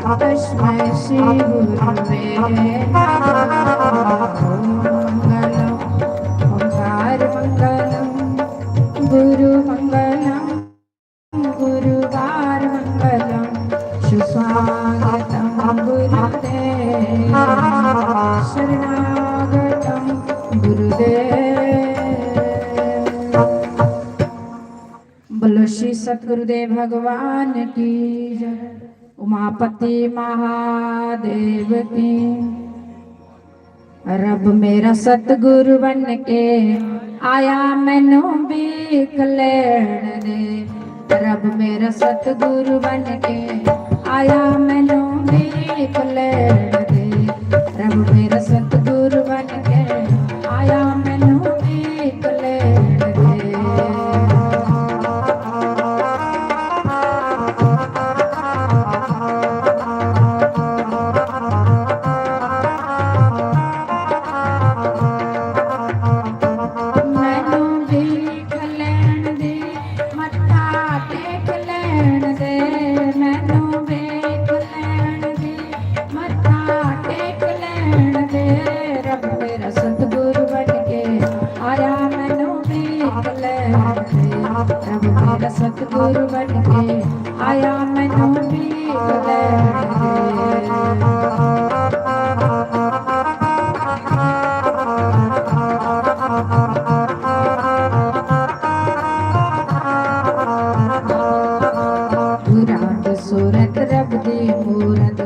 तस्मै श्री गुरुवे नमः। मंगलम ओंकार मंगलम गुरु मंगलम गुरुवार मंगलम सुस्वागतम गुरुदेव शरणागतम गुरुदेव। बोलो श्री सतगुरुदेव भगवान की जय। उमापति महादेव की। रब मेरा सतगुरु बन के आया मैनू भीख लैण दे। रब मेरा सतगुरु बन के आया मैनू भीख लैण दे। रब मेरा सतगुरु बन के आया मैनू भीख लैण दे। सतगुरु बन के आया मैनू भीख लैण दे। सूरत रब दी मूरत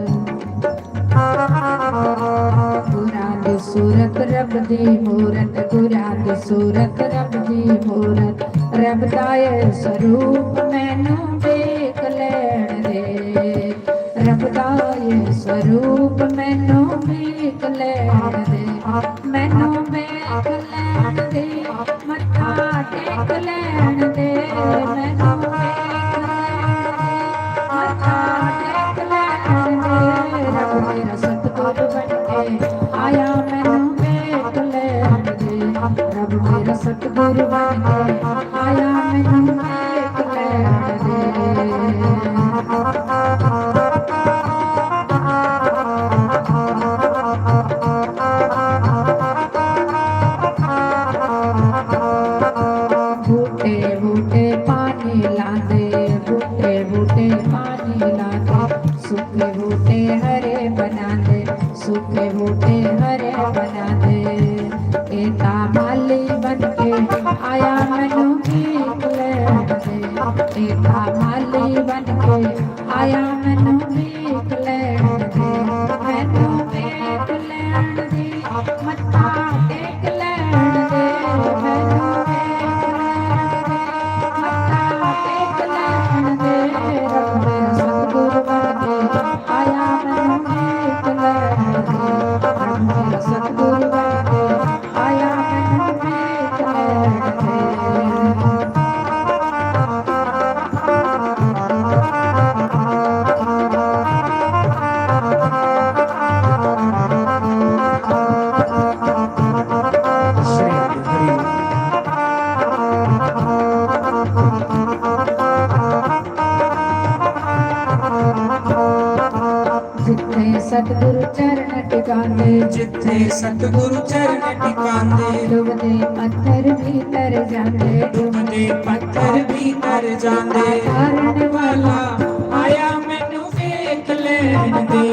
सूरत रब दी मूरत गुरा दी सूरत रब दी मूरत रब दा स्वरूप मैनू देख लैण दे। रब दा स्वरूप मैनू देख लैण दे। मैनू देख लैण दे मत्था टेक लैण दे। मैनू देख मत्था टेक लैण दे। रब मेरा सतगुरु बन के आया मैनू देख लैण दे। रब मेरा सतगुरु बन के आया मैनू देख लैण दे। बूटे बूटे पानी लांदे बूटे बूटे पानी लांदे सूखे बूटे हरे बनांदे सूखे बूटे हरे बनांदे। एता माली बन के आया मैनू भीख लैण दे। एता माली बन के आया मैनू भीख लैण दे। मैनू भीख लैण दे मत्था टेक लैण दे। मैनू भीख लैण दे मत्था टेक लैण दे। रब मेरा सतगुरु बन के आया मैनू भीख लैण दे। रब मेरा सतगुरु बन के आया मैनू भीख लैण दे। जिथे सतगुरु चरण टिकांदे जिथे सतगुरु चरण टिकांदे डुबदे पत्थर भीतर जांदे डुबदे पत्थर भीतर जांदे। तारण वाला आया मैनू वेख लैण दे।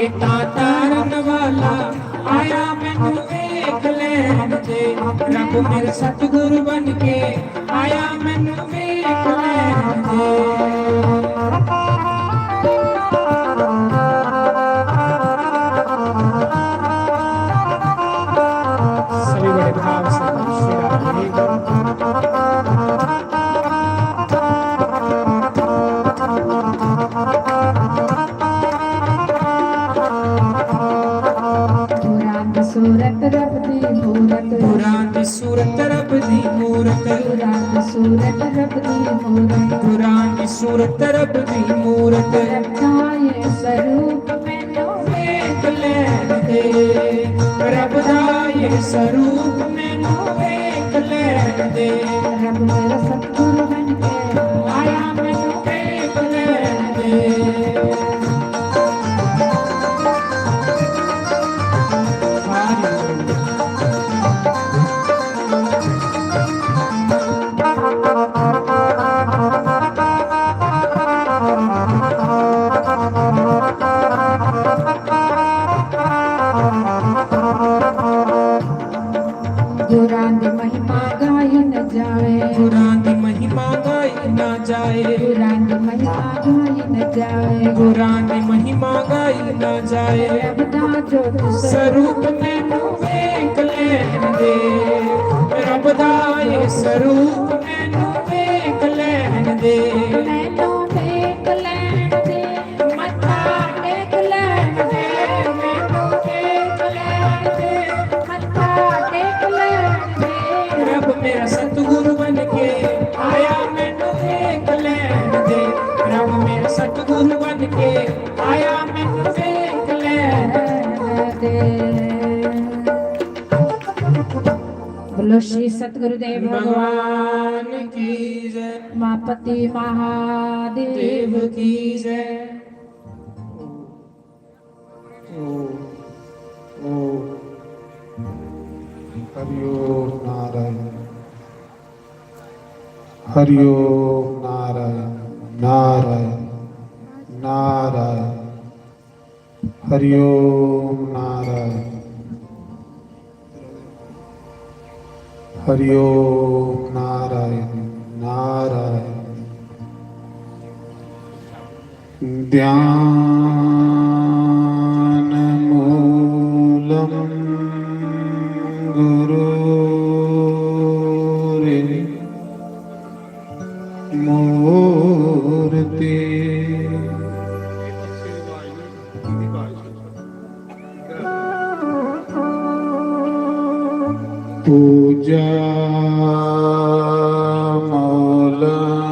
एता तारण वाला आया मैनू वेख लैण दे। रब मेरा सतगुरु बन के आया मैनू वेख लैण दे। सभी बड़े भाव से श्री राम जी सूरत रब दी मूरत कुरान दी सूरत रब दी मूरत सूरत रब दी मूरत कुरान दी सूरत रब दी मूरत रखाए स्वरूप मैनू वेख लैण दे। रब दा ये स्वरूप मैनू वेख लैण दे। रब मेरा सतगुरु बन के आया मैनू वेख लैण दे। ਜਾਏ ਗੁਰਾਂ ਦੀ ਮਹਿਮਾ ਗਾਈ ਨਾ ਜਾਏ ਰੱਬ ਦਾ ਜੋਤ ਸਰੂਪ ਮੈਨੂੰ ਵੇਖ ਲੈਣ ਦੇ ਰੱਬ ਦਾ ਇਹ ਸਰੂਪ ਮੈਨੂੰ ਵੇਖ ਲੈਣ ਦੇ ਮੈਨੂੰ ਵੇਖ ਲੈਣ ਦੇ ਮੱਥਾ ਟੇਕ ਲੈਣ ਦੇ ਮੈਨੂੰ ਵੇਖ ਲੈਣ ਦੇ ਮੱਥਾ ਟੇਕ ਲੈਣ ਦੇ ਰੱਬ ਮੇਰਾ ਸਤਿਗੁਰੂ ਬਣ ਕੇ ਆਇਆ ਮੈਨੂੰ ਵੇਖ ਲੈਣ ਦੇ ਰੱਬ ਮੇਰਾ ਸਤਿਗੁਰੂ ਬਣ ਕੇ ਆਇਆ ਮੈਨੂੰ ਵੇਖ ਲੈਣ ਦੇ बोलो श्री सतगुरुदेव भगवान की जय मापति महादेव देव की जय हरिओम नारायण हरिओम नारायण नारायण नारायण हरिओम नारायण हरिओम नारायण नारायण ध्यान मूलम गुरुरे मूर्ति पूजा मूलम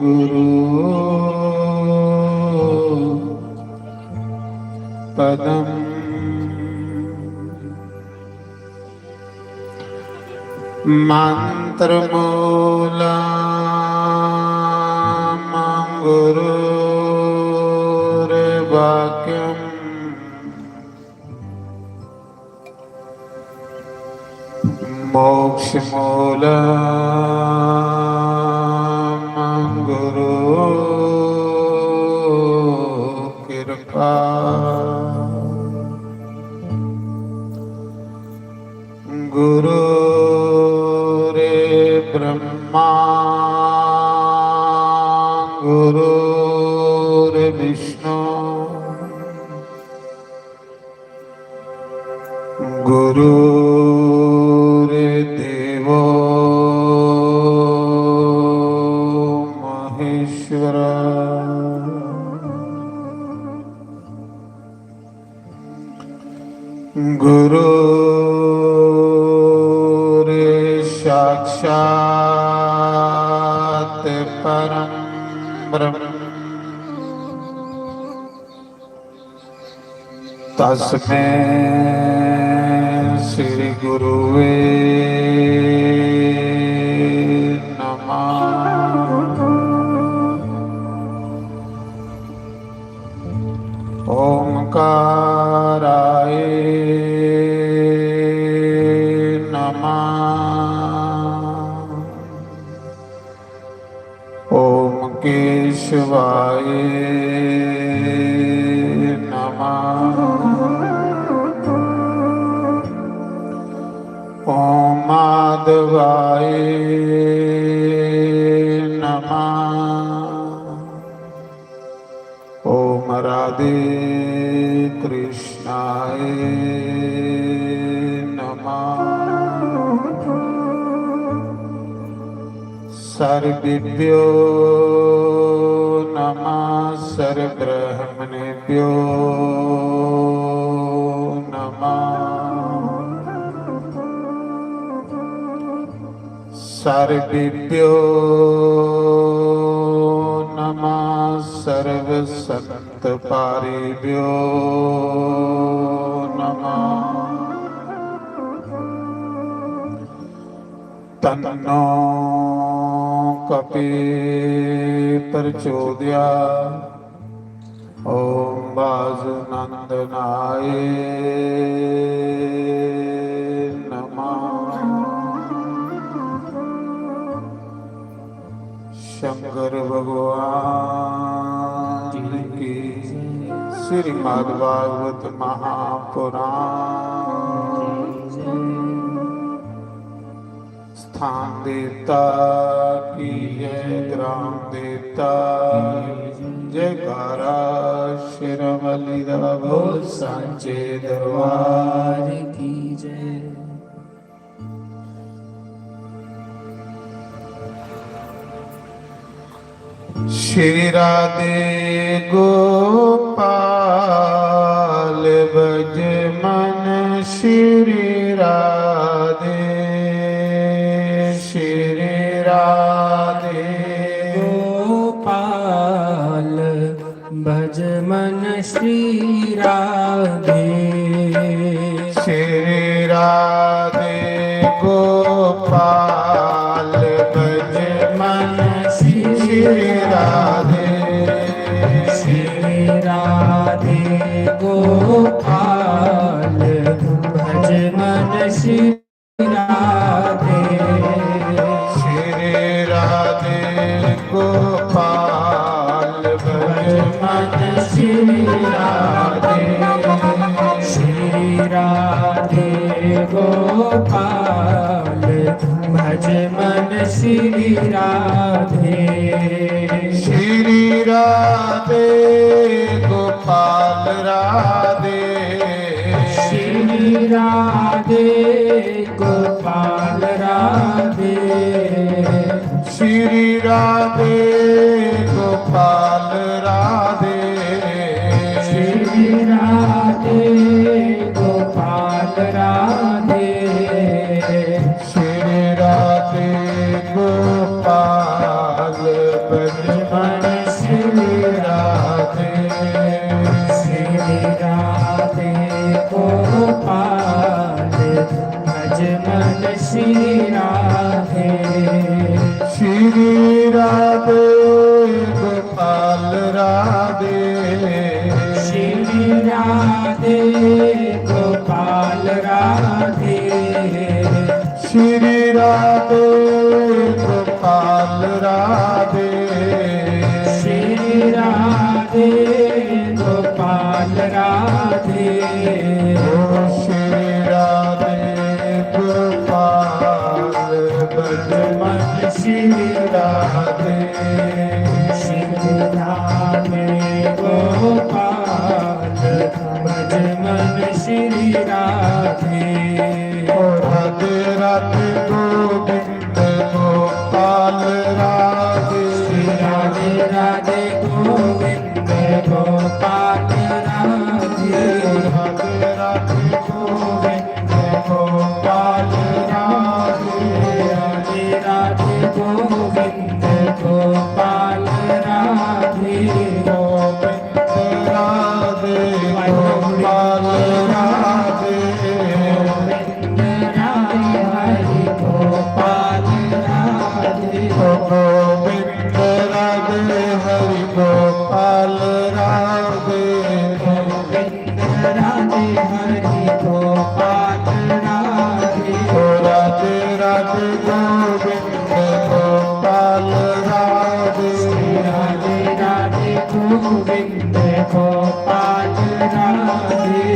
गुरु पदम मंत्र मूलम गुरुर्वाक्यम मोक्ष मूलम गुरु कृपा गुरु रे ब्रह्मा गुरु रे विष्णु गुरु देवो महेश्वर गुरु रे साक्षात् परम ब्रह्म तस्मै श्री गुरुवे ओंकाराय नमः ओम केशवाय नमः ओम माधवाय नमः ओम राधे कृष्णाय नमः सर्वेभ्यो नमः सर्वब्रह्मणेभ्यो सर्वेभ्यो नमः सर्वसत्पारेभ्यो नमः तन्नो कपि प्रचोदयात् ओम बाजुनंदनाय शंकर भगवान की श्रीमद् भागवत महापुराण स्थान देवता की जय ग्राम देवता पिता जयकारा शेरावाली दा बोल सांचे दरबार की जय। श्री राधे गोपाल बज मन श्री राधे श्री राधे गोपाल भज मन श्री राधे श्री राधे गोपाल भज मन श्री राधे श्री राधे गोपाल भज मन श्री राधे श्री राधे गोपाल भज मन श्री राधे श्री राधे गोपाल भज मन श्री राधे श्री राधे गोपाल राधे श्री राधे गोपाल राधे श्री राधे गोपाल राधे श्री राधे गोपाल राधे श्री राधे गोपाल भज मन श्री राधे श्री राधे गोपाल भज मन श्री राधे श्री राधे गोपाल राधे श्री राधे गोपाल राधे श्री राधे गोपाल राधे श्री राधे गोपाल राधे ओ श्री राधे गोपाल भज मन श्री राधे श्री राधे गोपाल भज मन श्री राधे ओ राधे राधे गोविंद गोपाल राधे राधे राधे गोविंद गोपाल राधे राधे राधे गोविंद गोपाल राधे राधे राधे गोविंद गोपाल राधे गोविंद राधे गोपाल राधे गोविंद राधे हरि गोपाल राधे ओ गोविंद राधे हरि गोपाल राधे गोविंद राधे हरि गोपाल राधे ओ राधे राधे गोविंद गोपाल राधे राधे राधे गोविंद गोपाल राधे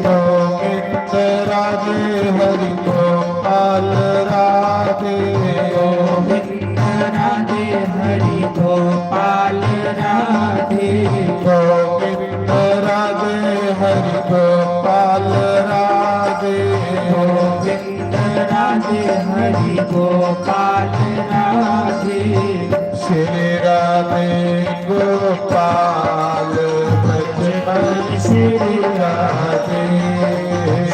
गोविंद राधे हरि गोपाल राधे गोविंद राधे हरि गोपाल राधे गोविंद राधे हरि गोपाल राधे गोविंद राधे हरि गोपाल राधे श्री राधे गोपाल भज मन श्री राधे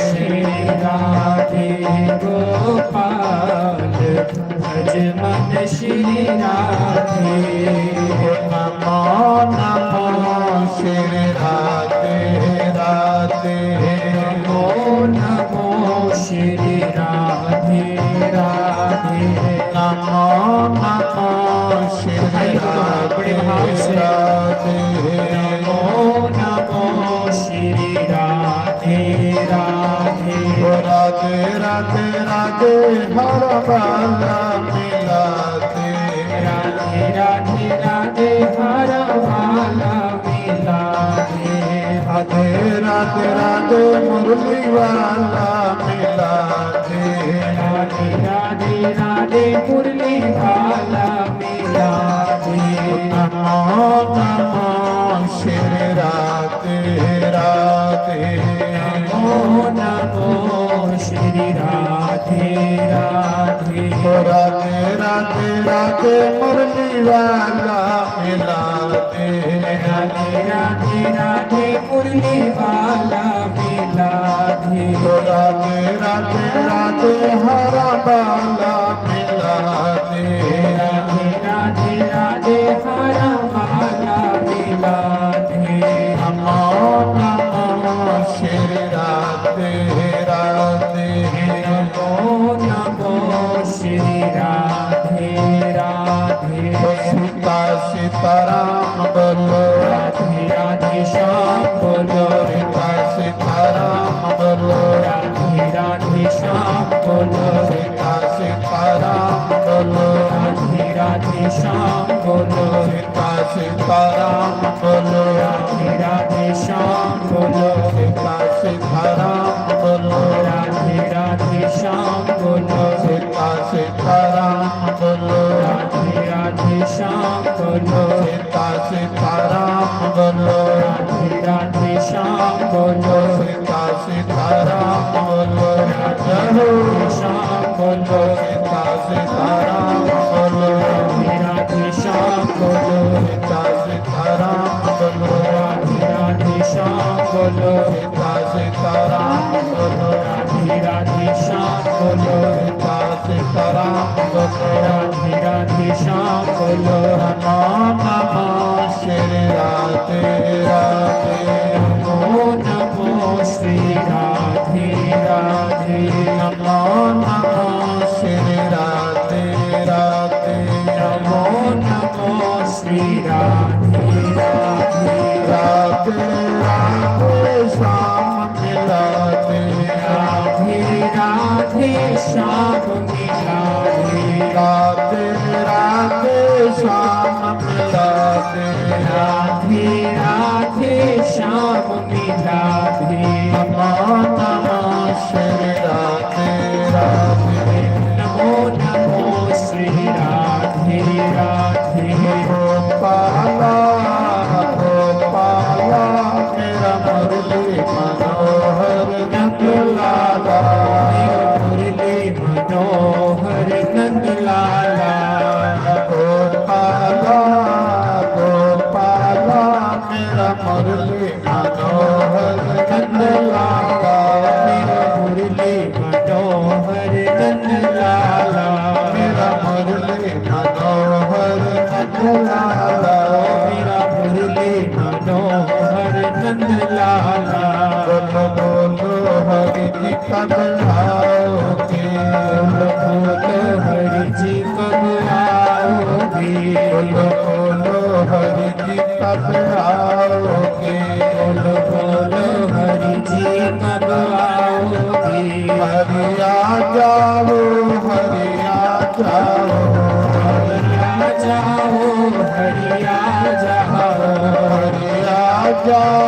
श्री राधे गोपाल भज मन श्री राधे नमो नमो श्री राधे राधे नमो नमो श्री राधे राधे नमो नमो श्री राधे राधे नमो नमो श्री राधे राधे राधे राधे राधे हर बाला मिला दे राधे राधे राधे हर वाला मिला दे राधे राधे राधे मुरली वाला मिला दे राधे राधे राधे मुरली वाला मिला दे नमो राधे नमो नमो श्री राधे राधे राधे राधे राधे मुरली वाला मिला दे राधे राधे राधे मुरली वाला मिला दे राधे राधे राधे हरा बाला मिला दे राधे राधे राधे हरा वाला मिला दे नमो नमो श्री राधे राधे नमो नमो श्री राधे राधे सीता सीताराम बोलो राधे राधे श्याम बोलो सीता सीताराम बोलो राधे राधे श्याम बोलो सीता सीताराम बोलो राधे राधे श्याम बोलो सीता सीताराम बोलो राधे राधे श्याम बोलो सीता सीताराम बोलो राधे राधे श्याम बोलो सीता सीताराम बोलो राधे राधे श्याम बोलो सीता सीताराम बोलो राधे राधे श्याम बोलो सीता सीताराम बोलो राधे श्याम बोलो सीता सीताराम बोलो राधे राधे श्याम बोलो सीता सीताराम बोलो राधे राधे श्याम बोलो सीता सीताराम बोलो राधे राधे श्याम बोलो सीता सीताराम बोलो राधे राधे श्याम बोलो नमो नमो श्री राधे राधे नमो नमो श्री राधे राधे नमो नमो श्री राधे राधे नमो नमो श्री राधे राधे राधे राधे श्याम मिला दे राधे राधे श्याम मिला दे राधे राधे श्याम मिला दे राधे राधे श्याम मिला दे नमो नमो श्री राधे राधे नमो नमो श्री राधे राधे गोपाला गोपाला मेरा मुरली मनोहर नंदलाला मुरली मनोहर नंद लाला गोपाला गोपाला मेरा मुरली मनोहर नंदलाला मुरली मनोहर नंद लाला मेरा मुरली मनोहर नंदलाला मेरा मुरली मनोहर नंद लाला बोलो बोलो हरि जी कब आओगे बोलो हरि जी कब आओगे बोलो बोलो हरि जी कब आओगे बोलो बोलो हरि जी कब आओगे हरि आ जाओ हरि आ जाओ हरि आ जाओ हरि आ जाओ हरि आ जाओ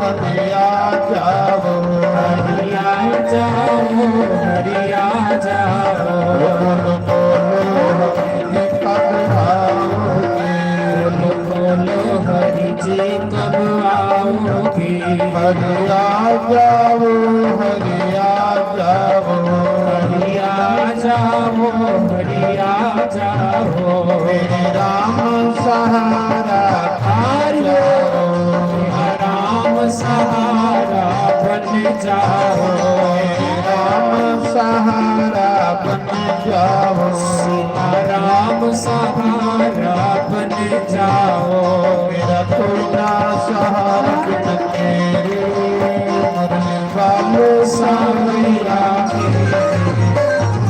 हरि आ जाओ हरि आ जाओ हरि आ जाओ बोलो बोलो हरि जी कब आओगे बोलो हरि जी कब आओगे हरि आ जाओ हरि आ जाओ हरि आ जाओ हरि आ जाओ मेरे राम सहारा हारो राम सहारा बन जाओ मेरे राम सहारा बन जाओ राम सहारा बन जाओ मेरा कोई ना सहारा बिन तेरे मरने वाले सावरिया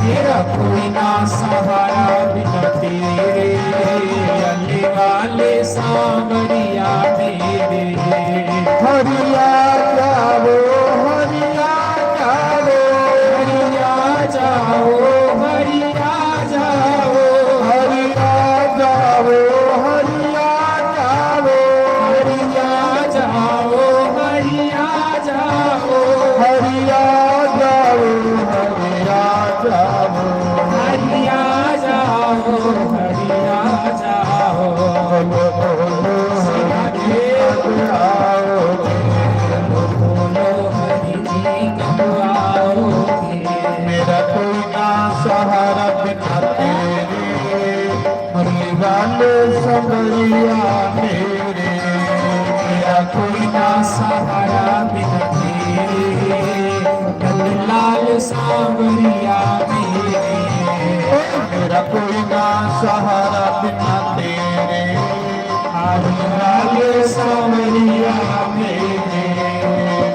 मेरा कोई ना सहारा बिना तेरे अल्ले वाले सावरिया मेरे हरिया जाओ हरिया जाओ हरिया जाओ हरिया जाओ हरिया जाओ हरिया सांवरिया मेरे, मेरा कोई ना सहारा बिना तेरे, आने वाले सांवरिया मेरे,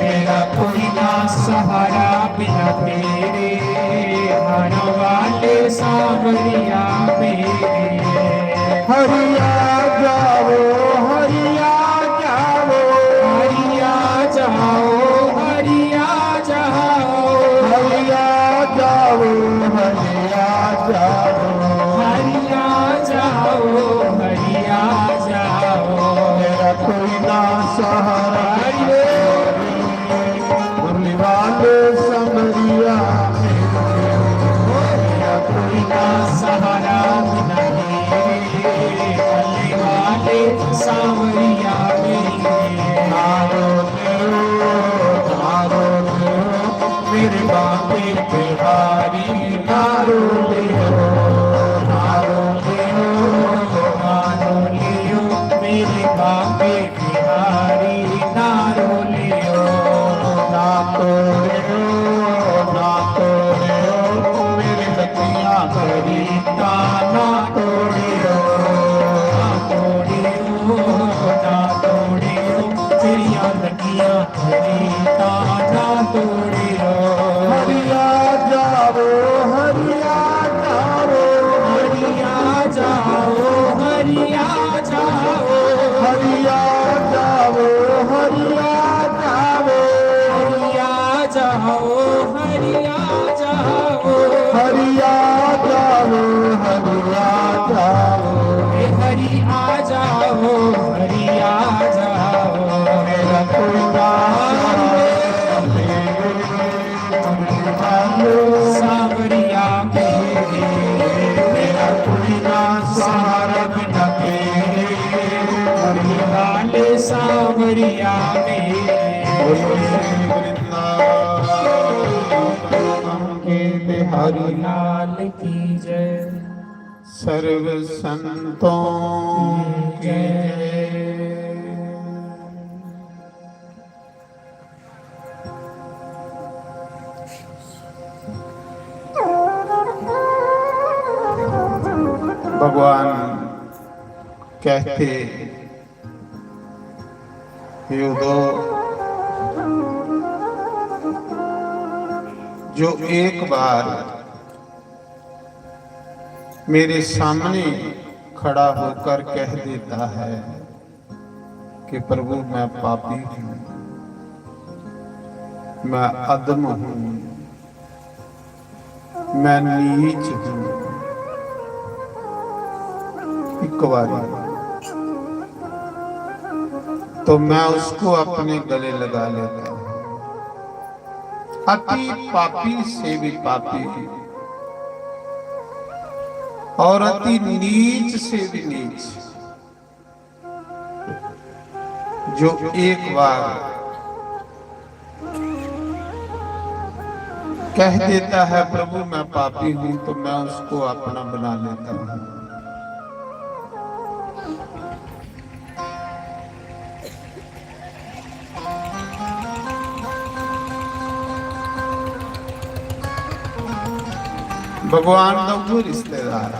मेरा कोई ना सहारा बिना तेरे, आने वाले सांवरिया मेरे। हरिया जाओ हरिया जाओ, हरिया जाओ, हरिया जाओ, हरिया जाओ, हरिया जाओ, हरिया जाओ, हरिया जाओ। मेरा कोई ना सहारा मुरली वाले समरिया मेरा कोई ना सहारा बिना तेरे, गले वाले सांवरिया मेरे। नारो मेरे बापे बिहारी, नारो मानो लियो मेरे बापे बिहारी, नारो लियो। ना तोड़ो मेरी लतियां करी ना तोड़ियो, ना तोड़ियो, ना तोड़ियो, तेरिया लगियां खरीदा ना तोड़ियो। हरिया जाओ हरिया जाओ, हरिया जाओ, हरिया जाओ, हरिया जाओ, हरिया जाओ, हरिया जाओ, हरिया जाओ, हरिया जाओ, हरिया जाओ, हे हरि आ जाओ, हरि आ जाओ। मेरा कोई ना सांवरिया मेरे, मेरा कोई ना सहारा बिना तेरे, हरि वाले सांवरिया मेरे। हरि लाल की जय, सर्व संतों की जय। भगवान कहते युदो जो एक बार मेरे सामने खड़ा होकर कह देता है कि प्रभु मैं पापी हूं, मैं अधम हूं, मैं नीच हूं, एक बार तो मैं उसको अपने गले लगा लेता हूं। अति पापी से भी पापी और अति नीच से भी नीच जो एक बार कह देता है प्रभु मैं पापी हूं, तो मैं उसको अपना बना लेता हूं। भगवान का वो रिश्तेदार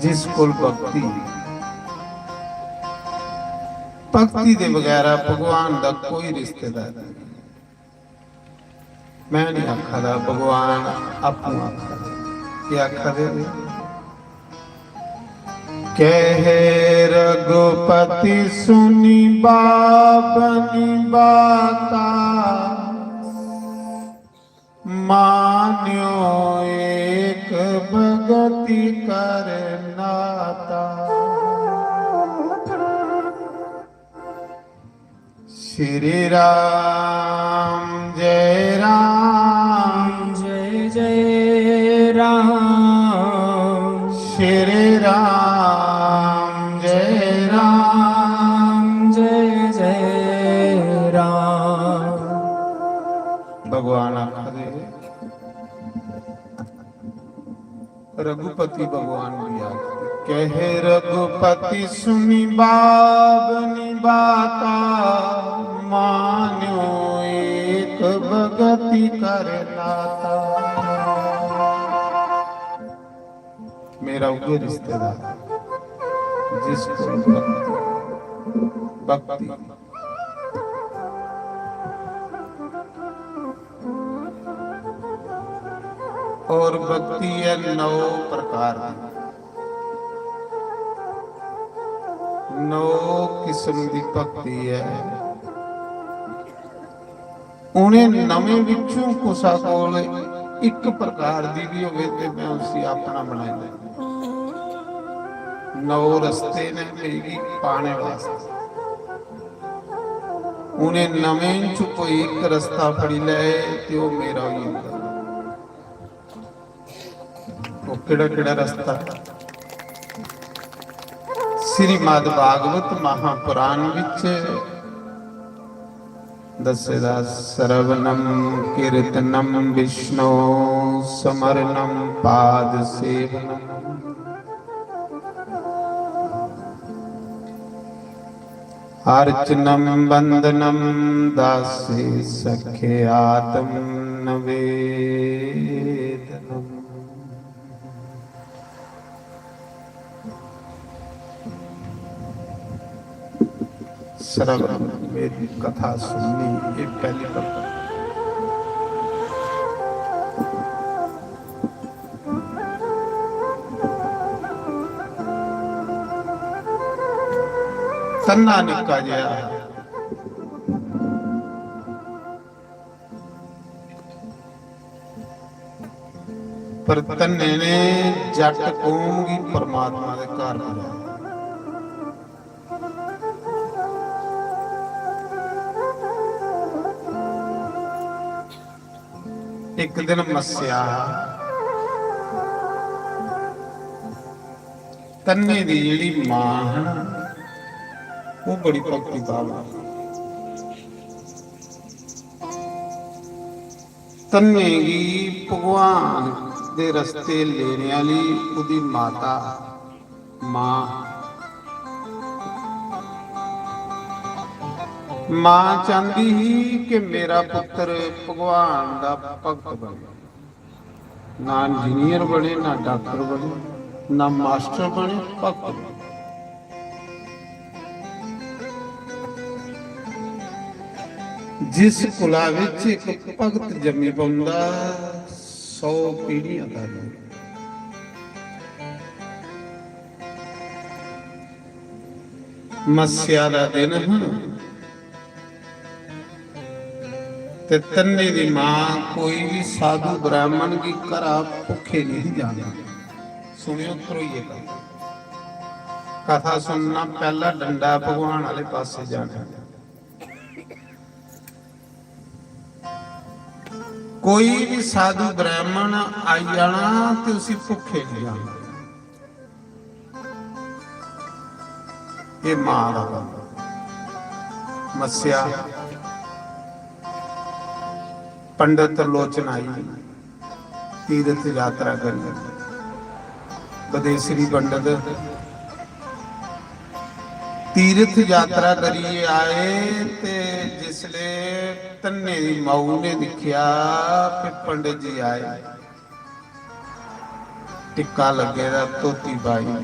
जिस कोल भक्ति भक्ति दे बगैर भगवान का कोई रिश्तेदार नहीं। मैं नहीं आखा दा, भगवान आपू आखा क्या आखा दे कह रघुपति सुनी बाबनी बाता, मान्यो एक भगति कर नाता। श्री राम जय राम, जय जय राम, श्री राम जय राम, जय जय राम। भगवान आखा दे रघुपति भगवान भी आखते कह रघुपति सुनी बाबनी बाता, मान्यो एक भगत ਭਗਤੀ ਕਰ ਲਾਤਾ। मेरा वो रिश्तेदार जिसको भक्ति और भक्ति है 9 प्रकार की, 9 किस्म की भक्ति है। उन्हें नवे विचों कुसा कोल एक प्रकार की भी होवे ते मैं उसी अपना बनाया। 9 रस्ते ने मेरी पाने वास्ते, उन्हें नवें चु कोई एक रस्ता फड़ी ले ते वो मेरा ही होगा। वो केड़ा रस्ता? श्रीमद् भागवत महापुराण विच दसेदा श्रवणम कीर्तनम विष्णु समरणम पाद सेवनम अर्चनम वंदनम दासे सखे आत्म नवेदनम। श्रवण मेरी कथा सुननी ये पहली बात। तन्ना निक्का जिहा पर तन्ने ने जट कौम की परमात्मा के घर बुलाया। एक दिन मस्या तन्ने दी जिहड़ी मां है वो बड़ी भक्ति भाव तन्ने गी भगवान दे रस्ते लेने वाली उदी माता मां चाहती ही कि मेरा पुत्र भगवान दा भगत बने, ना इंजीनियर बने, ना डॉक्टर बने, ना मास्टर बने, भगत बने। जिस कुला विच एक भगत जम्मी पाउंदा 100 पीढ़ियां दा मस्या दा दिन ते तन्ने दी मां कोई भी साधु ब्राह्मण की घरा भुखे नहीं जाना। सुनियो करोइए कथा सुनना, पहला डंडा भगवान वाले पासे जाना। कोई भी साधु ब्राह्मण आई जाना तो उसी भुखे नहीं जाना। ये मां का मस्या पंडित लोचन आई तीर्थ यात्रा करी, बदेसरी पंडित तीर्थ यात्रा करिए आए ते जिसले तन्ने दी माऊ ने दिखिया कि पंडित जी आए, टिक्का लगे दा धोती पाई।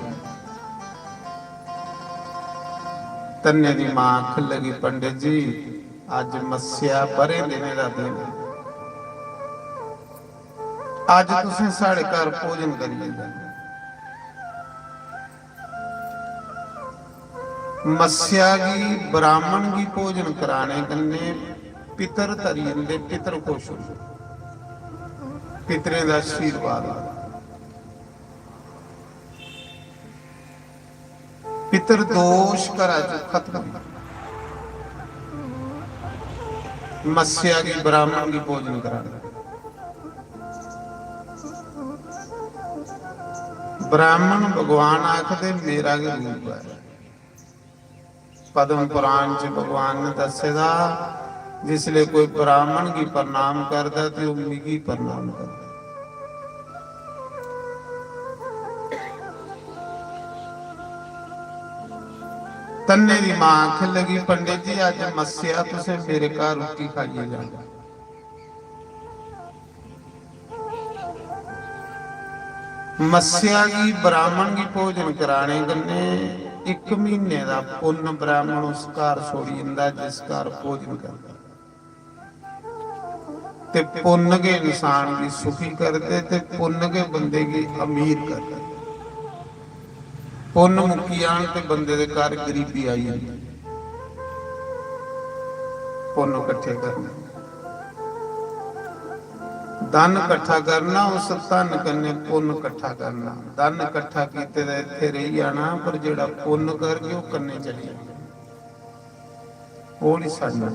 तन्ने दी मां आख लगी पंडित जी अज मस्या बरे देने दा दिन, अज तुसीं साढ़े घर भोजन करिए। मस्या की ब्राह्मण की भोजन कराने कन्ने पितर तरीन दे पितर खुश हो, पितरे दा आशीर्वाद, पितर दोष घरा च खत्म। मस्या की ब्राह्मण की भोजन कराने, ब्राह्मण भगवान आखदे मेरा के रूप है। पद्म पुराण च भगवान ने दसेदा जिसले कोई ब्राह्मण की प्रणाम करता तो वो मिगी प्रणाम करता। तन्ने दी मां आख लगी पंडित जी अज मस्या तुसे मेरे घर रोटी खाइए जाना। ਮੱਸਿਆ ਕੀ ਬ੍ਰਾਹਮਣ ਕੀ ਭੋਜਨ ਕਰਾਣੇ ਗੰਨੇ 1 ਮਹੀਨੇ ਦਾ ਪੁੰਨ ਬ੍ਰਾਹਮਣ ਉਸ ਘਰ ਛੋੜੀ ਜਾਂਦਾ ਜਿਸ ਘਰ ਭੋਜਨ ਕਰਦਾ ਤੇ ਪੁੰਨ ਕੇ ਇਨਸਾਨ ਦੀ ਸੁਖੀ ਕਰਦੇ ਤੇ ਪੁੰਨ ਕੇ ਬੰਦੇ ਕੀ ਅਮੀਰ ਕਰਦੇ। ਪੁੰਨ ਮੁੱਕੀ ਆਣ ਤੇ ਬੰਦੇ ਦੇ ਘਰ ਗਰੀਬੀ ਆਈ ਜਾਂਦੀ। ਪੁੰਨ ਇਕੱਠੇ ਕਰਨੇ, ਧਨ ਇਕੱਠਾ ਕਰਨਾ, ਉਸ ਧਨ ਕੰਨੇ ਪੁੰਨ ਇਕੱਠਾ ਕਰਨਾ। ਧਨ ਇਕੱਠਾ ਕੀਤੇ ਦਾ ਇੱਥੇ ਰਹੀ ਜਾਣਾ, ਪਰ ਜਿਹੜਾ ਪੁੰਨ ਕਰਕੇ ਉਹ ਕੰਨੇ ਚਲੀ ਜਾਣਾ, ਉਹ ਨਹੀਂ ਸਾਡਾ।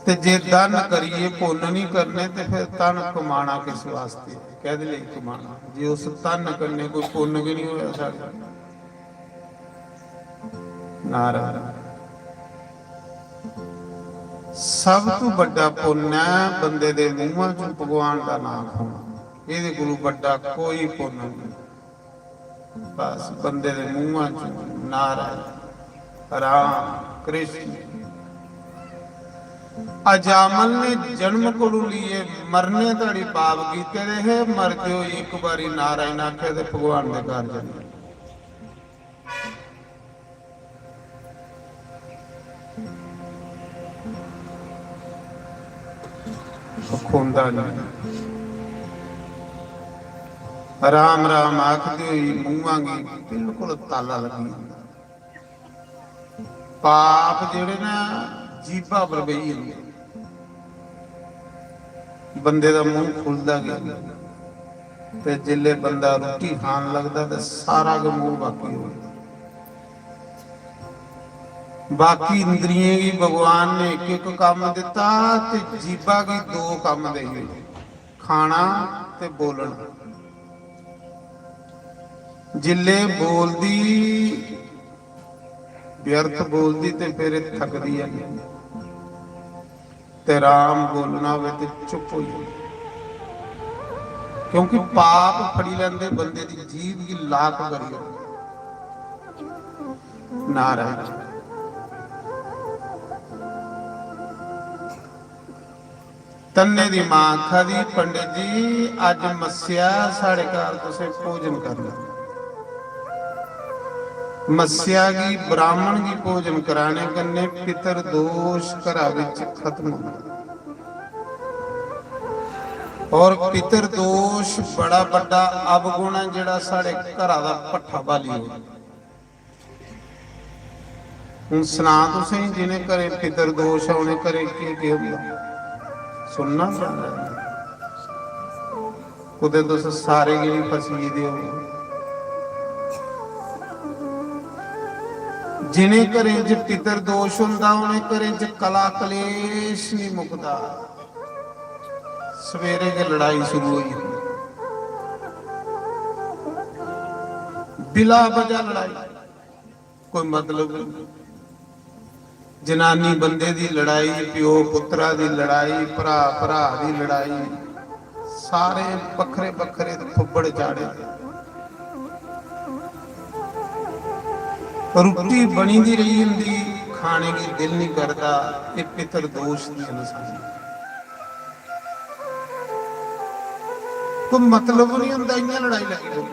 ਤੇ ਜੇ ਧਨ ਕਰੀਏ ਪੁੰਨ ਨਹੀਂ ਕਰਨੇ ਤੇ ਫਿਰ ਧਨ ਕਮਾਣਾ ਕਿਸ ਵਾਸਤੇ, ਕਿਹਦੇ ਲਈ ਕਮਾਣਾ ਜੇ ਉਸ ਧਨ ਕੰਨੇ ਕੋਈ ਪੁੰਨ ਵੀ ਨਹੀਂ ਹੋਇਆ ਸਾਡਾ। ਨਾਰਾਇਣ ਸਭ ਤੋਂ ਵੱਡਾ ਪੁੰਨ ਹੈ ਬੰਦੇ ਦੇ ਮੂੰਹਾਂ ਚੋਂ ਭਗਵਾਨ ਦਾ ਨਾਮ ਹੋਣਾ। ਇਹਦੇ ਕੋਲੋਂ ਵੱਡਾ ਕੋਈ ਪੁੰਨ ਨਹੀਂ। ਬਸ ਬੰਦੇ ਦੇ ਮੂੰਹਾਂ ਚੋਂ ਨਾਰਾਇਣ ਰਾਮ ਕ੍ਰਿਸ਼ਨ। ਅਜਾਮਲ ਨੇ ਜਨਮ ਕੋਲੋਂ ਲਈਏ ਮਰਨੇ ਤੁਹਾਡੀ ਪਾਪ ਕੀਤੇ ਦੇ ਹੈ, ਮਰ ਜਿਓ ਇੱਕ ਵਾਰੀ ਨਾਰਾਇਣ ਆਖੇ ਤੇ ਭਗਵਾਨ ਦੇ ਘਰ ਜਾਂਦੇ। ਖੁੰਦਾ ਨਹੀਂ ਰਾਮ ਰਾਮ ਆਖਦੇ ਹੋਈ ਮੂੰਹਾਂ ਕੀ ਬਿਲਕੁਲ ਤਾਲਾ ਲੱਗੀ ਹੁੰਦਾ। ਪਾਪ ਜਿਹੜੇ ਨਾ ਜੀਭਾਂ ਪਰ ਬਈ ਹੁੰਦੇ, ਬੰਦੇ ਦਾ ਮੂੰਹ ਖੁੱਲਦਾ ਗਿਆ ਤੇ ਜਿੱਲੇ ਬੰਦਾ ਰੋਟੀ ਖਾਣ ਲੱਗਦਾ ਤੇ ਸਾਰਾ ਕੁ ਮੂੰਹ ਬਾਕੀ ਹੋ ਜਾਂਦਾ। ਬਾਕੀ ਇੰਦਰੀਆਂ ਕੀ ਭਗਵਾਨ ਨੇ ਇੱਕ ਇੱਕ ਕੰਮ ਦਿੱਤਾ ਤੇ ਜੀਭਾ ਕੀ 2 ਕੰਮ ਦੇ ਹੋਏ, ਖਾਣਾ ਤੇ ਬੋਲਣਾ। ਜਿੱਲੇ ਬੋਲਦੀ ਵਿਅਰਥ ਬੋਲਦੀ ਤੇ ਫਿਰ ਇਹ ਥੱਕਦੀ ਹੈ, ਤੇ ਰਾਮ ਬੋਲਣਾ ਹੋਵੇ ਤੇ ਚੁੱਪ ਹੋ ਜਾਂਦੀ, ਕਿਉਂਕਿ ਪਾਪ ਫੜੀ ਲੈਂਦੇ ਬੰਦੇ ਦੀ ਜੀਭ ਦੀ ਲਾਕ ਕਰੀ ਨਾਰਾਇਣ। ਤੰਨੇ ਦੀ ਮਾਂ ਆਖਾ ਦੀ ਪੰਡਿਤ ਜੀ ਅੱਜ ਮੱਸਿਆ ਸਾਡੇ ਘਰ ਤੁਸੀਂ ਭੋਜਨ ਕਰਨਾ। ਮੱਸਿਆ ਕੀ ਬ੍ਰਾਹਮਣ ਕੀ ਭੋਜਨ ਕਰਾਣੇ ਕੰਨੇ ਪਿਤਰ ਦੋਸ਼ ਘਰਾਂ ਵਿੱਚ ਖਤਮ ਹੁੰਦਾ। ਔਰ ਪਿਤਰ ਦੋਸ਼ ਬੜਾ ਵੱਡਾ ਅਵਗੁਣ ਹੈ ਜਿਹੜਾ ਸਾਡੇ ਘਰਾਂ ਦਾ ਪੱਠਾ ਬਾਲੀ ਹੋ। ਹੁਣ ਸੁਣਾ ਤੁਸੀਂ ਜਿਹਨੇ ਘਰੇ ਪਿਤਰ ਦੋਸ਼ ਆਉਣੇ ਘਰੇ ਕੀ ਹੁੰਦਾ ਸੁਣਨਾ ਪੈਂਦਾ। ਕੁਦੇ ਤੁਸੀਂ ਸਾਰੇ ਗਿਣੀ ਫਸੀ ਦਿਓ। ਜਿਨੇ ਘਰੇ ਚ ਪਿਤਰ ਦੋਸ਼ ਹੁੰਦਾ ਉਹਨੇ ਘਰੇ ਚ ਕਲਾ ਕਲੇਸ਼ ਨਹੀਂ ਮੁਕਦਾ। ਸਵੇਰੇ ਜੇ ਲੜਾਈ ਸ਼ੁਰੂ ਹੋਈ ਬਿਲਾ ਵਜ੍ਹਾ ਲੜਾਈ, ਕੋਈ ਮਤਲਬ ਨਹੀਂ। ਜਨਾਨੀ ਬੰਦੇ ਦੀ ਲੜਾਈ, ਪਿਓ ਪੁੱਤਰਾ ਦੀ ਲੜਾਈ, ਭਰਾ ਭਰਾ ਦੀ ਲੜਾਈ, ਸਾਰੇ ਵੱਖਰੇ ਵੱਖਰੇ ਫੁੱਬੜ ਚਾੜੇ। ਰੋਟੀ ਬਣੀ ਦੀ ਰਹੀ ਹੁੰਦੀ, ਖਾਣੇ ਦੀ ਦਿਲ ਨਹੀਂ ਕਰਦਾ। ਇਹ ਪਿਤਰ ਦੋਸ਼ ਦੀ ਨਿਸ਼ਾਨੀ। ਕੋਈ ਮਤਲਬ ਨਹੀਂ ਹੁੰਦਾ ਇੰਨੀ ਲੜਾਈ ਲੱਗੀ ਹੋਈ।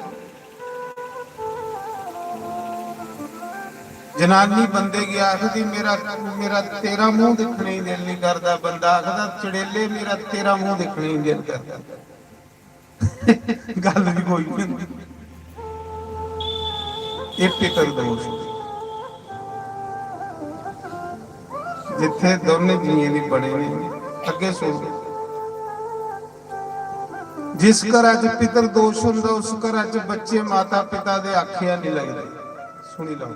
ਜਨਾਨੀ ਬੰਦੇ ਕੀ ਆਖਦੀ ਮੇਰਾ ਤੇਰਾ ਮੂੰਹ ਦੇਖਣੇ ਹੀ ਦਿਲ ਨਹੀਂ ਕਰਦਾ। ਬੰਦਾ ਆਖਦਾ ਚੜੇਲੇ ਮੇਰਾ ਤੇਰਾ ਮੂੰਹ ਦੇਖਣੇ ਹੀ ਦਿਲ ਕਰਦਾ। ਗੱਲ ਵੀ ਕੋਈ ਨਹੀਂ ਹੁੰਦੀ। ਇਹ ਪਿਤਰ ਦੋਸ਼ ਜਿੱਥੇ ਦੋਨੇ ਜੀਏ ਨਹੀਂ ਬਣੇ ਨੇ। ਅੱਗੇ ਸੋਚ, ਜਿਸ ਘਰਾਂ 'ਚ ਪਿਤਰ ਦੋਸ਼ ਹੁੰਦਾ ਉਸ ਘਰਾਂ 'ਚ ਬੱਚੇ ਮਾਤਾ ਪਿਤਾ ਦੇ ਆਖਿਆ ਨਹੀਂ ਲੱਗਦੇ। ਸੁਣੀ ਲਓ,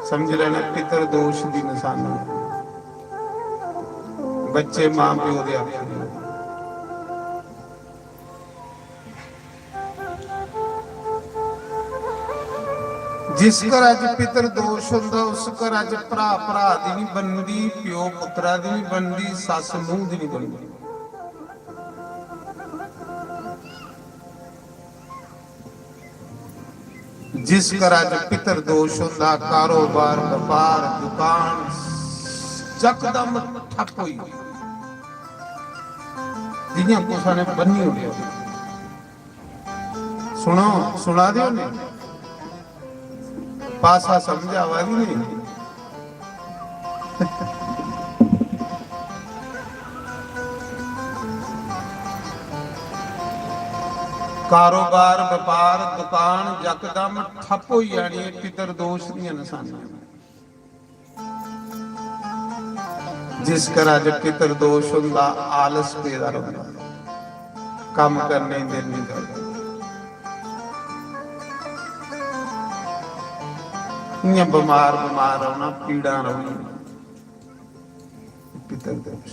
ਸਮਝ ਲੈਣਾ ਪਿਤਰ ਦੋਸ਼ ਦੀ ਨਿਸ਼ਾਨੀ। ਬੱਚੇ ਮਾਂ ਪਿਓ ਦੇ ਆਖੇ ਨਹੀਂ। ਜਿਸ ਘਰਾਂ 'ਚ ਪਿਤਰ ਦੋਸ਼ ਹੁੰਦਾ ਉਸ ਘਰਾਂ 'ਚ ਭਰਾ ਭਰਾ ਦੀ ਨਹੀਂ ਬਣਦੀ, ਪਿਓ ਪੁੱਤਰਾ ਦੀ ਨਹੀਂ ਬਣਦੀ, ਸੱਸ ਨੂੰਹ ਦੀ ਨਹੀਂ ਬਣਦੀ। ਜਿਸ ਘਰਾਂ 'ਚ ਪਿਤਰ ਦੋਸ਼ ਹੁੰਦਾ ਕਾਰੋਬਾਰ ਵਪਾਰ ਦੁਕਾਨ ਜਕਦਮ ਠੱਪ ਹੋਈ। जियां कुसा ने बन्नी हो सुनो सुना दियो ने पासा समझ आवागी नहीं कारोबार व्यापार दुकान यकदम ठप हो जानी है पितर दोष दी निशानियां जिस घरा च पितर दोष हुंदा आलस पैदा हुंदा काम करने दी दिल नहीं करदा इयां बीमार होना पीड़ा रहनी पितर दोष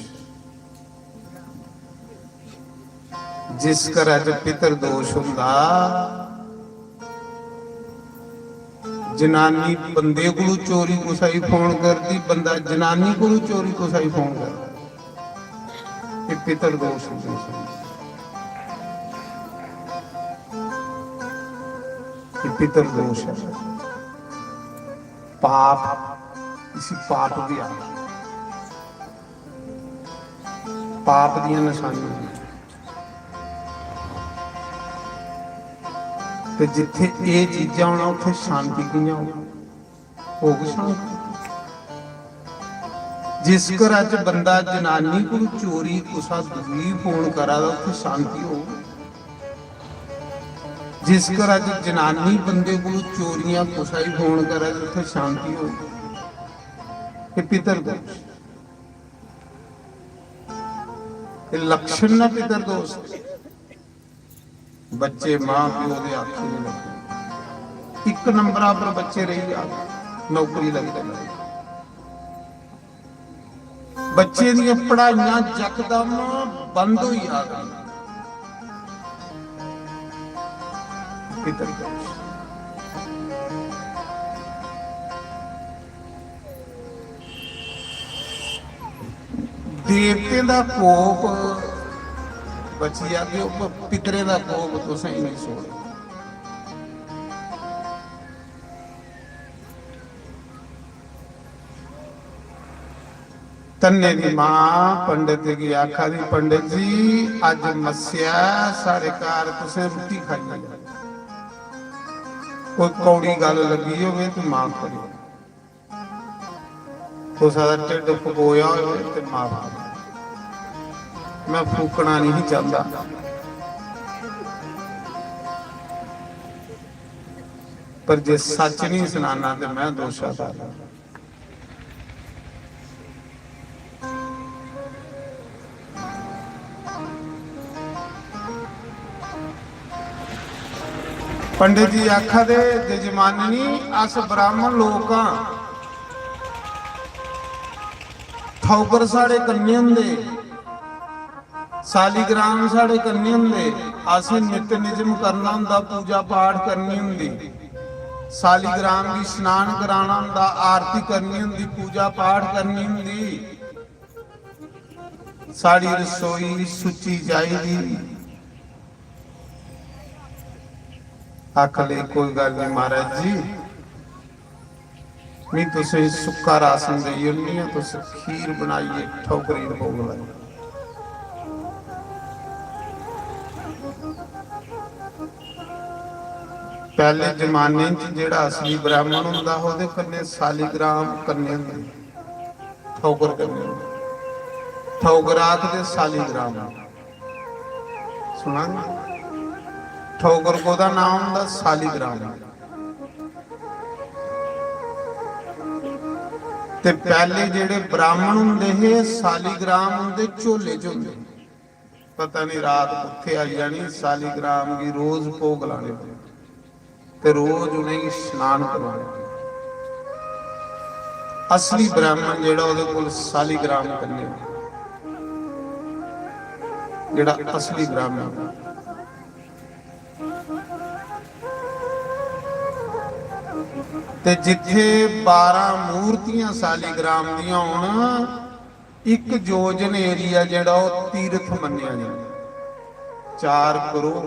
जिस घरा च पितर दोष हुंदा जनानी बंदे को चोरी कुसाई फोन करती बंदा जनानी को चोरी कुसाई फोन करता ये पितर दोष ये पितर दोष है पाप इसी पाप भी आ पाप दियां निशानियां ते जिथे ये चीजां होना उत्थे शांति कियां हो शांति जिस घरा च बंदा जनानी को चोरी कुसा दूरी फोन करा उत्थे शांति हो जिस घरा च जनानी बंदे को चोरियां कुसा ही फोन करा उत्थे शांति हो ये पितर दोष ये लक्षण ना पितर दोष बच्चे मां प्यो के आखे नहीं लगते एक नंबर पर बच्चे रही जाते नौकरी लग जाए बच्चे दी पढ़ाइयां यकदम बंद हो आ गई पितर दोष देवते का कोप बची आ कि पितरे का कोप तो सही नहीं सोच तन्ने दी मां पंडित की आखा दी पंडित जी अज मस्या सारे घर तुसें रोटी खाई कोई कौड़ी गल लगी हो तो माफ करो हो सकता ढिड फकोया हो तो माफ करो मैं फूकना नहीं चाहता पर जे सच नहीं सुनाना तो मैं दोषादार पंडित जी आखा दे जजमाननी अस ब्राह्मण लोग हाँ ठौकर साढ़े कन्ने हुंदे सालीग्राम साढ़े कन्ने हुंदे असें नित्य निजम करना हुंदा पूजा पाठ करनी हुंदी सालीग्राम की स्नान कराना हुंदा आरती करनी हुंदी पूजा पाठ करनी हुंदी साड़ी रसोई सुची चाहिदी आखले कोई गल नहीं महाराज जी मैं तुसे सुक्का राशन देई ओनी है तुस खीर बनाइए ठोकरी भोग लाई पहले जमाने च जेड़ा असली ब्राह्मण हुंदा ओदे कन्ने सालीग्राम कन्ने हुंदे ठोकर कन्ने ठोकरात दे सालीग्राम सुना ठोकर को दा नाम हुंदा सालीग्राम ते पहले जेड़े ब्राह्मण हुंदे हे सालीग्राम हुंदे झोले च हुंदे पता नहीं रात उत्थे आई जानी सालीग्राम की रोज भोग लाने ते रोज उन्हें स्नान करवाने असली ब्राह्मण जेड़ा ओदे कोल सालीग्राम करने जेड़ा असली ब्राह्मण ते जिथे 12 मूर्तियां सालीग्राम दियां होण एक जोजन एरिया जेड़ा ओ तीर्थ मन्निया जाए 4 करोड़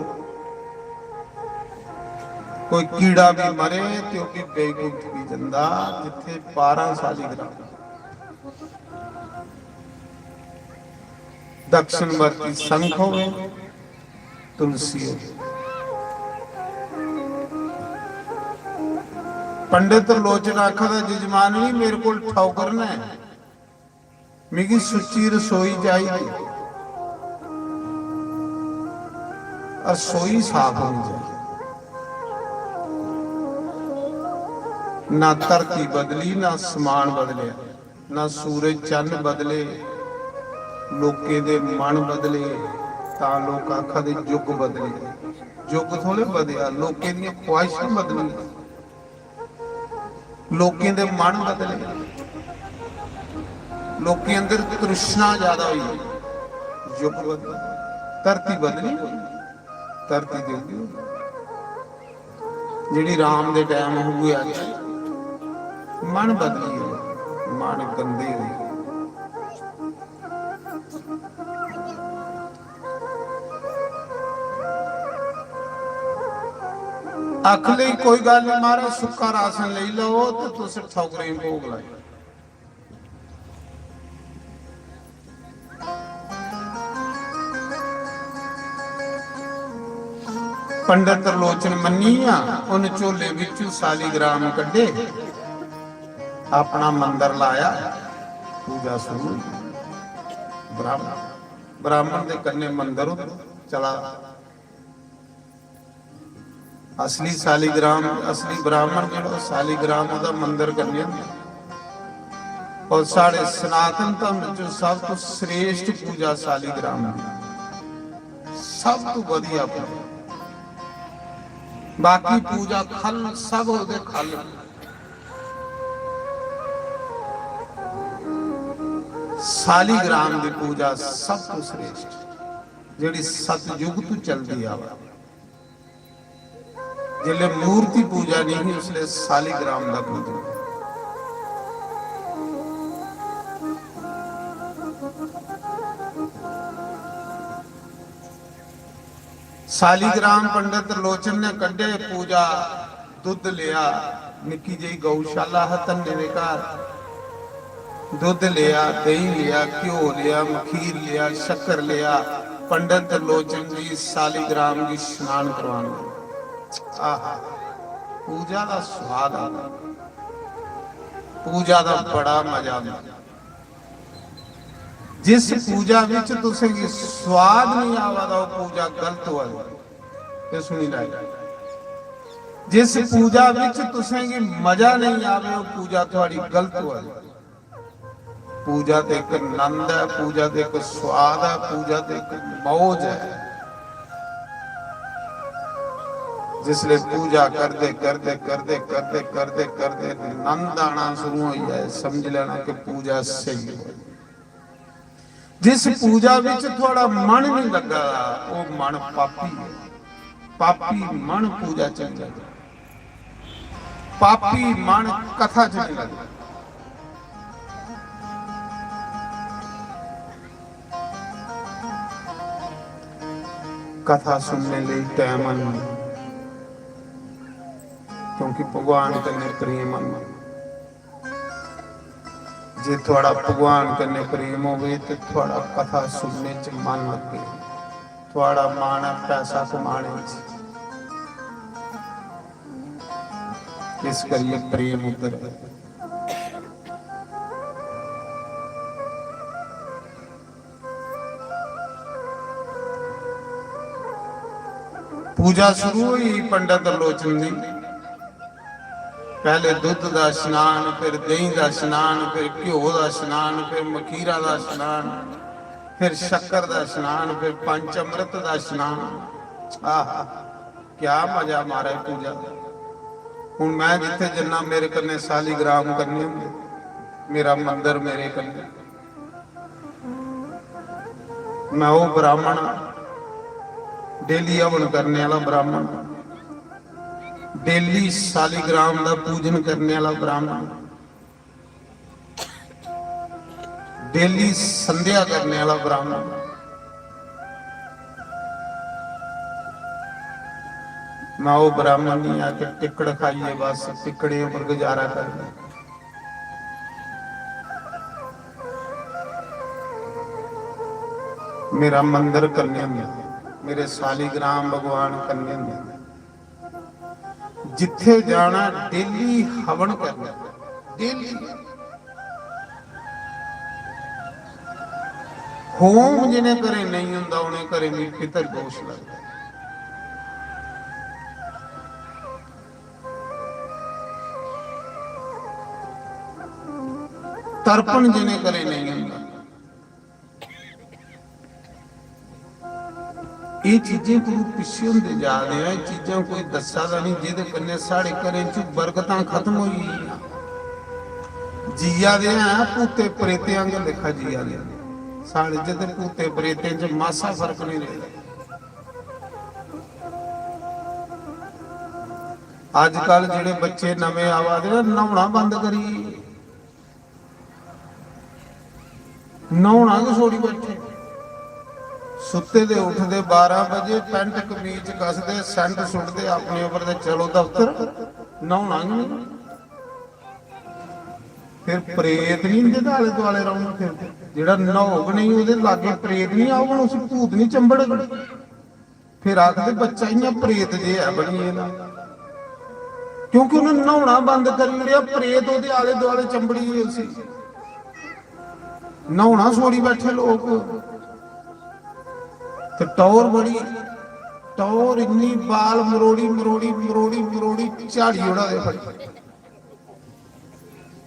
कोई कीड़ा भी मरे तो भी बेकुंठ भी जंदा जिथे 12 सालीग्राम ਦਕਸ਼ਨ ਵਰਤੀ ਸੰਖ ਹੋਵੇ, ਤੁਲਸੀ ਹੋਵੇ। पंडित लोचन आखदा जजमान नहीं मेरे को ठौकरना है, मिगी सुची रसोई चाहिए, रसोई साफ होनी चाहिए। ना धरती बदली, ना समान बदले, ना सूरज चंद बदले, लोके दे मन बदले तां लोक आखदे युग बदले। युग थोड़े बदलिया, लोके दी ख्वाहिशां बदली, लोकें दे मन बदले, लोकें अंदर तृष्णा ज्यादा हुई, युग बदला। धरती बदली, धरती देखी जिहड़ी राम दे टाइम हुई आ गया, मन बदली, मन गंदे हुए। अख ਲਈ कोई गल नहीं, महाराज सुक्का राशन ले लो तो तुस ठौकरे भोग लाए। पंडित त्रिलोचन मन्नी आ, उन झोले विचों सालीग्राम कड्ढे, अपना मंदिर लाया, पूजा शुरू। ब्राह्मण दे कन्ने मंदिर चला। असली सालीग्राम, असली ब्राह्मण जो सालीग्राम का मंदिर करने, और साढ़े सनातन धर्म जो सब तो श्रेष्ठ पूजा सालीग्राम, सब तो वधिया पूजा। बाकी पूजा खल सब होते खल, सालीग्राम की पूजा सब तो श्रेष्ठ, जिहड़ी सतयुग तो चलती आवा। जिले मूर्ति पूजा नहीं, उसले सालीग्राम का पूजा। सालीग्राम पंडित त्रिलोचन ने कड्ढे, पूजा दुध लिया, निक्की जी गौशाला है धन्ने दे घर, दुध लिया, दही लिया, घ्यो लिया, मखीर लिया, शक्कर लिया। पंडित त्रिलोचन जी सालीग्राम की स्नान करवाने। आहा, पूजा का स्वाद आता, पूजा का बड़ा मजा आता। जिस पूजा विच तुसें स्वाद नहीं आवदा, वो पूजा गलत हो जाए। सुनी लाई, जिस पूजा विच तुसें मजा नहीं आवे, वो पूजा थोड़ी गलत हो जाए। पूजा ते एक आनंद है, पूजा ते एक स्वाद है, पूजा ते एक मौज है। जिसले पूजा करते करते करते करते करते करते आनंद आना शुरू हो जाए, समझ लेना कि पूजा सही है। जिस पूजा विच थोड़ा मन नहीं लगा, वो मन पापी है। पापी मन पूजा च नहीं लगा, पापी मन कथा च नहीं लगा। कथा सुनने लिए टाइम नहीं, क्योंकि भगवान कन्ने प्रेम है। जे थोड़ा भगवान कन्ने प्रेम होवे तो थोड़ा कथा सुनने च मन लगे, थोड़ा मन है पैसा कमाने च, इस करिए प्रेम उधर है। पूजा शुरू हुई पंडित त्रिलोचन दी। पहले दुध का स्नान, फिर दही का स्नान, फिर घ्यो का स्नान, फिर मखीरा का स्नान, फिर शक्कर का स्नान, फिर पंच अमृत का स्नान। आहा, क्या मजा मारा पूजा। हुण मैं जिथे जन्ना मेरे कन्ने सालीग्राम करने, मेरा मंदिर मेरे कन्ने, मैं वो ब्राह्मण, डेली हवन करने वाला ब्राह्मण, डेली सालीग्राम का पूजन करने वाला ब्राह्मण, डेली संध्या करने वाला ब्राह्मण। मैं वो ब्राह्मण नहीं आके टिकड़ खाइए बस टिकड़े पर गुजारा कर। मेरा मंदिर कन्या में, मेरे शालीग्राम भगवान कन्या में, जिथे जाना डेली हवन करना, डेली होम जिन्हें करे नहीं हुंदा उन्हें करे भी पितर दोष लगता। तर्पण जिन्हें करे नहीं हुंदा। ये चीजें गुरु पिछे होंदे जा रहे हैं, चीजें कोई दसा दा नहीं जिहदे कन्ने साढ़े घरें च बरकतां खत्म होई जिया दे भूते प्रेते आंगे लिखा जिया दे साढ़े जिधर भूते प्रेते च मासा फर्क नहीं रहा। अजकल जिहड़े बच्चे नवे आवा दे नहाउणा बंद करी, नहाउणा कि छोड़ी बैठे, सुते दे उठदे 12 बजे पैंट कमीज कसदे सेंट सुटदे अपने उपर ते चलो दफ्तर, नहाउणा नहीं। फिर प्रेत नहीं इनके आले दुआले रहना, फिर जेड़ा नहोग नहीं उहदे लागे प्रेत नहीं आउण, उस भूत नहीं चंबड़। फिर आखदे बच्चा इयां प्रेत जे है बनी इहदा, क्योंकि उन्हें नहाउणा बंद करी लिया, प्रेत उहदे आले दुआले चंबड़ी हुई सी। नहाउणा छोड़ी बैठे लोग ते टौर बड़ी, टौर इन्नी बाल मरोड़ी मरोड़ी मरोड़ी मरोड़ी झाड़ी उड़ा दे फड़ी,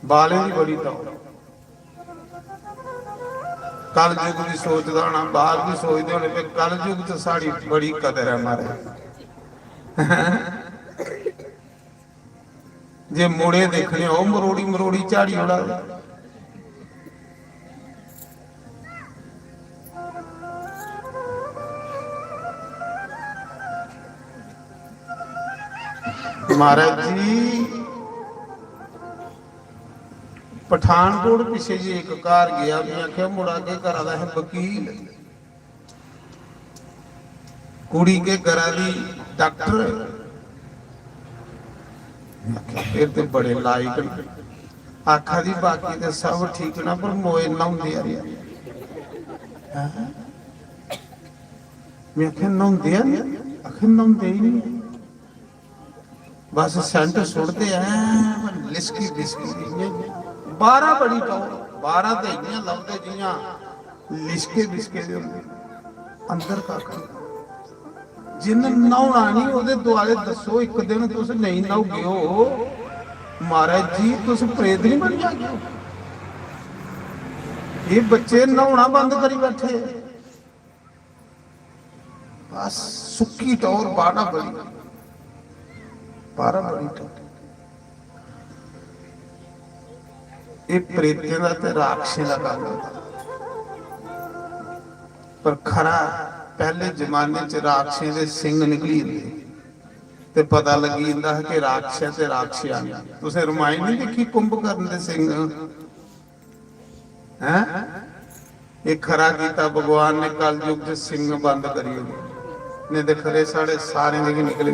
बालें की बड़ी टौर। कल युग की सोचदा होना, बाहर भी सोचते होने पे कल युग च साड़ी बड़ी कदर है मारे। जे मुड़े देखने हो मरोड़ी मरोड़ी झाड़ी उड़ा दे। महाराज जी पठानकोट पिछे जी एक घर गया, मैं आख्या मुड़ा के घर आया है वकील, कुड़ी के घर दी डॉक्टर, फिर तो बड़े लायक आखा जी बाकी तो सब ठीक ना पर मोए नहाउंदे आ। मैं आख्या नहाउंदे आ, आखिर नहाउंदे ही नहीं, बस सेंट सुटते हैं लिसकी लिसकी। 12 बड़ी टौर, 12 तो इन्नियां लभदे जियां लिसके बिसके दे होंदे अंदर कख। जिन्हें नहाउणा नहीं उहदे दुआले दसो एक दिन तुस नहीं नहाओगे हो महाराज जी तुस प्रेत नहीं बन जाओगे। ये बच्चे नहाउणा बंद करी बैठे, बस सुक्की टौर 12 बड़ी, 12 बड़ी टौर। ये प्रेतें दा ते राक्षसें दा काम होंदा, पर खरा पहले जमाने च राक्षसें दे सिंह निकली जंदे ते पता लगी जंदा है कि राक्षस ते राक्षियां ने। तुसें रामायण नहीं देखी कुंभकर्ण दे सिंह हैं? ये खरा कीता भगवान ने कल युग च सिंह बंद करी ने ते खरे साढ़े सारे दे निकले।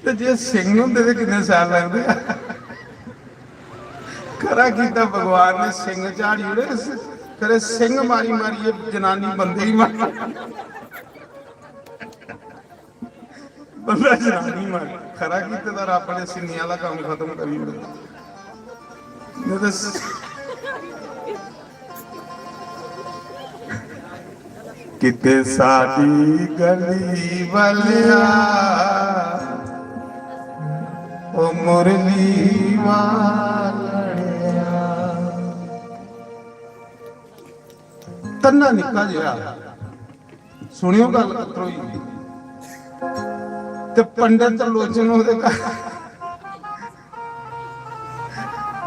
ते जे सिंह होंदे ते कितने साल लगदे। खरा कीता भगवान ने सिंह झाड़ी उड़े, खरे सिंह मारी मारी ये जनानी बंदे ही मारी, बंदा जनानी मारी। खरा कीता दा रब ने सिंहियां दा काम खत्म करी उड़े। किते साडी गली वालिया ओ मुरली वालड़िया। तन्ना निक्का जिहा सुनियो गल कतरोई ते पंडित लोचन ओदे घर,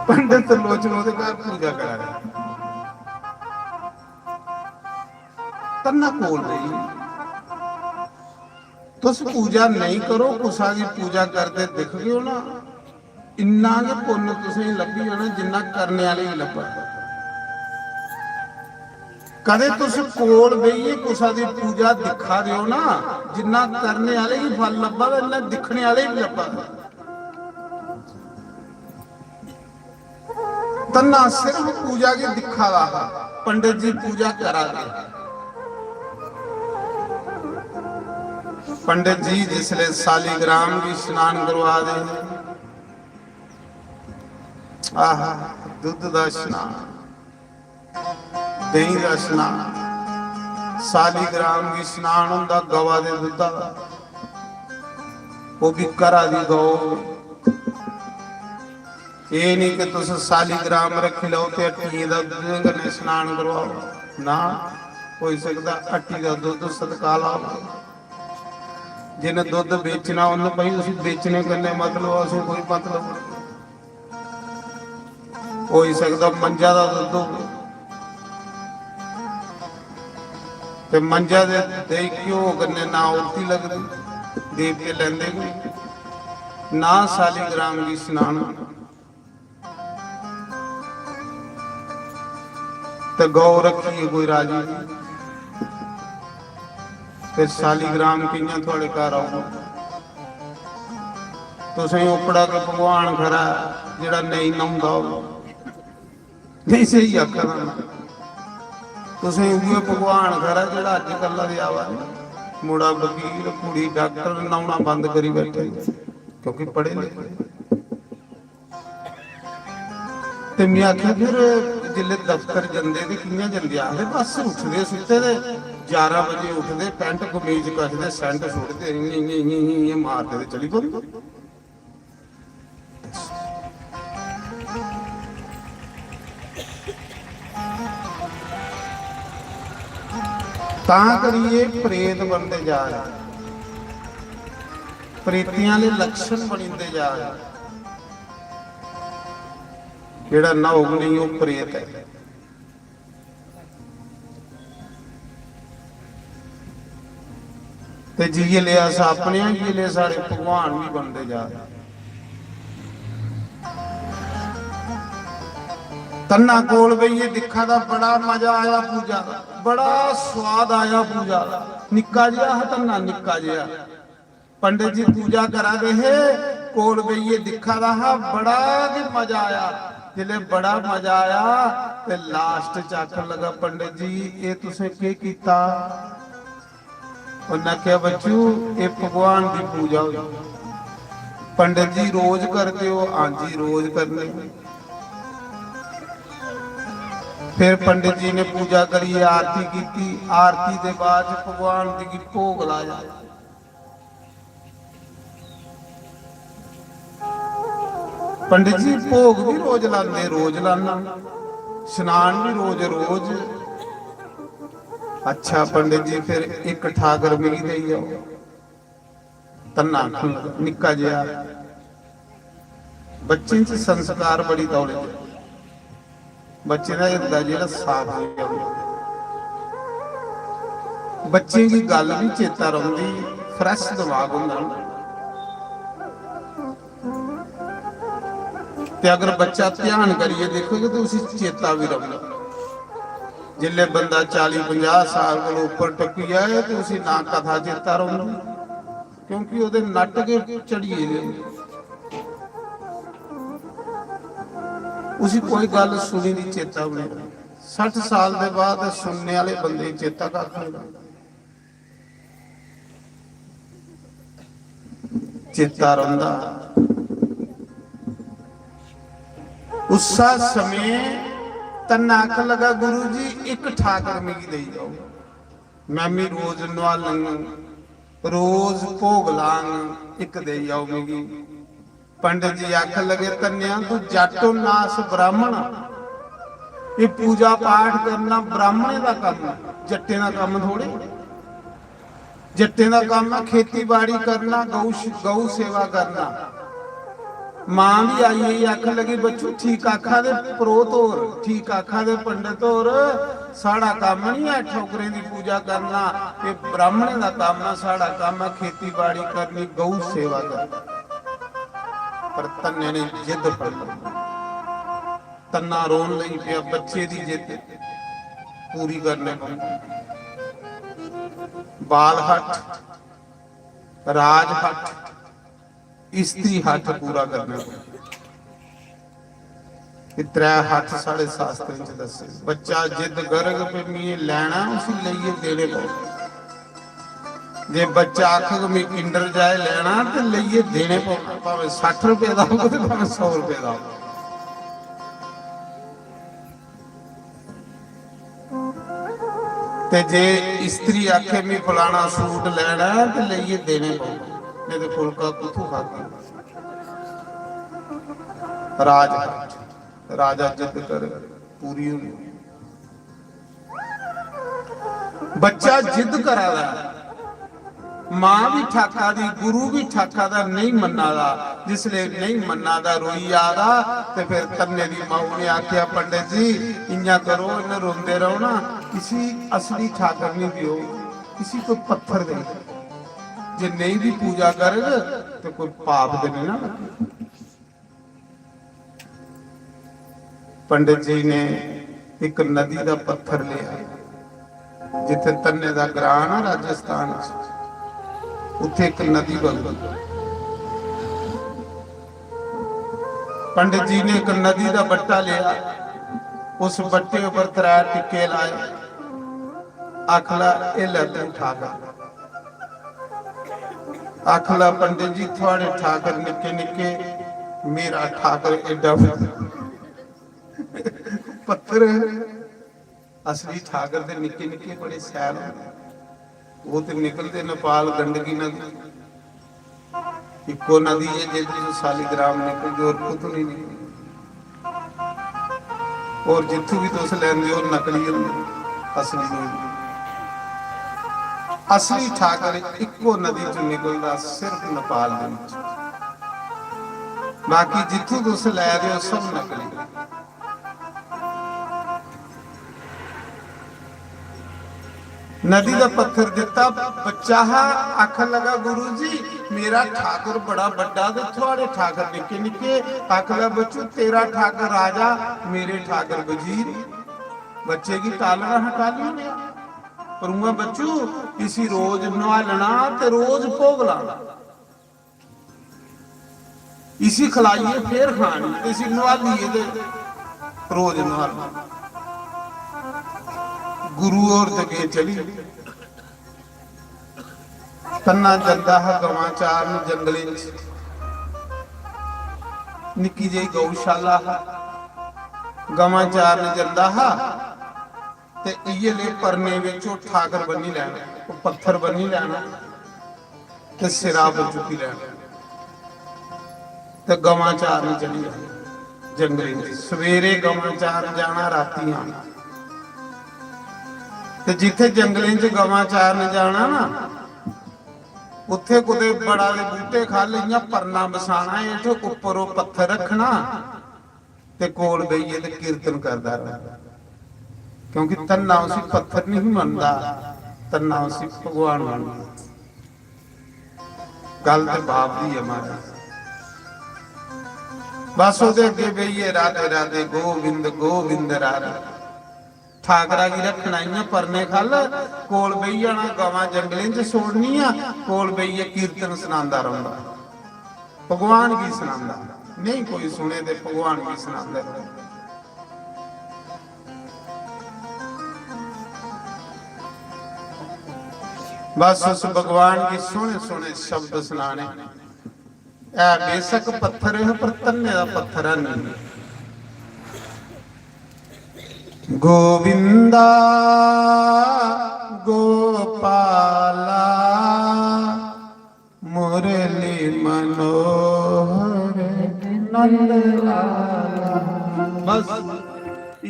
पंडित लोचन ओदे घर पूजा करा रहा। तन्ना कोल रही तुस पूजा नहीं करो, कुसा की पूजा करते दिख गए हो ना, इन्ना के पुण्य तुसें लभी जाना जिन्ना करने वाले ही लभा। कदे तुस कोल बेहिए कुसा की पूजा दिखा रहे हो ना, जिन्ना करने वाले ही फल लभा इन्ना दिखने वाले ही लभा। तन्ना सिर्फ पूजा की दिखा रहा, पंडित जी पूजा करा दे। पंडित जी जिसले सालीग्राम की स्नान करवा दे, आहा दुध का स्नान, दही का स्नान, सालीग्राम की स्नान होंदा गवा दे दुध दा, वो भी करा दी गौ। ये नहीं कि तुम सालीग्राम रख लो ते अट्टी दा दुध कन्नै स्नान करवाओ ना, हो सकदा अट्टी दा दुध सदका लाओ। जिन्हें दुध बेचना उन्हें भाई उसी बेचने कन्नै मतलब असें कोई मतलब हो सकदा मंजा दा दुध हो ते मंजा दे दही घ्यो कन्नै ना उल्टी लगदी, देवते लैंदे ना सालीग्राम की स्नान। ते गौ रखी कोई राजी नहीं, फिर सालीग्राम कियां थोड़े घर आऊगा। तुसें ओपड़ा के भगवान खरा जिहड़ा नहीं नहाउंदा होवे, नहीं सही आखा ना, तुसें उहे भगवान खरा जिहड़ा अजकल दा आवा मुड़ा वकील कुड़ी डॉक्टर नहाउणा बंद करी बैठे क्योंकि पढ़े लिखे। ते मैं आख्या फिर जिले दफ्तर जंदे ते कियां जंदे, आखदे बस उठदे सुत्ते दे 11 बजे उठदे, पैंट कमीज कसदे, सेंट सुटदे, इं मारदे ते चली पौंदे। तां करिए प्रेत बनते जा रहे, प्रेतियां दे लक्षण बनते जा रहे। जेड़ा नहोग नहीं वो प्रेत है। ते जिये ले अस अपने जी ले सारे भगवान भी बनते जा रहे। तन्ना कोल बईए दिखा दा बड़ा मजा आया पूजा दा, बड़ा स्वाद आया पूजा दा। निक्का जिहा तन्ना निक्का जिहा पंडित जी पूजा करा दे है, कोल बईए दिखा रहा बड़ा मजा आया। जिले बड़ा मजा आया ते लास्ट च आखन लगा पंडित जी ये तुसें के कीता? उन्हें क्या बच्चू ये भगवान की पूजा हुई। पंडित जी रोज करते हो? हाँ जी रोज करने। फिर पंडित जी ने पूजा करी, आरती की, आरती के बाद भगवान की भोग लाया। पंडित जी भोग भी रोज लाते? रोज लाना। स्नान भी रोज रोज। अच्छा पंडित जी फिर एक ठाकर मिली गई जाओ, तन्ना निक्का जिहा बच्चे च संस्कार बड़ी दौड़े, बच्चे का हिरदा जिहड़ा साफ हो जाए, बच्चे की गल भी चेता रही, फ्रैश दिमाग होंदा। ते अगर बच्चा ध्यान करिए देखोगे तो उसी चेता भी रहे। जिले बंदा 40-50 साल को ऊपर टपी जाए तो उसी ना कथा चेता रही, क्योंकि वो नट के चढ़िए उसी कोई गल सुनी नहीं चेता भी नहीं। 60 साल के बाद सुनने वाले बंदे चेता कर चेता रहा। उसा समय तन्ना आखन लगा गुरु जी एक ठाकर मिगी दे जाओ, मैं भी रोज नवालंग रोज भोग लांग, एक दे जाओ मिगी। पंडित जी आखन लगे तन्या तू जटो नास ब्राह्मण, ये पूजा पाठ करना ब्राह्मणे का काम है, जट्टे का काम थोड़े। जट्टे का काम है खेती बाड़ी करना, गौ सेवा करना। मां भी आई ही आखन लगी बच्चू ठीक आखा दे परोत होर, ठीक आखा दे पंडित होर, साड़ा काम नहीं है ठोकरे की पूजा करना, ये ब्राह्मणे का काम है, साड़ा काम है खेती बाड़ी करनी, गौ सेवा करनी। पर तन्ने ने जिद फड़ ली, तन्ना रोन लगी पिया, बच्चे की जिद पूरी करने को। बाल हट, राज हट, स्त्री हट पूरा करने को। कि त्रै हथ साढ़े शास्त्र च दसे बच्चा जिद गर्ग पे मैं लैना उसी लइए देने को जे बच्चा आखग मैं किंडर जाए लेना तो लइए देने पौना भावे 60 रुपए का हो तो भावे 100 रुपए का हो ते जे स्त्री आखे मैं फलाना सूट लेना तो लइए देने पौना नहीं तो फुलका कुथू खाती राज राजा जिद कर पूरी होनी बच्चा जिद करा दा मां भी ठाका दी गुरु भी ठाका दा नहीं मन्ना दा जिसले नहीं मन्ना दा रोई आदा ते फिर तन्ने दी मां ने आख्या पंडित जी इन्या करो इन रोंदे रहो ना किसी असली ठाकर नहीं दियो किसी को पत्थर दे जे नहीं भी पूजा करे तो कोई पाप दे नहीं ना पंडित जी ने एक नदी का पत्थर लिया जिथे तन्ने का ग्रां ना राजस्थान उत्थे एक नदी बगी पंडित जी ने एक नदी का बट्टा लिया उस बट्टे पर 3 टिक्के लाए आखला ए ले तू ठाकर आखला पंडित जी थोड़े ठाकर निके निके मेरा ठाकर एडा पत्थर असली ठाकर दे निके निके बड़े सैल वो तो निकलते नेपाल गंडकी नदी इको नदी है जो सालीग्राम निकलती और कुछ नहीं निकलती और जिथू भी तुस लैंदे हो नकली होंदे असली नहीं असली ठाकर इको नदी चो निकलता सिर्फ नेपाल दे विच बाकी जिथू तुस लै रहे हो सब नकली नदी का पत्थर दिता बच्चा आखन लगा गुरु जी मेरा ठाकर बड़ा बड़ा ते थोड़े ठाकर निके निके आखला बच्चू तेरा ठाकर राजा मेरे ठाकर वजीर बच्चे की तालना हटा लिया पर मैं बच्चू इसी रोज नवालना ते रोज भोग लाना इसी खिलाइए फिर खानी इसी नवालिए रोज नवालना गुरु और जगे चली तन्ना जंदा है गवां चारन जंगले निकी जी गौशाला है गवां चारन जंदा है ते इये ले परने विचों ठाकर बनी लैना वो पत्थर बनी लैना ते सिरा पर चुकी लैना ते गवां चारन चली जाना जंगले सवेरे गवां चारन जाना राती आना ते जिथे जंगलें च गवां चारन जाना ना उत्थे कुते बड़ा दे बूटे खल इयां परना बसाना हेठ उपर पत्थर रखना ते कोल बेइये ते कीर्तन करदा रहना क्योंकि तन्ना उसी पत्थर नहीं मनदा तन्ना उसी भगवान मनदा गल ते बाप दी है महाराज बस ओदे अगे बेइये राधे राधे गोविंद गोविंद राधे ठाकरा की रखना इयां परने खल कोल बही जाना गवां जंगलें च छोड़निया कोल बहिए कीर्तन सुनांदा रहंदा भगवान की सुनांदा नहीं कोई सुने ते भगवान की सुनांदा बस उस भगवान की सोने सोने शब्द सुनाने ऐ बेशक पत्थर है पर तन्ने दा पत्थर नहीं गोविंदा गोपाला मुरली मनोहर नंद लाला बस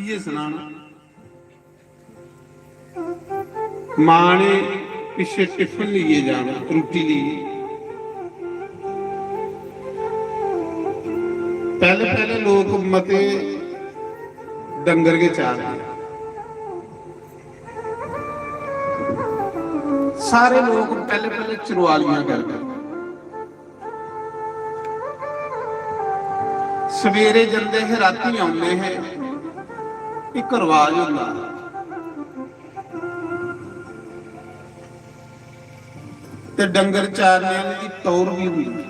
ये सुनाना मां ने पिछे टिफिन लिए जाना रोटी लिए पहले पहले लोग मते डंगर के चार सारे लोग पहले पहले चरवालियां करते सवेरे जंदे है राती आउंदे है एक रिवाज होंदा ते डंगर चारने की तौर भी हुंदी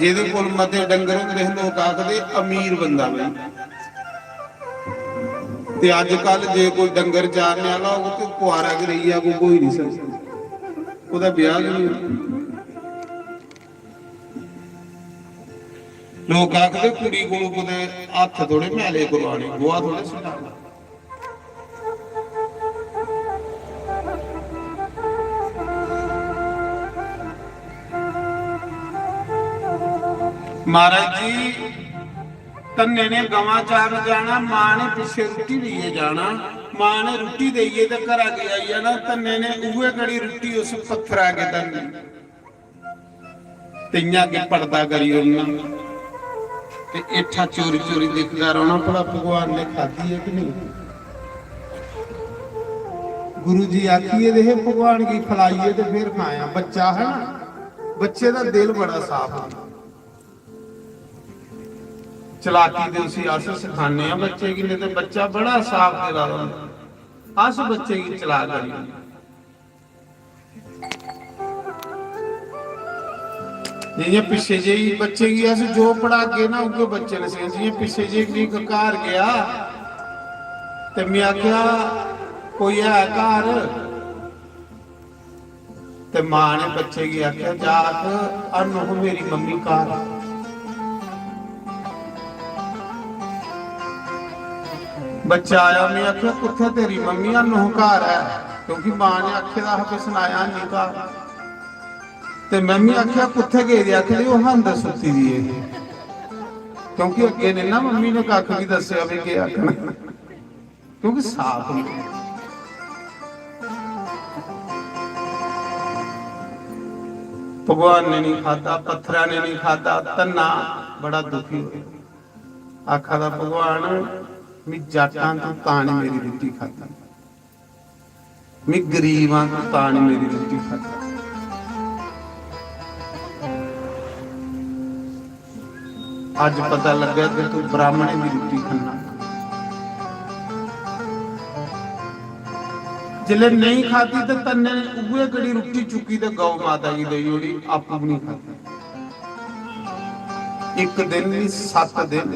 ਜਿਹਦੇ ਕੋਲ ਮਤੇ ਡੰਗਰ ਹੁੰਦੇ ਲੋਕ ਆਖਦੇ ਅਮੀਰ ਬੰਦਾ ਬਈ। ਤੇ ਅੱਜ ਕੱਲ ਜੇ ਕੋਈ ਡੰਗਰ ਚਾਰਨ ਵਾਲਾ ਹੋਵੇ ਤੇ ਕੁਆਰਾ ਗਰਈਆ ਕੋਈ ਨਹੀਂ ਸਕਦਾ, ਉਹਦਾ ਵਿਆਹ ਨਹੀਂ ਹੋਣਾ। ਲੋਕ ਆਖਦੇ ਕੁੜੀ ਕੋਲ ਕਿਤੇ ਹੱਥ ਥੋੜੇ ਮੈਲੇ ਕਰਵਾਣੇ, ਗੋਹਾ ਥੋੜੇ ਸੁਟਾਉਣਾ। ਮਹਾਰਾਜ ਜੀ ਤੰਨੇ ਨੇ ਗਵਾਂ ਚਾਰ ਜਾਣਾ, ਮਾਂ ਨੇ ਪਿੱਛੇ ਰੋਟੀ ਲਈਏ ਜਾਣਾ। ਮਾਂ ਨੇ ਰੋਟੀ ਦੇਈਏ ਤੇ ਘਰ ਆ ਕੇ ਆਈ ਜਾਣਾ। ਤੰਨੇ ਨੇ ਉਵੇਂ ਕੜੀ ਰੋਟੀ ਉਸ ਪੱਥਰਾ ਕੇ ਤੰਨੇ ਤਈਆਂ ਕੇ ਪਰਦਾ ਕਰੀ ਉਹਨਾਂ ਤੇ ਇੱਠਾ ਚੋਰੀ ਚੋਰੀ ਦੇਖਦਾ ਰਹਿਣਾ ਭਲਾ ਭਗਵਾਨ ਨੇ ਖਾਧੀ ਹੈ ਕਿ ਨਹੀਂ। ਗੁਰੂ ਜੀ ਆਖੀਏ ਦੇ ਭਗਵਾਨ ਕੀ ਖਲਾਈਏ ਤੇ ਫਿਰ ਖਾਇਆ। ਬੱਚਾ ਹੈ ਨਾ, ਬੱਚੇ ਦਾ ਦਿਲ ਬੜਾ ਸਾਫ਼ ਹੁੰਦਾ। ਚਲਾਕੀ ਦੇ ਉਸੇ ਆਸ ਸਿਖਾਣੇ ਆ ਬੱਚੇ ਕੀ, ਨੇ ਤੇ ਬੱਚਾ ਬੜਾ ਸਾਫ਼ ਦਿਲ ਵਾਲਾ ਹੁੰਦਾ। ਆਸ ਬੱਚੇ ਕੀ ਚਲਾ ਕਰੀ जियां पिछे जी बच्चे की अस जो पढ़ा के ना उगे बच्चे ने से जियां पिछे जी एक घर गया ते मैं आख्या कोई है घर ते मां ने बच्चे की आख्या जाक अनु मेरी मम्मी घर। बच्चा आया, मैं आख्या कुत्थे तेरी मम्मी अनु घर है, क्योंकि मां ने आखे दा हक सुनाया नहीं घर। ते मम्मी आख्या कुत्थे गए, आखिर वो हंद सुती दी है, क्योंकि अगे ने ना मम्मी ने कख भी दसिया भी के आखना, क्योंकि साफ भगवान ने नहीं खाता, पत्थरा ने नहीं खाता। तन्ना बड़ा दुखी हो आखा दा भगवान मैं जाटां तू ताने मेरी रोटी खाती, मैं गरीबां तू ताने मेरी रोटी खाती। अज पता लगा कि तू ब्राह्मणे की रोटी खाना। जिले नहीं खाती तो तन्ने उगे कड़ी रोटी चुकी तो गौ माता की दई होनी, आपू भी नहीं खाती। एक दिन नहीं 7 दिन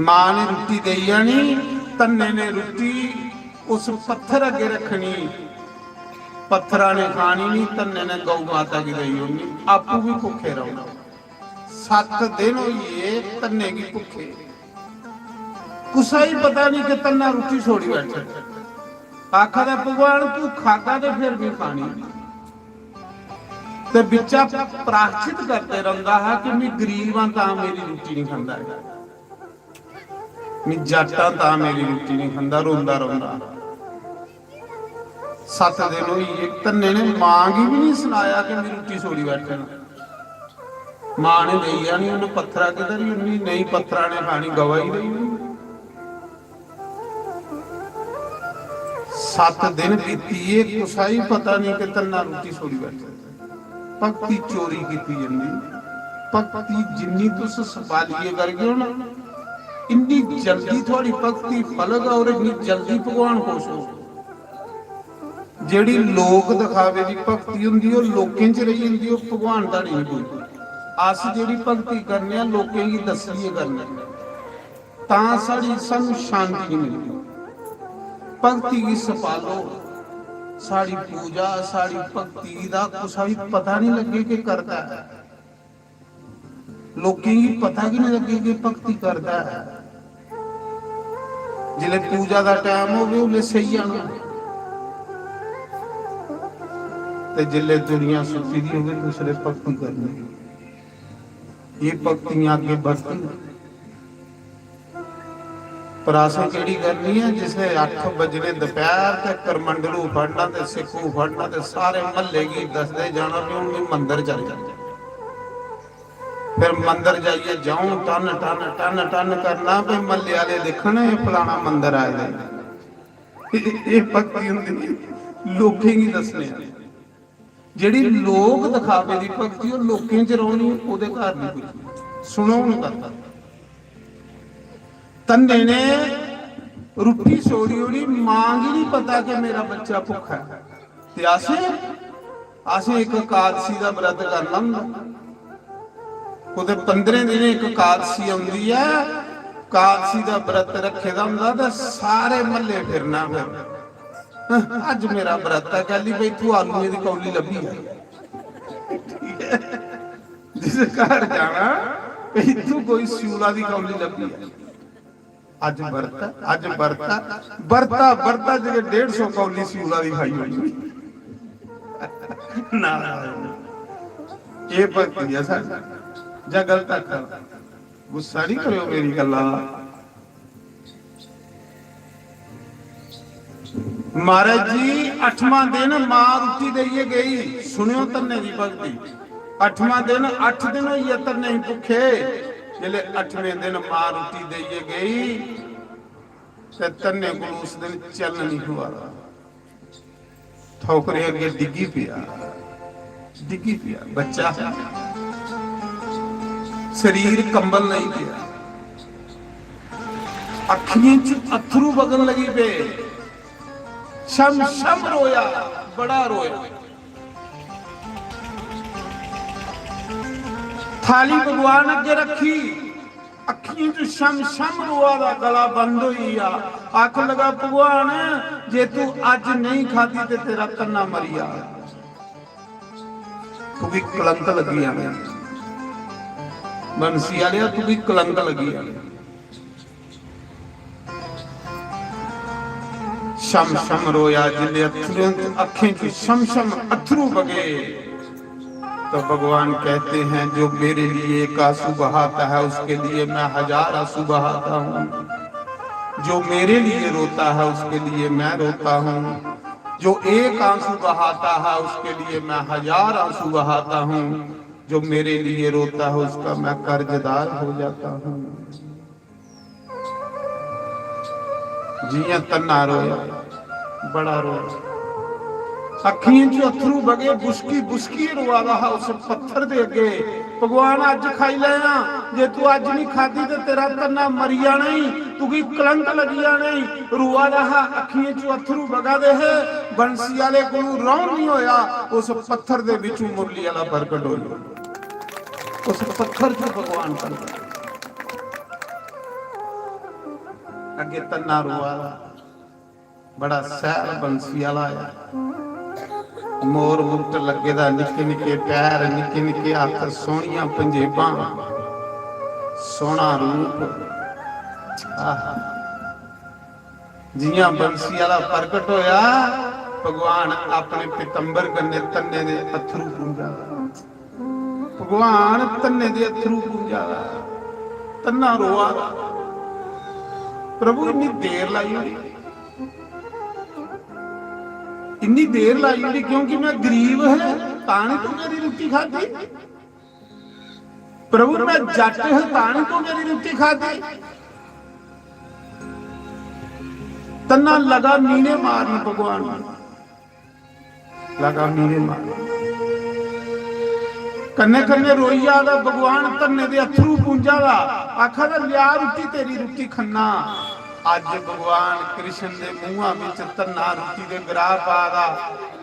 मां ने रोटी दई जानी, तन्ने ने रोटी उस पत्थर अगे रखनी, पत्थरा ने खानी नहीं, तन्ने ने गौ माता की दई होनी, आपू भी भुखे रहना। 7 दिन हुई तन्ने की भुखे, कुछ ही पता नहीं कि तन्ना रोटी छोड़ी बैठे। आखा दा भगवान तू खाता तो फिर भी खानी, ते बिचा प्राश्चित करते रहंदा है कि मैं गरीब हां तां मेरी रोटी नहीं खांदा है, मैं जट्ट हां तां मेरी रोटी नहीं खांदा, रोंदा रोंदा। 7 दिन हुई तन्ने ने मां की भी नहीं सुनाया कि मेरी रोटी छोड़ी बैठे। मां ने दई जानी, उन्हें पत्थरा किधर ही नहीं, पत्थरा ने खानी, गवाही नहीं। 7 दिन बीती है, कुछ ही पता नहीं कि तन्ना रोटी छोड़ी बैठे। भक्ति चोरी की जाती, भक्ति जिन्नी तुस सपालिए करगे हो ना, इन्नी जल्दी थोड़ी भक्ति फलग और इन्नी जल्दी भगवान खुश हो। जेड़ी लोक दिखावे की भक्ति हुंदी ओ लोकें च रही हुंदी, ओ भगवान दा नहीं कोई। अस जिहड़ी भक्ति करने आ लोकें की दसिए करने तां साडी सानू शांति नहीं मिलदी। भक्ति की सपालो साड़ी पूजा साड़ी भक्ति दा कुछ भी पता नहीं लगे कि करता है, लोकें की पता की नहीं लगे कि भक्ति करता है। जिले पूजा का टाइम होवे उले सही जाना, ते जिले दुनिया सुती दी होवे दूसरे भक्ति करनी। ये भक्तियां आगे बढ़ती, पर असें केड़ी करनी है जिसे 8 बजने दोपहर ते करमंडलू फड़ना ते सिक्खू फड़ना ते सारे महल्ले की दसदे जाना भी हुण मंदिर चल जाए। फिर मंदिर जाइए जाऊं टन टन टन टन करना भी महल्ले वाले देखने फलाना मंदिर आए दे। ये भक्ति हुंदी लोकें की दसने, ਜਿਹੜੀ ਲੋਕ ਦਿਖਾਵੇ ਦੀ ਭਗਤੀ ਉਹ ਲੋਕਾਂ 'ਚ ਰੋਣੀ, ਉਹਦੇ ਘਰ ਨਹੀਂ ਕੋਈ ਸੁਣੋ ਨਹੀਂ ਕਰਦਾ। तन्ने ने रोटी छोड़ी होनी, मांग ही नहीं पता कि मेरा बच्चा भुखा है। ते आसे एक एकादशी का व्रत करना हुंदा, ਉਹਦੇ 15 ਦਿਨ ਇੱਕ ਕਾਦਸੀ ਆਉਂਦੀ ਆ, ਕਾਦਸੀ ਦਾ ਵਰਤ ਰੱਖੇ ਦਾ ਹੁੰਦਾ ਤਾਂ ਸਾਰੇ ਮਹੱਲੇ ਫਿਰਨਾ। ਫਿਰ ਅੱਜ ਮੇਰਾ ਵਰਤ ਹੈ, ਕਹਿੰਦੀ ਬਈ ਤੂੰ ਆਲੂਏ ਦੀ ਕੌਲੀ ਲੱਭੀ ਹੈ, ਜਿਸ ਘਰ ਜਾਣਾ ਬਈ ਤੂੰ ਕੋਈ ਸਿਊਲਾ ਦੀ ਕੌਲੀ ਲੱਭੀ ਹੈ। ਅੱਜ ਵਰਤ, ਅੱਜ ਵਰਤਾ ਵਰਤਾ ਜਿਹੜੇ 150 ਕੌਲੀ ਸਿਊਲਾ ਦੀ ਖਾਈ ਹੋਈ ਨਾ। ਇਹ ਭਗਤੀ ਆ ਸਾਡੀ, ਜਾਂ ਗਲਤ ਆਖਾਂ, ਗੁੱਸਾ ਨਹੀਂ ਕਰਿਓ ਮੇਰੀ ਗੱਲਾਂ ਦਾ। ਮਹਾਰਾਜ ਜੀ 8ਵਾਂ ਦਿਨ ਮਾਂ ਰੋਟੀ ਦੇਈਏ ਗਈ, ਸੁਣਿਓ ਤੰਨੇ ਦੀ ਭਗਤੀ। 8ਵਾਂ ਦਿਨ 8 ਦਿਨ ਹੋਈ ਅਤਰ ਨਹੀਂ ਭੁੱਖੇ, ਜਿਹੜੇ 8ਵੇਂ ਦਿਨ ਮਾਂ ਰੋਟੀ ਦੇਈਏ ਗਈ ਤੇ ਤੰਨੇ ਕੋਲ ਉਸ ਦਿਨ ਚੱਲ ਨਹੀਂ ਹੁਆ, ਠੋਕਰੇ ਅੱਗੇ ਡਿੱਗੀ ਪਿਆ ਬੱਚਾ, ਸਰੀਰ ਕੰਬਲ ਨਹੀਂ ਪਿਆ, ਅੱਖੀਆਂ ਚ ਅਥਰੂ ਵਗਣ ਲੱਗੀ ਪਏ, ਸ਼ਮ ਸ਼ਮ ਰੋਇਆ, ਬੜਾ ਰੋਇਆ। ਥਾਲੀ ਭਗਵਾਨ ਅੱਗੇ ਰੱਖੀ, ਅੱਖੀਆਂ ਚ ਸ਼ਮ ਸ਼ਮ ਰੋਆ ਦਾ ਗਲਾ ਬੰਦ ਹੋਈ ਆ। ਆਖ ਲਗਾ ਭਗਵਾਨ ਜੇ ਤੂੰ ਅੱਜ ਨਹੀਂ ਖਾਦੀ ਤੇ ਤੇਰਾ ਕੰਨਾ ਮਰੀਆ, ਤੂੰ ਵੀ ਕਲੰਕ ਲੱਗੀ ਆ ਬੰਸੀ ਵਾਲਿਆ, ਤੂੰ ਵੀ ਕਲੰਕ ਲੱਗੀ ਆ। शम शम रोया, जिले अखियों की शम शम अथरू बगे। तो भगवान कहते हैं जो मेरे लिए एक आंसू बहाता है उसके लिए मैं 1000 आंसू बहाता हूँ, जो मेरे लिए रोता है उसके लिए मैं रोता हूँ, जो एक आंसू बहाता है उसके लिए मैं 1000 आंसू बहाता हूँ, जो मेरे लिए रोता है उसका मैं कर्जदार हो जाता हूँ। जिया तन्ना रोया, बड़ा रोया, अखियों चो अथरू बगे, बुसकी बुसकी रोआ रहा उस पत्थर दे अगे। भगवान अज खाई लेना, जे तू अज नहीं खाधी तो तेरा तन्ना मरिया नहीं, तू की कलंक लगिया नहीं। रोआ रहा, अखियों चो अथरू बगा दे है, बंसी वाले को रौन नहीं होया, उस पत्थर दे विचों मुरली वाला प्रगट होया, उस पत्थर चो भगवान कर अगे तन्ना रोआ, बड़ा सैल बंसी वाला आया, मोर मुक्त लगे दा, निके निके पैर, निके निके हाथ, सोहणियां पंजेबां, सोहना रूप। जियां बंसी वाला प्रगट होया, भगवान अपने पितंबर कन्ने तन्ने दे अथरू पूंजा, भगवान तन्ने दे अथरू पूंजा, तन्ना रोआ। प्रभु इन्नी देर लाई हुई, इन्नी देर लाई हुई क्योंकि मैं गरीब है ताने तो मेरी रोटी खाती। प्रभु मैं जट है ताने तो मेरी रोटी खाती। तन्ना लगा मीने मारन, भगवान लगा मीने मारन, कन्ने कन्ने रोई आदा, भगवान तन्ने दे अथरू पूंजा दा, आखा दा लिया रोटी तेरी रोटी खन्ना। अज भगवान कृष्ण दे मूहां विच तन्ना रोटी दे गराह पादा,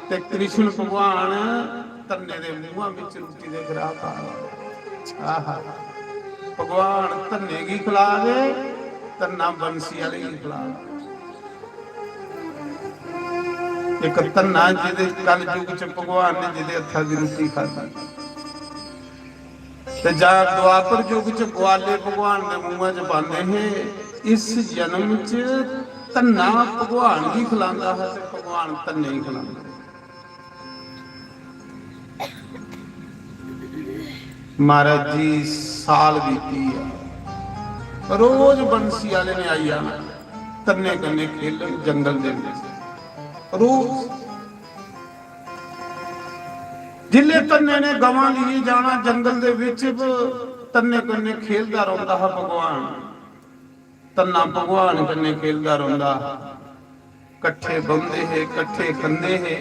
ते कृष्ण भगवान तन्ने दे मूहां विच रोटी दे गराह पादा। आहा, भगवान तन्ने की खिला दे, तन्ना बंसी वाले की खिला दे। एक तन्ना जिहदे कल युग च भगवान ने जिहदे हत्थां दी रोटी खाधी, ते जा द्वापर युग च ग्वाले भगवान दे मूहां च पांदे हैं। इस जन्म च तन्ना भगवान ही खिलांदा है, भगवान तन्ने ही खिलांदा। महाराज जी साल बीती है, रोज बंसी वाले ने आई आना, तन्ने कन्ने खेलन जंगल दे विच रोज। जिले तन्ने ने गवां लिए जाना जंगल दे विच, तन्ने कन्ने खेलदा रहिंदा है भगवान। तन्ना भगवान कन्ने खेलदा रहिंदा, कट्ठे बंदे है, कट्ठे खंदे है।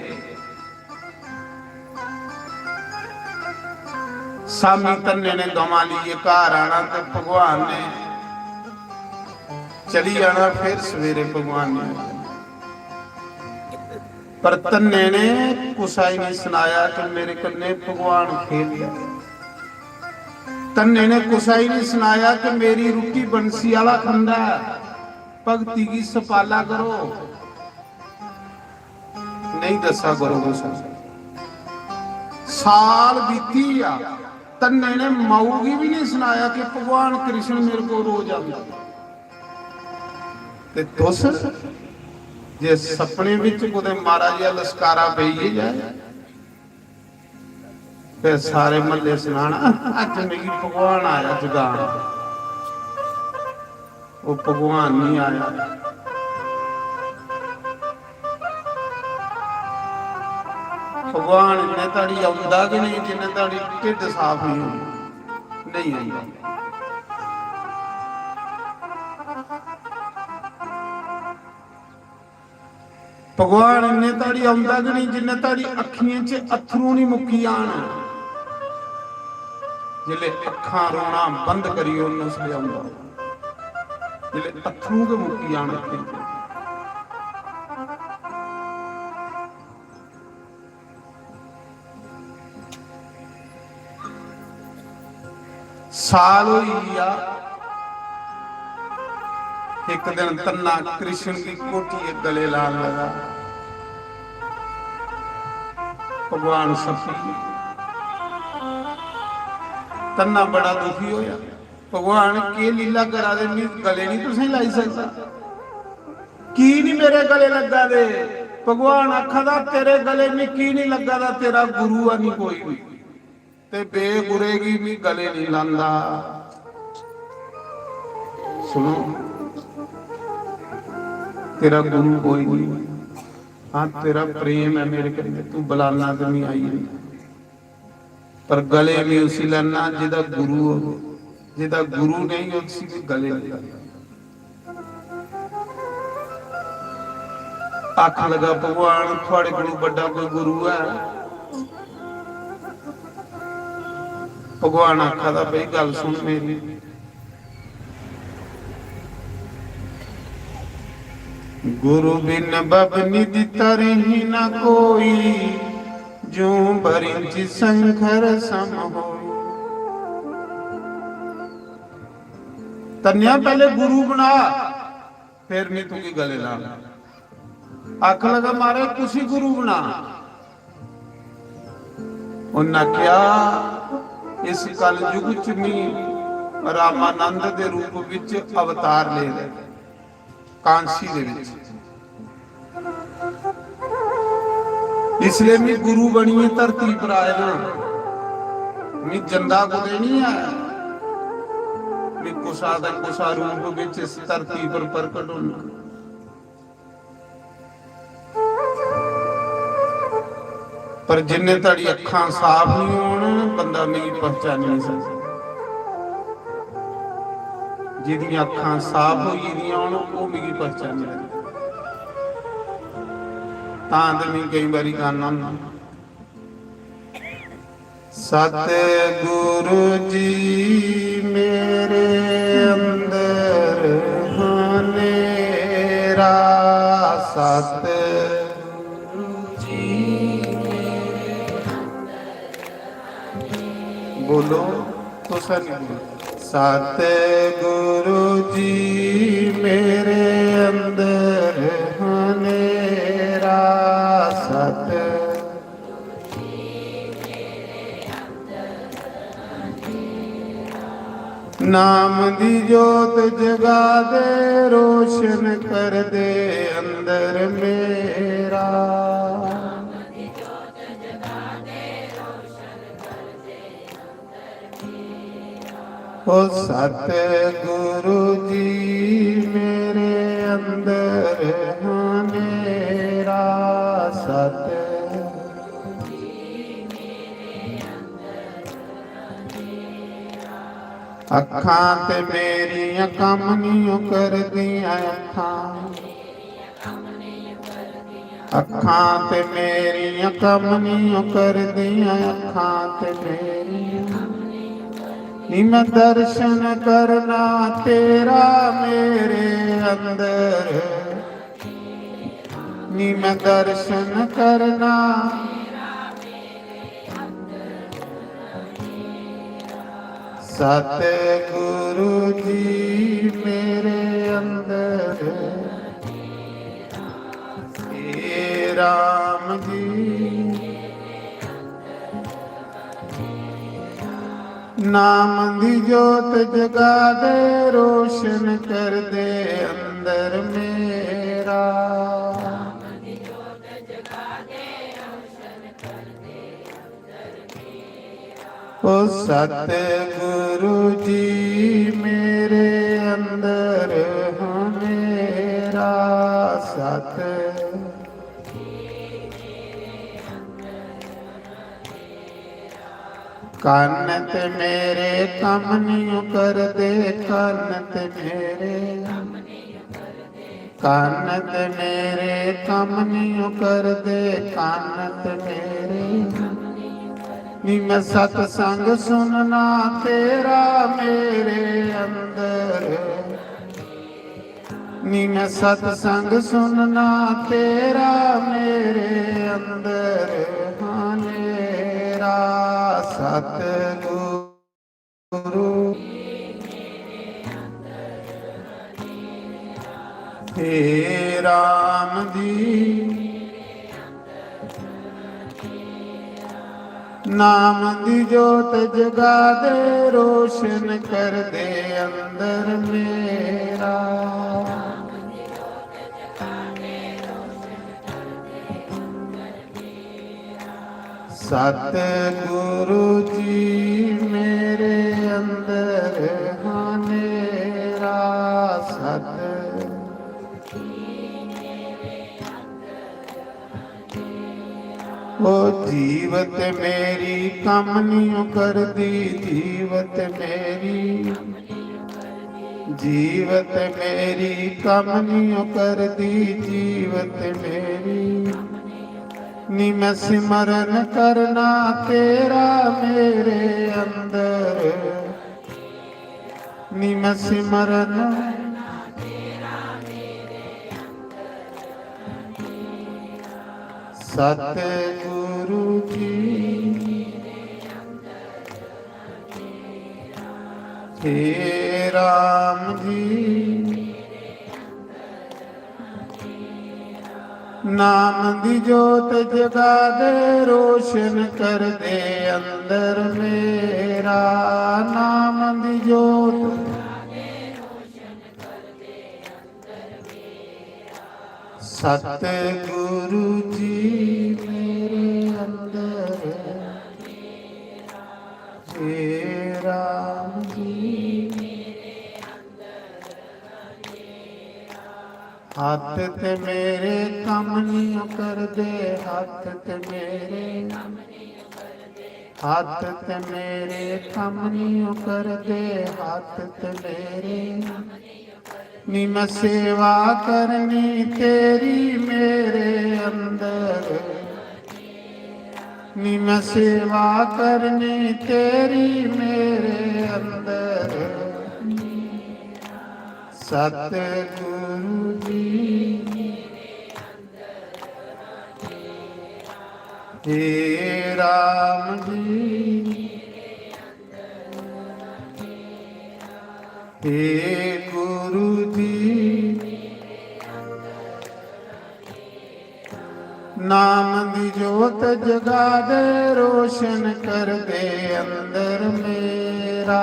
सामी तन्ने ने गवां लिए घर आना, तो भगवान ने चली आना, फिर सवेरे भगवान ने। पर तन्ने ने कुछ ही नहीं सुनाया कि मेरे कन्ने भगवान खेल गया। तन्ने ने कुसा ही नहीं सुनाया कि मेरी रोटी बंसी वाला खंदा है, भगती की सपाला करो, नहीं दसा करो कुछ। साल बीती आ, तन्ने ने माऊ की भी नहीं सुनाया कि भगवान कृष्ण मेरे को रोज आंदा। ते तुस जे सपने विच कुते महाराज या लश्कारा पई जाए फिर सारे महल्ले सुनाना अज मेरी भगवान आया जगान, वो भगवान नहीं आया। भगवान इन्ने ताड़ी आउंदा कि नहीं जिन्ने ताड़ी ढिड साफ नहीं होंदी, नहीं आंदा। भगवान इन्ने ताड़ी आउंदा कि नहीं जिन्ने ताड़ी अखियां च अथरू नहीं मुक्की आन। जिले अखां रोना बंद करियो उन्ने आउंदा, जिले अथरू के मुक्की आन अखियां च। साल होई आ, एक दिन तन्ना कृष्ण की कोठी गले लान लगा। भगवान सफी तन्ना बड़ा दुखी होया, भगवान के लीला करा दे, गले नहीं तुसें लाई सकता, की नहीं मेरे गले लगा दे। भगवान आखदा तेरे गले में की नहीं लगा दा, तेरा गुरु आ नहीं कोई भी, ते बेगुरेगी भी गले नहीं लांदा। सुनो तेरा गुरु कोई नहीं, हाँ तेरा प्रेम है मेरे करीब, तू बुलाना तो नहीं आई नहीं, पर गले में उसी लाना जिदा गुरु हो, जिदा गुरु नहीं उसी भी गले लगा। आख लगा भगवान थोड़े कोल बड़ा कोई गुरु है। भगवान आखा था भाई गल सुन मेरी, गुरु बिन बबनी दिता रही ना कोई, जो बरिंच संखर सम होई। तन्या पहले गुरु बना, फिर नहीं तू की गले ला। आख लगा मारे कुछ ही गुरु बना। उन्हें क्या इस कल युग च नहीं रामानंद दे रूप विच अवतार ले ले कांसी दे विच, इसलिए मैं गुरु बनी धरती पर आया ना, मैं जंदा कुदे नहीं आया, मैं कुसा दा कुसा रूप विच इस धरती पर प्रकट होना। पर जिन्ने ताड़ी अखां साफ नहीं होण बंदा मेरी पहचान नहीं सकता। जिहदियां अखां साफ होई दियां होण वो मेरी पहचान नहीं लगदी। तां ते मैं कई बारी गाना हुंदा, सतगुरु जी मेरे अंदर हनेरा, सतगुरु जी बोलो तो सर नहीं बोलो, सतगुरु जी मेरे अंदर हनेरा, नाम दी जोत जगा दे, रोशन कर दे अंदर मेरा, ओ सतगुरु जी मेरे अंदर हनेरा, अखां ते मेरियां कम नहीं कर दियां, अखां ते मेरियां कम नहीं कर दियां, अखां ते मेरियां नी मैं दर्शन करना तेरा मेरे अंदर, नी मैं दर्शन करना ਸਤਿਗੁਰੂ ਜੀ ਮੇਰੇ ਅੰਦਰ ਏ ਰਾਮ ਜੀ ਨਾਮ ਦੀ ਜੋਤ ਜਗਾ ਦੇ ਰੋਸ਼ਨ ਕਰ ਦੇ ਅੰਦਰ ਮੇਰਾ ਓ ਸਤਿਗੁਰੂ ਜੀ ਮੇਰੇ ਅੰਦਰ ਹਾਂ ਮੇਰਾ ਸਤ ਕੰਨ ਤੇ ਮੇਰੇ ਕੰਮ ਨਹੀਂ ਕਰਦੇ ਕੰਨ ਤੇ ਮੇਰੇ ਕੰਨ ਤੇ ਮੇਰੇ ਕੰਮ ਨਹੀਂ ਕਰਦੇ ਕੰਨ ਤੇ ਮੇਰੇ ਨੀ ਮੈਂ ਸਤ ਸੰਗ ਸੁਨਣਾ ਤੇਰਾ ਮੇਰੇ ਅੰਦਰ ਨੀ ਮੈਂ ਸਤ ਸੰਗ ਸੁਨਣਾ ਤੇਰਾ ਮੇਰੇ ਅੰਦਰ ਹਾਂ ਮੇਰਾ ਸਤਿਗੁਰੂ ਹੇ ਰਾਮ ਜੀ ਨਾਮ ਦੀ ਜੋਤ ਜਗਾ ਦੇ ਰੋਸ਼ਨ ਕਰ ਦੇ ਅੰਦਰ ਮੇਰਾ ਸਤਿਗੁਰੂ ਜੀ ਮੇਰੇ ਅੰਦਰ ਹਾਂ ਮੇਰਾ ਸਤ ਓ ਜੀਵਤ ਮੇਰੀ ਕੰਮ ਨਹੀਂ ਕਰਦੀ ਜੀਵਤ ਮੇਰੀ ਜੀਵਤ ਮੇਰੀ ਕੰਮ ਨਹੀਂ ਕਰਦੀ ਜੀਵਤ ਮੇਰੀ ਨੀ ਮੈਂ ਸਿਮਰਨ ਕਰਨਾ ਤੇਰਾ ਮੇਰੇ ਅੰਦਰ ਨੀ ਮੈਂ ਸਿਮਰਨ ਸਤਿਗੁਰੂ ਜੀ ਹੇ ਰਾਮ ਜੀ ਨਾਮ ਦੀ ਜੋਤ ਜਗਾ ਦੇ ਰੋਸ਼ਨ ਕਰ ਦੇ ਅੰਦਰ ਮੇਰਾ ਨਾਮ ਦੀ ਜੋਤ ਸਤਿਗੁਰੂ ਜੀ ਮੇਰੇ ਅੰਦਰ ਹੇ ਰਾਮ ਜੀ ਹੱਥ ਤੇ ਮੇਰੇ ਕੰਮ ਨਹੀਂ ਕਰਦੇ ਹੱਥ ਤੇ ਮੇਰੇ ਹੱਥ ਤੇ ਮੇਰੇ ਕੰਮ ਨਹੀਂ ਕਰਦੇ ਹੱਥ ਤੇ ਮੇਰੇ ਨੀ ਮੈਂ ਸੇਵਾ ਕਰਨੀ ਤੇਰੀ ਮੇਰੇ ਅੰਦਰ ਨੀ ਮੈਂ ਸੇਵਾ ਕਰਨੀ ਤੇਰੀ ਮੇਰੇ ਅੰਦਰ ਸਤਿਗੁਰੂ ਜੀ ਹੇ ਰਾਮ ਜੀ ਹੇ ਗੁਰੂ ਜੀ ਨਾਮ ਦੀ ਜੋਤ ਜਗਾ ਦੇ ਰੋਸ਼ਨ ਕਰ ਦੇ ਅੰਦਰ ਮੇਰਾ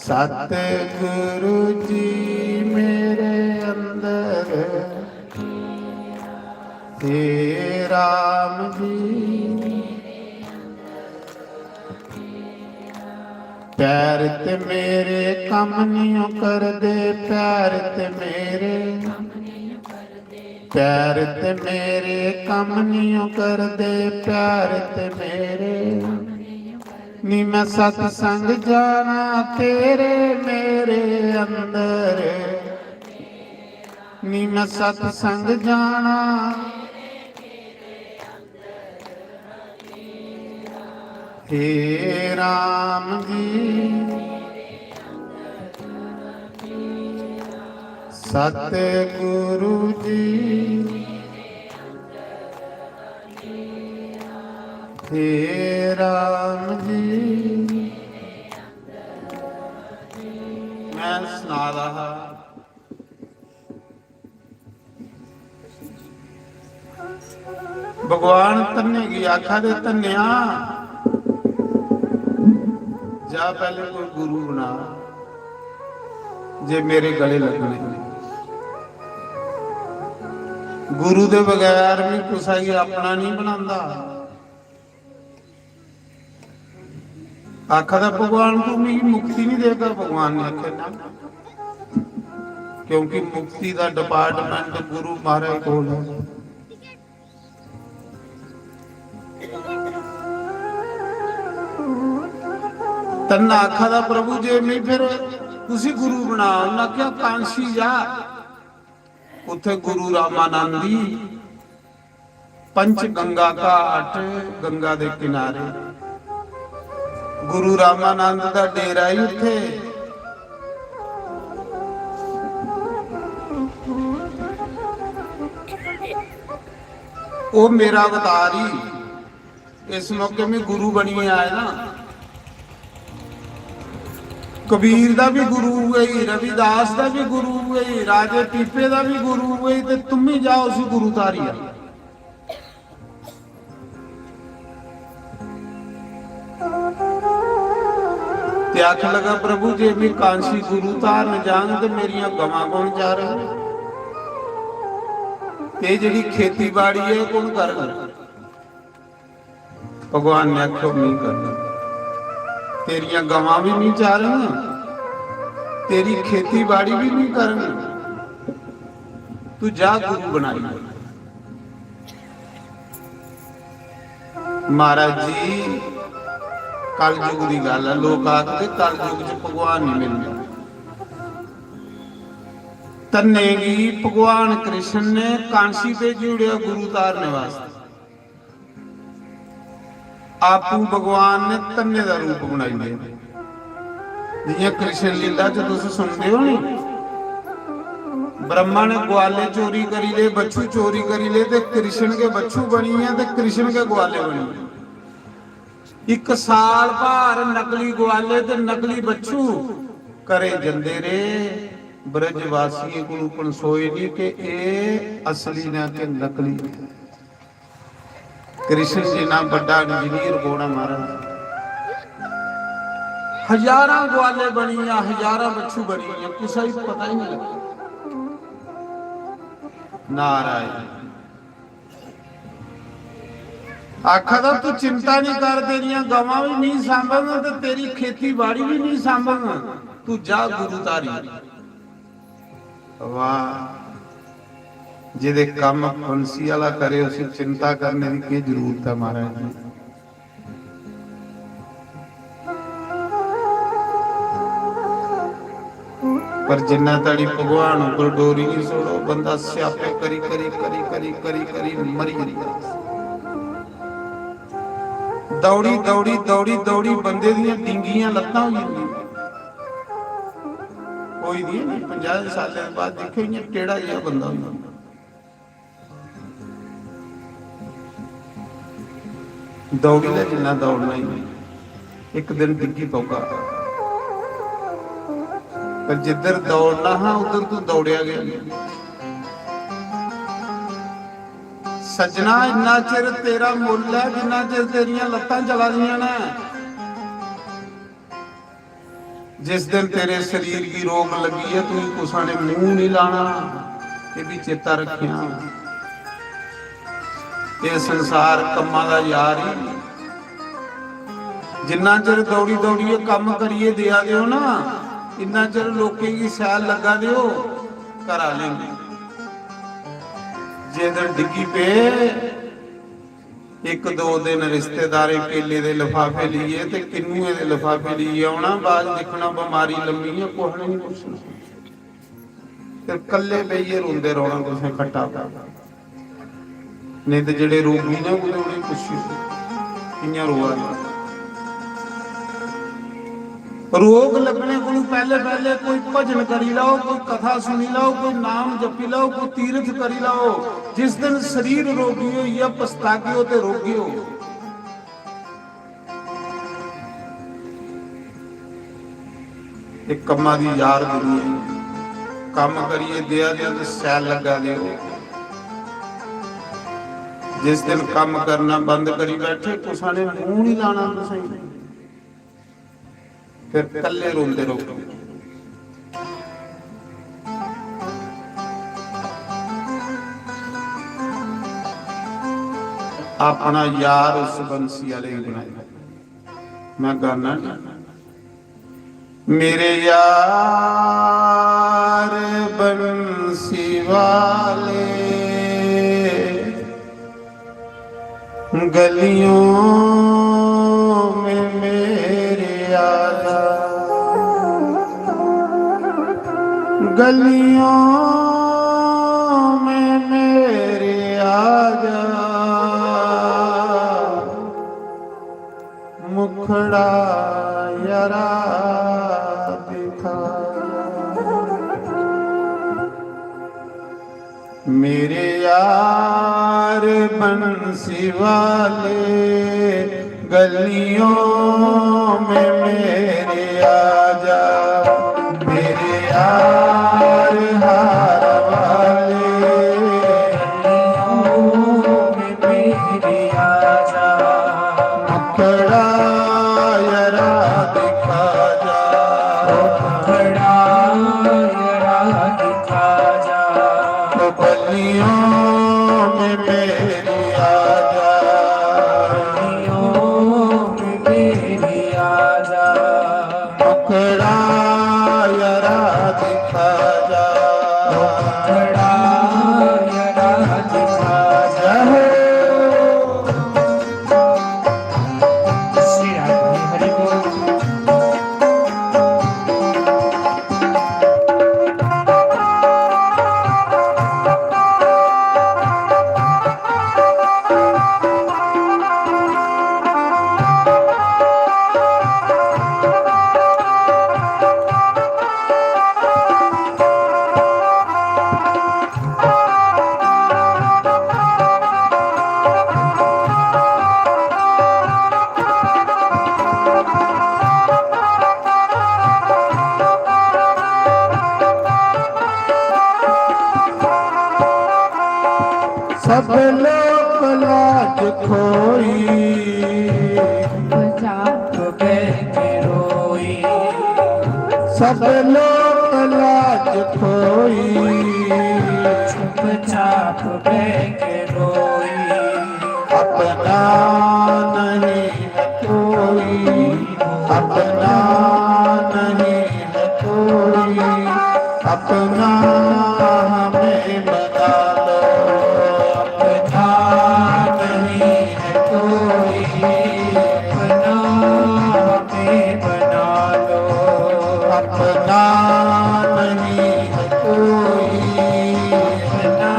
ਸਤਿਗੁਰੂ ਜੀ ਮੇਰੇ ਅੰਦਰ ਹੇ ਰਾਮ ਜੀ ਪੈਰ ਤੇ ਮੇਰੇ ਕੰਮ ਨਹੀਂ ਕਰਦੇ ਪੈਰ ਤੇ ਮੇਰੇ ਪੈਰ ਤੇ ਮੇਰੇ ਕੰਮ ਨਹੀਂ ਕਰਦੇ ਪੈਰ ਤੇ ਮੇਰੇ ਨੀ ਮੈਂ ਸਤ ਸੰਗ ਜਾਣਾ ਤੇਰੇ ਮੇਰੇ ਅੰਦਰ ਨੀ ਮੈਂ ਸਤ ਸੰਗ ਜਾਣਾ ਹੇ ਰਾਮ ਜੀ ਸਤਿਗੁਰੂ ਜੀ हे राम जी। मैं सुना रहा भगवान तन्ने की आखा दे तन्निया जा पहले कोई गुरु बना जे मेरे गले लगने। गुरु दे बगैर भी कुसा ही अपना नहीं बनांदा। आखा था भगवान तू मेरी मुक्ति नहीं देगा। भगवान ने आखे ना, क्योंकि मुक्ति का डिपार्टमेंट गुरु महाराज को है। तन्ना आखा था प्रभु जे मैं फिर तुसी गुरु बना। उन्हें क्या कांशी जा उथे गुरु रामानंदी पंच गंगा घाट गंगा दे किनारे गुरु रामानंद दा डेरा ही उथे। वो मेरा अवतार ही इस मौके में गुरु बनी आए ना। कबीर दा भी गुरु हुए, रविदास दा भी गुरु हुए, राजे पीपे दा भी गुरु हुए, ते तुम ही जाओ उसी गुरु तारिया। आख लगा प्रभु जे मैं कांसी गुरु तार न जान ते मेरिया गवां कौन जा रहे। ते जिहड़ी खेती बाड़ी है कौन कर। भगवान ने आखो नहीं करना। तेरिया गवां भी नहीं जा रही, तेरी खेती बाड़ी भी नहीं करनी। तू जा गुरु बनाई। महाराज जी कल युग की गल है। लोग आखते कल युग च भगवान नहीं मिलने। तन्ने की भगवान कृष्ण ने कांसी पे जुड़िया गुरु तारने वास्ते। आपू भगवान ने तन्ने का रूप बनाई लिया। जियां कृष्ण लीला च तुम सुनते हो नी, ब्रह्मा ने ग्वाले चोरी करी ले, बच्चू चोरी करी ले, ते कृष्ण के बच्चू बनी है ते कृष्ण के ग्वाले बनी है। एक साल भार नकली ग्वाले ते नकली बच्चू करे जंदे रे। ब्रजवासी को पंसोए नहीं कि ए असली ना के नकली। कृष्ण जी ना बड़ा इंजीनियर गोड़ा मारा। हजारा ग्वाले बनी या हजारा बच्चू बनी है, कुछ ही पता ही नहीं लगा। नारायण आखा था तू चिंता नहीं कर, तेरिया गवां भी नहीं सांभंगा ते तेरी खेती बाड़ी भी नहीं सांभंगा। तू जा गुरु तारी। वाह, जिहदे काम पंसी वाला करे उसे चिंता करने की क्या जरूरत है महाराज जी। पर जिन्ना तड़ी भगवान ऊपर डोरी नहीं छोड़ो, बंदा स्यापे करी करी करी करी करी करी मरी जाता। दौड़ी दौड़ी दौड़ी दौड़ी बंदे दियां डिंगियां लत्तां हो जांदियां। कोई नहीं 50 साल बाद देखो इयां टेढ़ा जिहा बंदा होंदा। दौड़ी ले जिन्ना दौड़ना ही एक दिन डिग्गी पौगा। पर जिधर दौड़ना हाँ उधर तो दौड़िया गया। सजना इन्ना चिर तेरा मुल है जिन्ना चिर तेरिया लत्तां चला दियां ने। जिस दिन तेरे शरीर की रोग लगी है तू कुसा ने मुंह नहीं लाना। ये भी चेता रखिया। ये संसार कम्मा दा यार ही। जिन्ना चिर दौड़ी दौड़िए कम करिए दिया दियो ना, इन्ना चिर लोकें की सैल लगा दियो करा लेंगे। जिधर डिग्गी पे एक दो दिन रिश्तेदारे केले दे लिफाफे लिए ते किन्नुए दे लिफाफे लिए आना। बाद दिखना बीमारी लम्मी है, कुछ नहीं पूछना। फिर कल्ले बेइये रोंदे रोना तुसें खट्टा पा। नहीं तो जेडे रोगी ने उन्हें पुछी कियां रोआ। रोग लगने को पहले पहले कोई भजन करी लाओ, कोई कथा सुनी लाओ, कोई नाम जपी लाओ, कोई तीर्थ करी लाओ। जिस दिन शरीर रोगी हो या पछता गए हो ते रोगी हो। ਇਹ ਕੰਮਾਂ ਦੀ ਯਾਰ ਦੁਨੀਆ ਹੈ। ਕੰਮ ਕਰੀਏ ਦਿਆ ਦਿਆ ਤੇ ਸੈਲ ਲੱਗਾ ਦਿਓ। ਜਿਸ ਦਿਨ ਕੰਮ ਕਰਨਾ ਬੰਦ ਕਰੀ ਬੈਠੇ ਕੁਛ ਨੇ ਮੂੰਹ ਨਹੀਂ ਲਾਣਾ ਤੁਸੀਂ ਫਿਰ ਕੱਲੇ ਰੋਂਦੇ ਰਹੋ। अपना यार उस बंसी वाले ही बनाया। मैं गाना मेरे यार बंसी वाले गलियों में मेरे आजा, गलियों में मेरे आजा, मुखड़ा यारा दिखा। मेरे यार बंसी वाले गलियों में मेरे आजा, मेरे यार हार वाले गलियों में मेरे आजा, मुखड़ा यारा दिखा जा, मुखड़ा यारा दिखा जा, गलियों में मेरी आजा, गलियों में मेरी आजा, मुखड़ा यारा दिखा जा, मुखड़ा यारा दिखा जा। सब लोग लाज खोई चाप के रोई, सब लोग लाज खोई, चुपचाप के रोई, अपना नहीं है कोई, अपना नहीं है कोई, अपना हमें बना लो, अपना नहीं है कोई, अपना हमें बना लो, अपना नहीं है कोई, अपना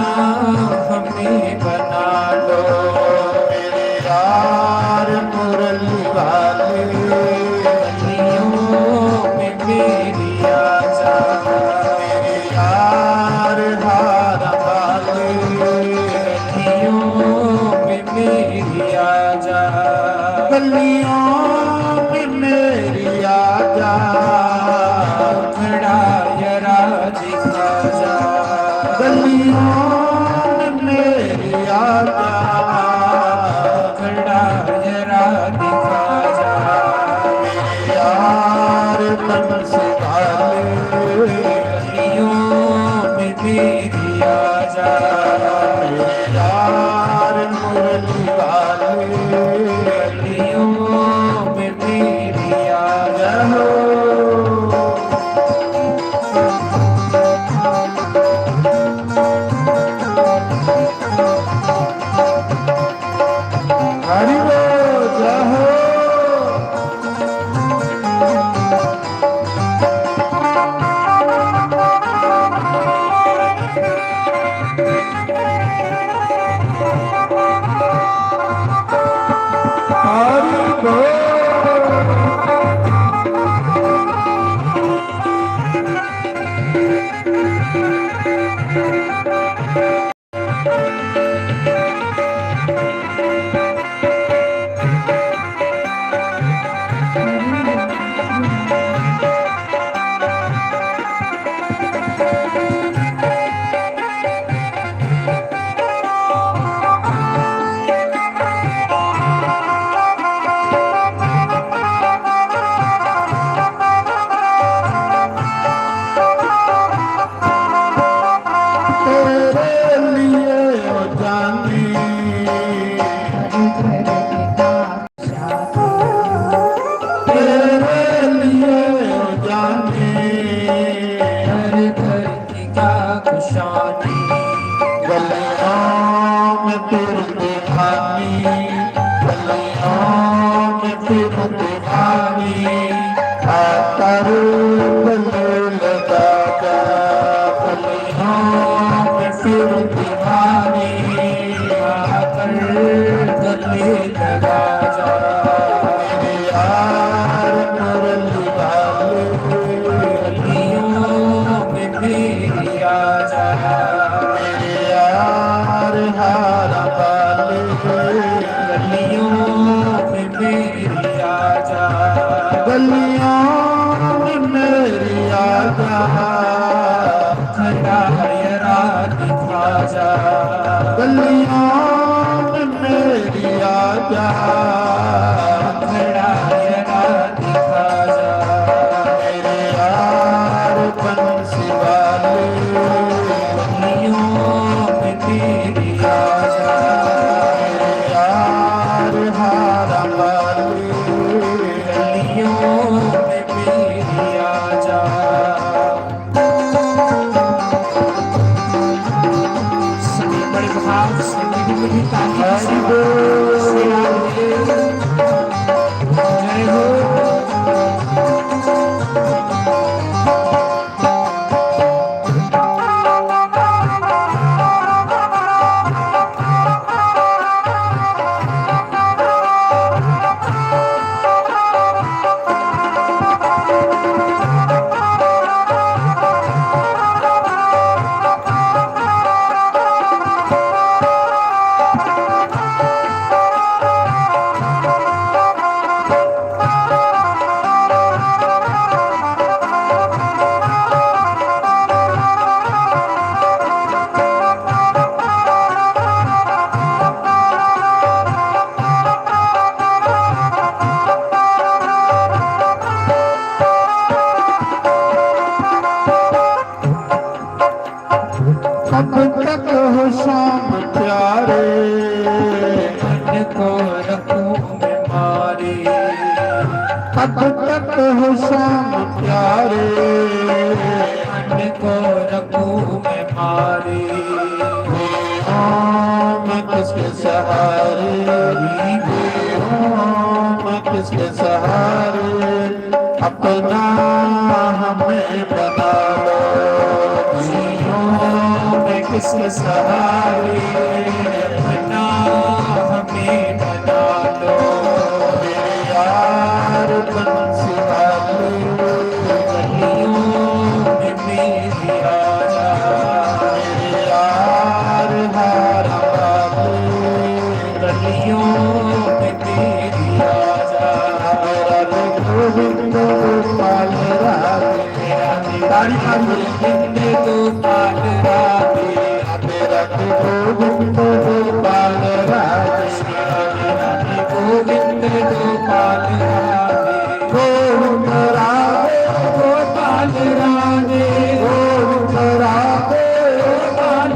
हमें बना लो। मेरे यार मुरली वाले गलियों में मेरी आजा, मेरे यार हार वाले गलियों में मेरी आजा, गलियों में मेरी आजा, मुखड़ा यारा दिखा जा, गलियों में मेरी आजा, मुखड़ा यारा दिखा जा। मेरे यार बंसी वाले गलियों में मेरी आजा, मेरे यार मुरली वाले गलियों में मेरी आजा। हरि बोल जय हो। हरि बोल। क्या खुशानी गलियों में फिरते खानी गलियों में फिरते खानी आकर गले लगा जा गलियों में फिरते खानी आकर गले लगा जा मेरे यार मुरली वाले गलियों में मेरी आ जा मेरे यार हारा वाले गलियों में मेरी आ जा गलियों में मेरी आ जा खड़ा है रात खा जा गलियों में मेरी आ जा खड़ा है रात खा जा मेरे यार बंसी वाले गलियों में मेरी आ जा मेरे यार हारा वाले गलियों में मेरी आ जा सभी बड़े भाव से मेरी ताली से श्री राम जय हो कब तक हो शाम प्यारे मन को रखूं मैं मारे कब तक हो शाम प्यारे मन को रखूं मैं मारे मैं किसके सहारे मैं किसके सहारे अपना हमें बना लो किसके सहारे अपना हमें बना लो मेरे यार बंसी वाले गलियों में मेरी आ जा मेरे यार हारा वाले गलियों में मेरी आ जा मेरा गोविंद गोपाल राधे मेरा गोविंद गोपाल राधे गोविंद गोपाल राधे गोविंद गोपाल राधे गोविंद राधे गोपाल राधे गोविंद राधे गोपाल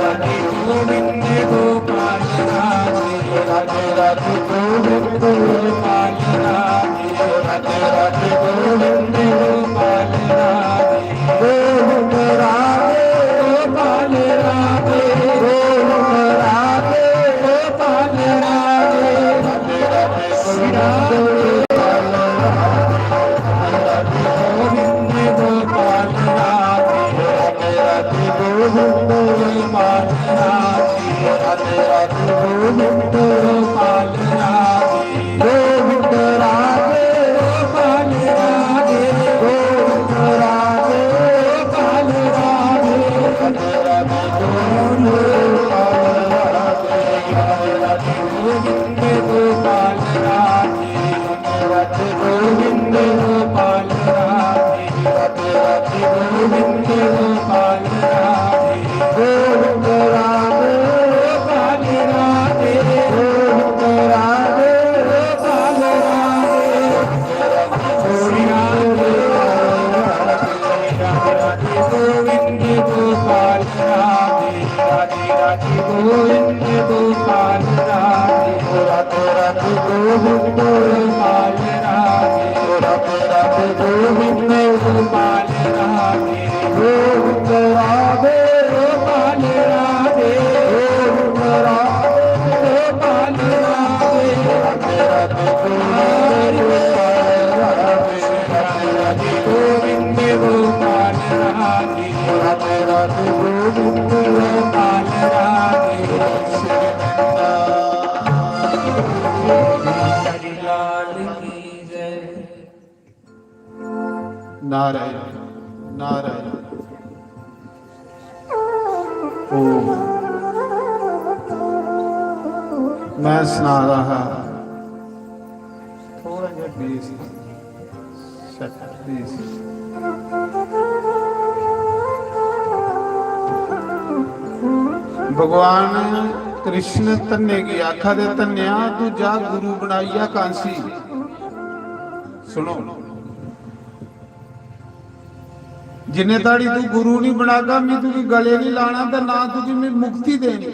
राधे गोविंद गोपाल राधे राधे राधे गोविंद गोपाल राधे राधे राधे गोविंद गोपाल राधे गोविंद राधे गोपाल राधे गोविंद राधे गोपाल राधे राधे राधे श्री राम गोविंद गोपाल राधे राधे राधे गोविंद गोपाल राधे राधे राधे गोविंद गोपाल राधे गोविंद राधे गोपाल राधे गोविंद राधे गोपाल राधे राधे राधे गोविंद गोपाल राधे राधे गोविंद गोपाल राधे राधे राधे गोविंद गोपाल राधे गोविंद राधे गोपाल राधे गोविंद राधे गोपाल राधे श्री राम राधे गोविंद गोपाल राधे राधे राधे गोविंद गोपाल राधे राधे राधे गोविंद गोपाल राधे नारायण नारायण। ओ मैं सुना रहा थोड़ा जिहा बेस बेस। भगवान कृष्ण धन्ने की आखा दे धन्या तू जा गुरु बनाइया कांसी। सुनो जिन्ने दाड़ी तू गुरु नहीं बनागा मैं तुझे गले नहीं लाना तो ना तुझे मैं मुक्ति देनी।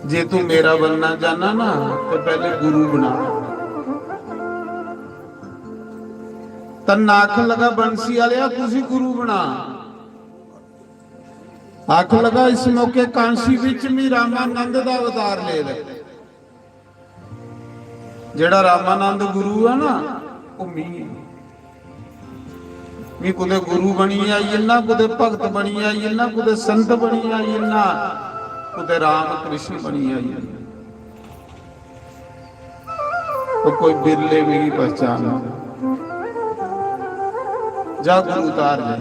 जे तू मेरा बनना चाहना ना तो पहले गुरु बना। तन आख लगा बंसी वाले तुसी गुरु बना। आख लगा इस मौके कांसी विच भी रामानंद का अवतार ले ले। जेड़ा रामानंद गुरु है ना वो मी कुदे गुरु बनी आई ना कुदे भगत बनी आई ना कुदे संत बनी आई ना कुदे राम कृष्ण बनी आई। तो कोई बिरले मेरी पहचान जा गुरु उतार ले।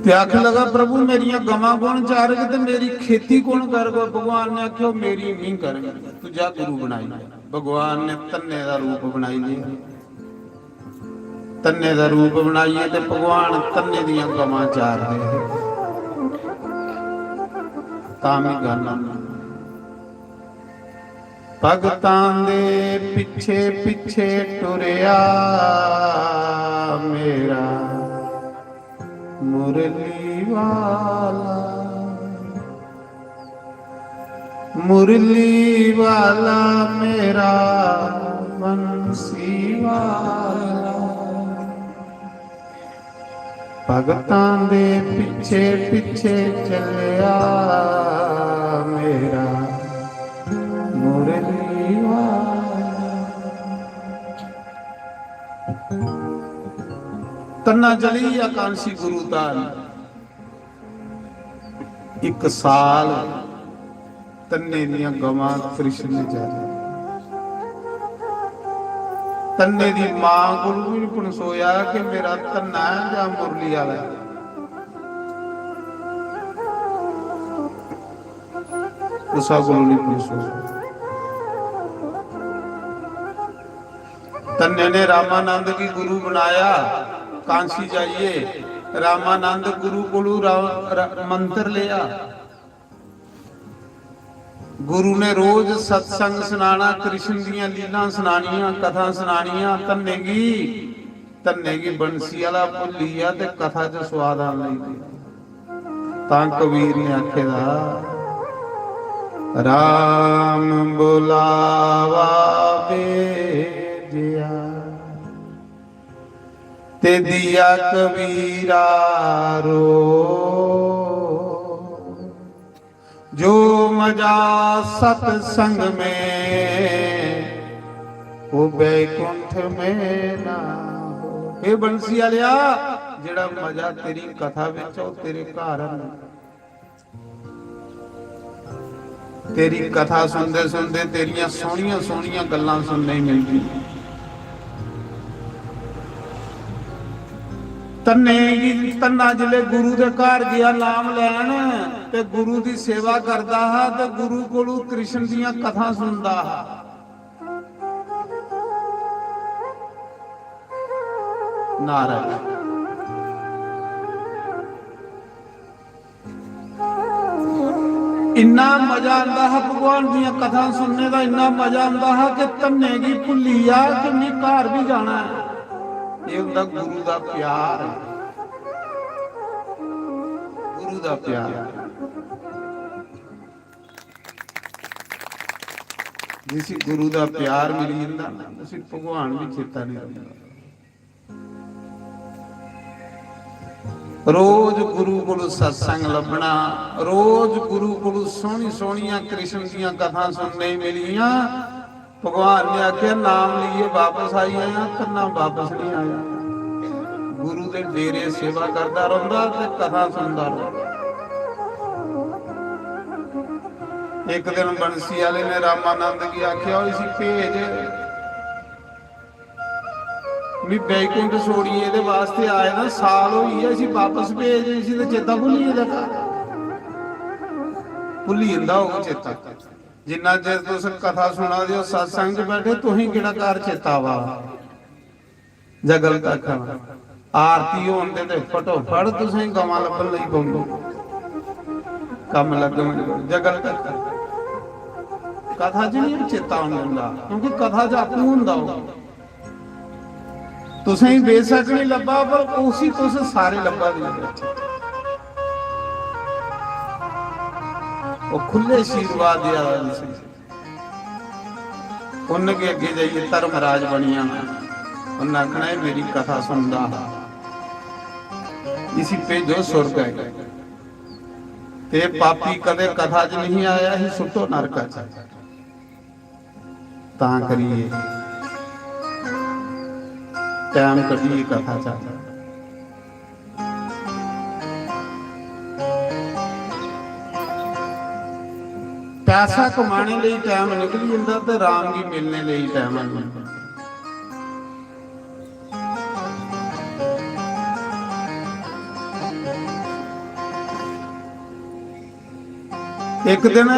आख लगा प्रभु मेरिया गवां कौन चारेगा तो मेरी खेती कौन करेगा। भगवान ने आख्या मेरी नहीं करेगा तू जा गुरु बनाई। भगवान ने धन्ने का रूप बनाई दिया। धन्ने का रूप बनाइए तो भगवान धन्ने दियां गवां चार रहे तामी गल भगतां दे पिछे पिछे टुरिया मेरा मुरली वाला। मुरली वाला मेरा बंसी वाला। भगतां दे पिछे पिछे चलिया मेरा मुरली वाला। तन्ना चली या कांसी गुरु ताल। एक साल तन्ने दियां गवां कृष्ण ने जाने। तन्ने दी मां कोल भी पनसोया कि मेरा तन्ना है या मुरली वाला। उसा कोल नहीं पनसोया। तन्ने ने रामानंद की गुरु बनाया। कांसी जाइए रामानंद गुरु कोलू मंत्र लिया। गुरु ने रोज सत्संग सुनाना कृष्ण दियां लीला सुनानियां कथा सुनानियां। तन्ने की बंसी वाला भुलिया ते कथा च स्वाद आन लग पिया। तां कबीर ने आखेदा राम बुलावा बेजिया ते दिया कबीरा रो। जो मजा सत्संग में वो बैकुंठ में ना हो। हे बंसी वालिया जेड़ा मजा तेरी कथा विच ओ तेरे घर तेरी कथा सुनते सुनते तेरिया सोहनिया सोहनिया गल्लां सुनने मिलदी। तन्ना जिले गुरु दे घर गया नाम लैन ते गुरु दी सेवा करदा हा ते गुरु कोलू कृष्ण दियां कथा सुनदा हा। नारायण इन्ना मजा आंदा है भगवान दियां कथा सुनने का। इन्ना मजा आंदा है कि तन्ने की भुली आ कि मैं घर भी जाना है। ये उनका गुरु का प्यार है। गुरु का प्यार जिस गुरु का प्यार मिली जाता ना भगवान भी चेता नहीं रखता। रोज गुरु को सत्संग लभना। रोज गुरु को सोहनी सोहनिया कृष्ण दियां कथा सुनने मिलियां। भगवान ने आख्या नाम लिए वापस आई आया करना वापस नहीं आया। गुरु ਤੇ ਡੇਰੇ ਸੇਵਾ ਕਰਦਾ ਰਹਿੰਦਾ ਤੇ ਕਥਾ ਸੁਣਦਾ ਰਹਿੰਦਾ। ਇੱਕ ਦਿਨ ਬੰਸੀ ਵਾਲੇ ਨੇ ਰਾਮਾਨੰਦ ਕੀ ਆਖਿਆ ਹੋਈ ਸੀ ਭੇਜ ਵੀ ਬੈਕੁੰਠ ਛੋੜੀਏ, ਇਹਦੇ ਵਾਸਤੇ ਆਏ ਨਾ ਸਾਲ ਹੋਈ ਹੈ, ਅਸੀਂ ਵਾਪਸ ਭੇਜ ਸੀ ਤੇ ਚੇਤਾ ਭੁੱਲੀ ਜਾਂਦਾ, ਭੁੱਲੀ ਜਾਂਦਾ ਉਹ ਚੇਤਾ। ਜਿੰਨਾ ਚਿਰ ਤੁਸੀਂ ਕਥਾ ਸੁਣਾ ਦਿਓ ਸਤਸੰਗ 'ਚ ਬੈਠੇ, ਤੁਸੀਂ ਕਿਹੜਾ ਘਰ ਚੇਤਾ ਵਾ ਜਾਂ ਗਲਤ ਆਖਣਾ। ਆਰਤੀ ਹੋਣ ਦੇ ਤੇ ਫਟੋ ਫੜ ਤੁਸੀਂ ਗਵਾਂ ਲੱਭਣ ਲਈ ਪਉਂਦੇ ਕੰਮ ਲੱਗਣ ਜਾਂ ਗਲਤ ਆਖਣਾ। ਕਥਾ 'ਚ ਨਹੀਂ ਚੇਤਾ ਹੁੰਦਾ, ਕਿਉਂਕਿ ਕਥਾ 'ਚ ਆਪੂ ਹੁੰਦਾ ਉਹ। ਤੁਸੀਂ ਬੇਸ਼ੱਕ ਨਹੀਂ ਲੱਭਾ, ਪਰ ਉਸੇ ਤੁਸੀਂ ਸਾਰੇ ਲੱਭਾ ਦੇ ਬੈਠੇ। ਉਹ ਖੁੱਲੇ ਆਸ਼ੀਰਵਾਦ ਦਿਆ ਸੀ। ਉਹਨਾਂ ਕੇ ਅੱਗੇ ਜਾਈਏ ਧਰਮਰਾਜ ਬਣੀਆਂ, ਉਹਨਾਂ ਆਖਣਾ ਇਹ ਮੇਰੀ ਕਥਾ ਸੁਣਦਾ ਇਸੀ ਭੇਜੋ ਸੁਰਗ ਹੈ। ਤੇ ਪਾਪੀ ਕਦੇ ਕਥਾ 'ਚ ਨਹੀਂ ਆਇਆ, ਹੀ ਸੁੱਟੋ ਨਰਕ 'ਚ। ਤਾਂ ਕਰੀਏ ਟਾਈਮ ਕੱਢੀਏ ਕਥਾ 'ਚ। ਪੈਸਾ ਕਮਾਣੇ ਲਈ ਟਾਈਮ ਨਿਕਲ ਜਾਂਦਾ ਤੇ ਰਾਮ ਜੀ ਮਿਲਣੇ ਲਈ ਟਾਈਮ ਨਹੀਂ। ਇੱਕ ਦਿਨ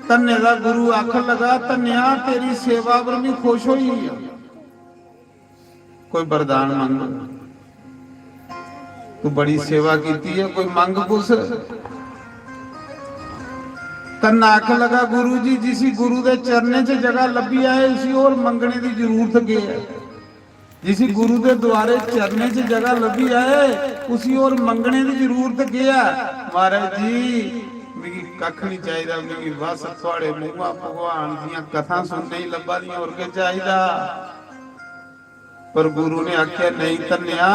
ਧੰਨੇ ਦਾ ਗੁਰੂ ਆਖਣ ਲਗਾ, ਧੰਨਿਆ ਤੇਰੀ ਸੇਵਾ ਪਰ ਵੀ ਖੁਸ਼ ਹੋਈ ਆ, ਕੋਈ ਵਰਦਾਨ ਮੰਗ, ਤੂੰ ਬੜੀ ਸੇਵਾ ਕੀਤੀ ਹੈ, ਕੋਈ ਮੰਗ ਕੁਛ। ਧੰਨਾ ਆਖਣ ਲਗਾ, ਗੁਰੂ ਜੀ ਜਿਸ ਗੁਰੂ ਦੇ ਚਰਨੇ 'ਚ ਜਗ੍ਹਾ ਲੱਭੀ ਆਏ ਉਸੇ ਹੋਰ ਮੰਗਣੇ ਦੀ ਜ਼ਰੂਰਤ ਕੀ ਹੈ। ਜਿਸ ਗੁਰੂ ਦੇ ਦੁਆਰੇ ਚਰਨੇ 'ਚ ਜਗ੍ਹਾ ਲੱਭੀ ਆਏ ਉਸੇ ਹੋਰ ਮੰਗਣੇ ਦੀ ਜ਼ਰੂਰਤ ਕੀ ਹੈ। ਮਹਾਰਾਜ ਜੀ ਮੇਰੀ ਕੱਖ ਨਹੀਂ ਚਾਹੀਦਾ, ਮੇਰੀ ਬਸ ਤੁਹਾਡੇ ਮੂੰਹਾਂ ਭਗਵਾਨ ਦੀਆਂ ਕਥਾ ਸੁਣਨੇ ਹੀ ਲੱਭਾ ਦੀਆਂ, ਹੋਰ ਕੀ ਚਾਹੀਦਾ। ਪਰ ਗੁਰੂ ਨੇ ਆਖਿਆ ਨਹੀਂ ਧੰਨਿਆ,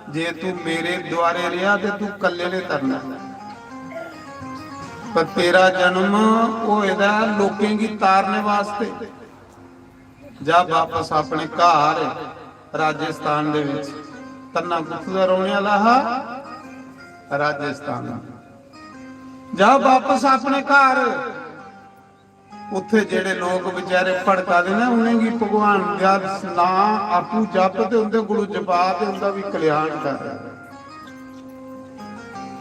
ਜੇ ਤੂੰ ਮੇਰੇ ਦੁਆਰੇ ਰਿਹਾ ਤੇ ਤੂੰ ਕੱਲੇ ਨੇ ਤਰਨਾ, ਪਰ ਤੇਰਾ ਜਨਮ ਹੋਏਦਾ ਲੋਕਾਂ ਦੀ ਤਾਰਨੇ ਵਾਸਤੇ। ਜਾ ਵਾਪਸ ਆਪਣੇ ਘਰ ਰਾਜਸਥਾਨ ਦੇ ਵਿੱਚ, ਧੰਨਾ ਪੁੱਤ ਦਾ ਰੋਣੇ ਵਾਲਾ ਰਾਜਸਥਾਨ, ਜਾ ਵਾਪਸ ਆਪਣੇ ਘਰ। ਉੱਥੇ ਜਿਹੜੇ ਲੋਕ ਵਿਚਾਰੇ ਭੜਕਾਦੇ ਨੇ, ਉਹਨੇ ਵੀ ਭਗਵਾਨ ਦਾ ਨਾਮ ਆਪੂ ਜਪ ਤੇ ਉਹਦੇ ਕੋਲੋਂ ਜਪਾ ਤੇ ਉਹਦਾ ਵੀ ਕਲਿਆਣ ਕਰ।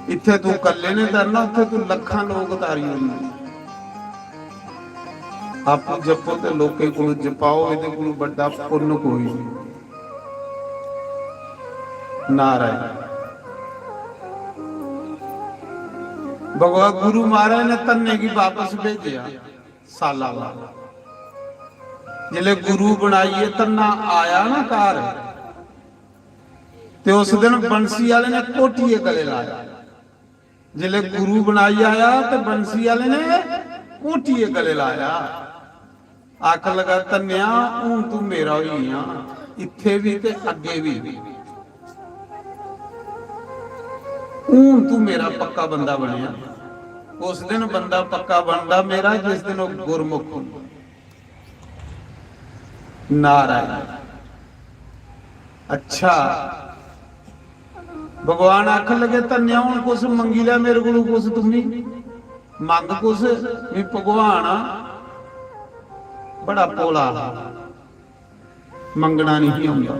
ਇੱਥੇ ਤੂੰ ਇਕੱਲੇ ਨੇ ਕਰਨਾ, ਉੱਥੇ ਤੂੰ ਲੱਖਾਂ ਲੋਕ ਤਾਰੀ ਹੁੰਦੇ। ਆਪੂ ਜਪੋ ਤੇ ਲੋਕੇ ਕੋਲੋਂ ਜਪਾਓ, ਇਹਦੇ ਕੋਲੋਂ ਵੱਡਾ ਪੁੰਨ ਕੋਈ ਨਹੀਂ। ਨਾਰਾਇਣ ਭਗਵਾਨ ਗੁਰੂ ਮਹਾਰਾਜ ਨੇ ਧੰਨੇ ਕੀ ਵਾਪਸ ਭੇਜਿਆ ਸਾਲਾ ਵਾਲਾ। ਜਿਲੇ ਗੁਰੂ ਬਣਾਈਏ ਧੰਨਾ ਆਇਆ ਨਾ ਘਰ, ਤੇ ਉਸ ਦਿਨ ਬੰਸੀ ਵਾਲੇ ਨੇ ਕੋਟੀਏ ਗਲੇ ਲਾਇਆ। ਜਿਲੇ ਗੁਰੂ ਬਣਾਈ ਆਇਆ ਤੇ ਬੰਸੀ ਵਾਲੇ ਨੇ ਕੋਟੀਏ ਗਲੇ ਲਾਇਆ। ਆਖ ਲਗਾ ਧੰਨਿਆ ਹੁਣ ਤੂੰ ਮੇਰਾ ਹੋਈ ਆ, ਇੱਥੇ ਵੀ ਤੇ ਅੱਗੇ ਵੀ। ਹੁਣ ਤੂੰ ਮੇਰਾ ਪੱਕਾ ਬੰਦਾ ਬਣਿਆ। ਉਸ ਦਿਨ ਬੰਦਾ ਪੱਕਾ ਬਣਦਾ ਮੇਰਾ ਜਿਸ ਦਿਨ ਉਹ ਗੁਰਮੁਖ ਹੁੰਦਾ। ਨਾਰਾਇਣ। ਅੱਛਾ ਭਗਵਾਨ ਆਖਣ ਲਗੇ ਧੰਨਿਆ ਹੁਣ ਕੁਛ ਮੰਗੀ ਲੈ ਮੇਰੇ ਕੋਲੋਂ, ਕੁਛ ਤੁਮੀ ਮੰਗ ਕੁਛ ਵੀ। ਭਗਵਾਨ ਬੜਾ ਭੋਲਾ, ਮੰਗਣਾ ਨਹੀਂ ਹੁੰਦਾ।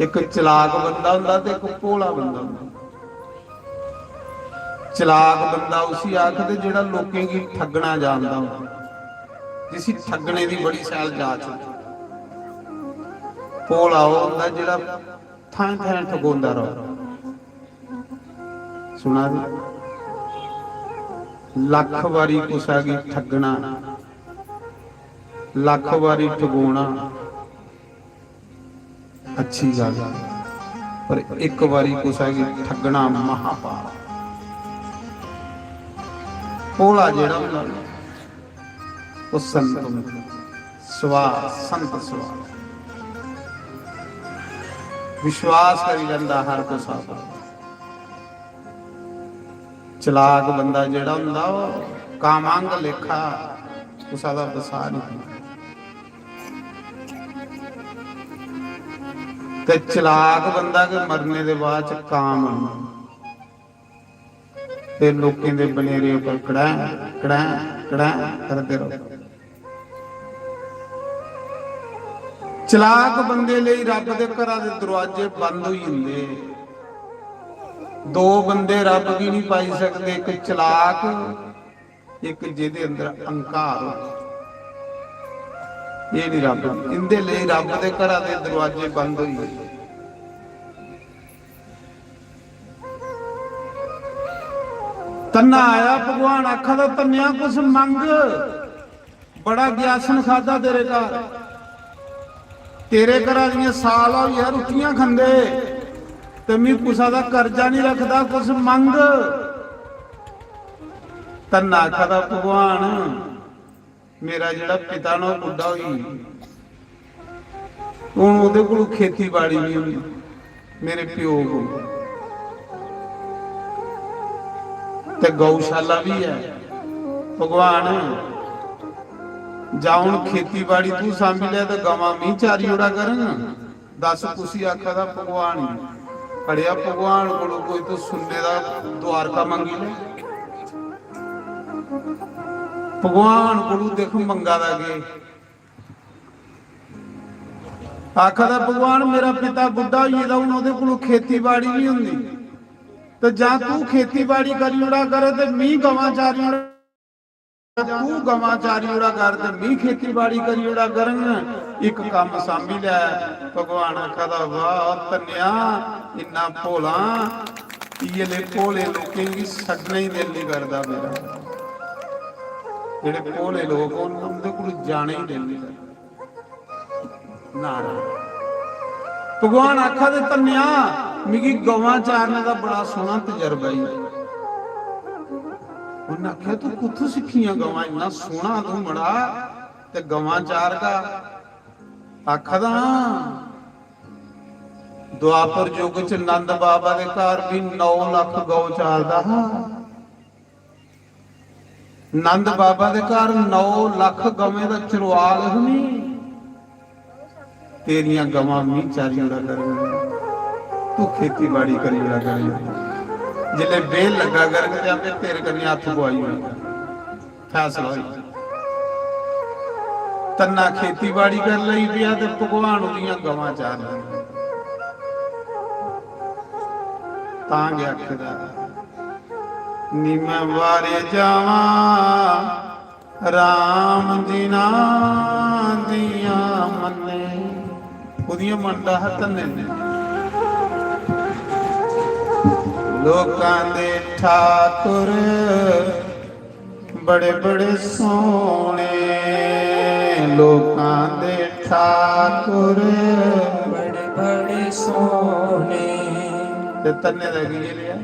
ਇੱਕ ਚਲਾਕ ਬੰਦਾ ਹੁੰਦਾ ਤੇ ਇੱਕ ਭੋਲਾ ਬੰਦਾ ਹੁੰਦਾ। ਚਲਾਕ ਬੰਦਾ ਉਸੇ ਆਖਦੇ ਜਿਹੜਾ ਲੋਕਾਂ ਦੀ ਠੱਗਣਾ ਜਾਣਦਾ ਹੁੰਦਾ, ਜਿਸ ਠੱਗਣੇ ਦੀ ਬੜੀ ਸੈਲ ਜਾਚ। ਭੋਲਾ ਉਹ ਹੁੰਦਾ ਜਿਹੜਾ ਥਾਂ ਥਾਂ ਠਗਾਉਂਦਾ ਰਹੋ। ਸੁਣਾ ਦੇ ਲੱਖ ਵਾਰੀ ਕੁਸਾ ਕੀ ਠੱਗਣਾ, ਲੱਖ ਵਾਰੀ ਠਗਾਉਣਾ ਅੱਛੀ ਗੱਲ, ਪਰ ਇੱਕ ਵਾਰੀ ਕੁਸਾ ਕੀ ਠੱਗਣਾ ਮਹਾਪਾਪ। ਭੋਲਾ ਜਿਹੜਾ ਹੁੰਦਾ ਉਹ ਸੰਤ ਸੰਤ ਸਵਾ ਵਿਸ਼ਵਾਸ ਕਰੀ ਜਾਂਦਾ ਹਰ ਕੋ ਸਾਥ। ਚਲਾਕ ਬੰਦਾ ਜਿਹੜਾ ਹੁੰਦਾ ਉਹ ਕਾਮੰਗ ਲੇਖਾ ਉਸਾ ਦਾ ਬਸਾ ਨਹੀਂ। ਤੇ ਚਲਾਕ ਬੰਦਾ ਕਿ ਮਰਨੇ ਦੇ ਬਾਅਦ ਚ ਕਾਮ ਤੇ ਲੋਕਾਂ ਦੇ ਬਨੇਰੇ ਉੱਪਰ ਕੜਾ ਕੜਾ ਕੜਾ ਕਰਦੇ ਰਹੋ। ਚਲਾਕ ਬੰਦੇ ਲਈ ਰੱਬ ਦੇ ਘਰਾਂ ਦੇ ਦਰਵਾਜ਼ੇ ਬੰਦ ਹੋਈ ਹੁੰਦੇ। ਦੋ ਬੰਦੇ ਰੱਬ ਵੀ ਨਹੀਂ ਪਾਈ ਸਕਦੇ, ਇੱਕ ਚਲਾਕ, ਇੱਕ ਜਿਹਦੇ ਅੰਦਰ ਅਹੰਕਾਰ ਹੋ। ਇਹ ਨਹੀਂ ਰੱਬ, ਇਹਦੇ ਲਈ ਰੱਬ ਦੇ ਘਰਾਂ ਦੇ ਦਰਵਾਜ਼ੇ ਬੰਦ ਹੋਈ। ਤੰਨਾ ਆਇਆ ਭਗਵਾਨ ਆਖਾ ਦਾ ਤੰਨਿਆ ਕੁਛ ਮੰਗ, ਬੜਾ ਗਿਆਸਨ ਖਾਦਾ ਤੇਰੇ ਘਰ, ਤੇਰੇ ਘਰਾਂ ਦੀਆਂ ਸਾਲ ਹੋ ਯਾਰ ਰੁੱਟੀਆਂ ਖੰਦੇ ਤੇ ਮੈਂ ਕੁਸਾ ਦਾ ਕਰਜ਼ਾ ਨਹੀਂ ਰੱਖਦਾ, ਕੁਛ ਮੰਗ। ਤੰਨਾ ਆਖਾ ਦਾ ਭਗਵਾਨ ਮੇਰਾ ਜਿਹੜਾ ਪਿਤਾ ਨਾ ਬੁੱਢਾ ਹੋਈ, ਹੁਣ ਉਹਦੇ ਕੋਲ ਖੇਤੀਬਾੜੀ ਨਹੀਂ ਹੁੰਦੀ, ਮੇਰੇ ਪਿਓ ਕੋਲ ਤੇ ਗਊਸ਼ਾਲਾ ਵੀ ਹੈ। ਭਗਵਾਨ ਜਾਂ ਹੁਣ ਖੇਤੀਬਾੜੀ ਤੂੰ ਸਾਂਭੀ ਲਿਆ ਤੇ ਗਾਵਾਂ ਮੀਂਹ ਚਾਰੀ ਉਡਾ ਕਰਨ, ਦੱਸ ਤੁਸੀਂ ਆਖਾ ਦਾ ਭਗਵਾਨ ਅੜਿਆ ਭਗਵਾਨ ਕੋਲੋਂ ਕੋਈ ਤੂੰ ਸੁਣਨੇ ਦਾ ਦਵਾਰਕਾ ਮੰਗੀ ਲੈ। ਭਗਵਾਨ ਕੋਲੋਂ ਦੇਖ ਮੰਗਾ ਦਾਂਗੇ। ਆਖਾ ਦਾ ਭਗਵਾਨ ਮੇਰਾ ਪਿਤਾ ਬੁੱਢਾ ਹੋਈ ਦਾ, ਹੁਣ ਉਹਦੇ ਕੋਲੋਂ ਖੇਤੀਬਾੜੀ ਨਹੀਂ ਹੁੰਦੀ ਤੇ ਜਾਂ ਤੂੰ ਖੇਤੀਬਾੜੀ ਕਰੀ ਉਡਾ ਕਰੇ ਤੇ ਮੀਂਹ ਗਵਾਂ ਚਾਰੀ ਉਡਾ, ਤੂੰ ਗਵਾਂ ਚਾਰੀ ਉਡਾ ਕਰ ਤੇ ਮੀਂਹ ਖੇਤੀਬਾੜੀ ਕਰੀ ਉਡਾ ਕਰਨ, ਇੱਕ ਕੰਮ ਸਾਂਭੀ ਲੈ। ਭਗਵਾਨ ਆਖਾ ਦਾ ਵਾਹ ਤੰਨਿਆ ਇੰਨਾ ਭੋਲਾ, ਇਹਲੇ ਭੋਲੇ ਲੋਕਾਂ ਦੀ ਛੱਡਣਾ ਹੀ ਦਿਲ ਨਹੀਂ ਕਰਦਾ ਮੇਰਾ। ਜਿਹੜੇ ਭੋਲੇ ਲੋਕ ਉਹਨਾਂ ਕੋਲ ਜਾਣਾ ਹੀ ਦਿਲ ਨਹੀਂ ਕਰਦਾ। ਨਾ ਭਗਵਾਨ ਆਖਾ ਦੇ ਤੰਨਿਆ ਮਿਗੀ ਗਵਾਂ ਚਾਰਨੇ ਦਾ ਬੜਾ ਸੋਹਣਾ ਤਜਰਬਾ ਹੀ। ਉਹਨਾਂ ਆਖਿਆ ਤੂੰ ਕਿੱਥੋਂ ਸਿੱਖੀਆਂ ਗਵਾਂ, ਇੰਨਾ ਸੋਹਣਾ ਤੂੰ ਬੜਾ ਤੇ ਗਵਾਂ ਚਾਰ ਦਾ। ਆਖਦਾ ਦੁਆਪਰ ਯੁੱਗ ਚ ਨੰਦ ਬਾਬਾ ਦੇ ਘਰ ਵੀ 9 ਲੱਖ ਗਊ ਚਾਰਦਾ। ਨੰਦ ਬਾਬਾ ਦੇ ਘਰ 9 ਲੱਖ ਗਵੇਂ ਦਾ ਚਰਵਾਲ ਹਨੀ, ਤੇਰੀਆਂ ਗਵਾਂ ਮੀਂਹ ਚਾਰੀ ਉਡਾ ਕਰਨਗੀਆਂ, ਤੂੰ ਖੇਤੀਬਾੜੀ ਕਰੀ ਉਡਾ ਕਰੇ। ਜਿਲੇ ਬੇਲ ਲੱਗਾ ਕਰਕੇ ਤੇ ਆਪੇ ਤੇਰੇ ਕਰਨੀ ਹੱਥ ਪਵਾਈ ਹੋਈ ਫੈਸਲਾ ਹੋਈ। ਤੰਨਾ ਖੇਤੀਬਾੜੀ ਕਰ ਲਈ ਪਿਆ ਤੇ ਭਗਵਾਨ ਉਹਦੀਆਂ ਗਵਾਂ ਚਾਰ ਲਈਆਂ। ਤਾਂ ਗਿਆ ਆਖਦਾ ਨੀ ਮੈਂ ਵਾਰੇ ਜਾਵਾਂ ਰਾਮ ਜੀ ਨਾਂ ਦੀਆਂ ਮੰਨੇ, ਉਹਦੀਆਂ ਮੰਨਦਾ ਹੈ ਤੰਨੇ ਨੇ। ਲੋਕਾਂ ਦੇ ਠਾਕੁਰ ਬੜੇ ਬੜੇ ਸੋਹਣੇ, ਲੋਕਾਂ ਦੇ ਠਾਕੁਰ ਬੜੇ ਬੜੇ ਸੋਹਣੇ। ਤੇ ਤੰਨੇ ਦਾ ਕੀ ਲਿਆ,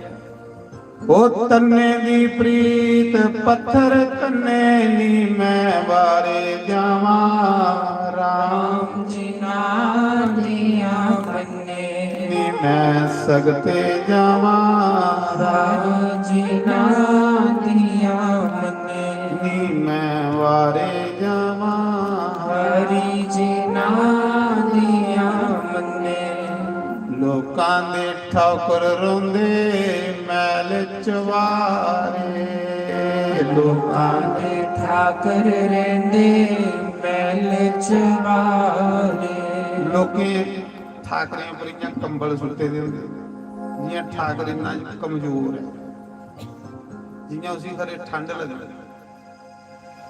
ਉਹ ਤੰਨੇ ਦੀ ਪ੍ਰੀਤ ਪੱਥਰ ਤੰਨੇ ਨੀ ਮੈਂ ਵਾਰੇ ਜਾਵਾਂ ਰਾਮ ਜੀ ਨਾਂ ਦੀਆਂ ਮੰਨੇ, ਨੀ ਮੈਂ ਸਗਤੇ ਜਾਵਾਂ ਰਾਮ ਜੀ ਨਾਂ ਦੀਆਂ ਮੰਨੇ, ਨੀ ਮੈਂ ਵਾਰੇ ਜਾਵਾਂ ਹਰੀ ਜੀ ਨਾਂ ਦੀਆਂ ਮੰਨੇ। ਲੋਕਾਂ ਦੇ ਠਾਕੁਰ ਰੋਂਦੇ ਮੈਲ ਚਵਾਰੇ, ਲੋਕਾਂ ਦੇ ਠਾਕਰ ਰਹਿੰਦੇ ਮੈਲ ਚਵਾਰੇ। ਲੋਕੀ ਠਾਕਰੇ ਪਰੀਆਂ ਕੰਬਲ ਸੁੱਤੇ ਦੇ ਹੁੰਦੇ, ਜੀਆਂ ਠਾਕਰੇ ਇੰਨਾ ਕਮਜ਼ੋਰ ਹੈ, ਜੀਆਂ ਉਸੇ ਘਰੇ ਠੰਡ ਲੱਗਦੀ।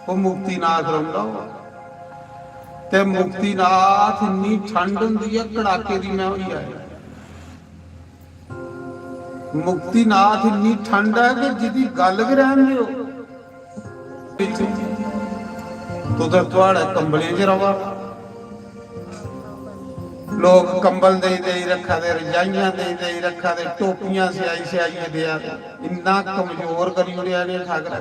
ਉਹ ਮੁਕਤੀਨਾਥ ਰਹਿੰਦਾ ਤੇ ਮੁਕਤੀਨਾਥ ਇੰਨੀ ਠੰਡ ਹੁੰਦੀ ਹੈ ਕੜਾਕੇ ਦੀ ਮੈਂ ਹੋਈ ਆਇਆ। ਮੁਕਤੀਨਾਥ ਇੰਨੀ ਠੰਡ ਹੈ ਕਿ ਜਿਹਦੀ ਗੱਲ ਵੀ ਰਹਿਣ ਦਿਓ ਤੂੰ ਤਾਂ ਤੁਹਾਡਾ ਕੰਬਲੇ 'ਚ ਰਵਾ। ਲੋਕ ਕੰਬਲ ਦੇ ਰੱਖਾ ਦੇ, ਰਜਾਈਆਂ ਦੇ ਰੱਖਾ ਦੇ, ਟੋਪੀਆਂ ਸਿਆਈ ਦਿਆ, ਇੰਨਾ ਕਮਜ਼ੋਰ ਕਰੀ ਉੜਿਆ ਨੇ ਠਾਕਰਾ।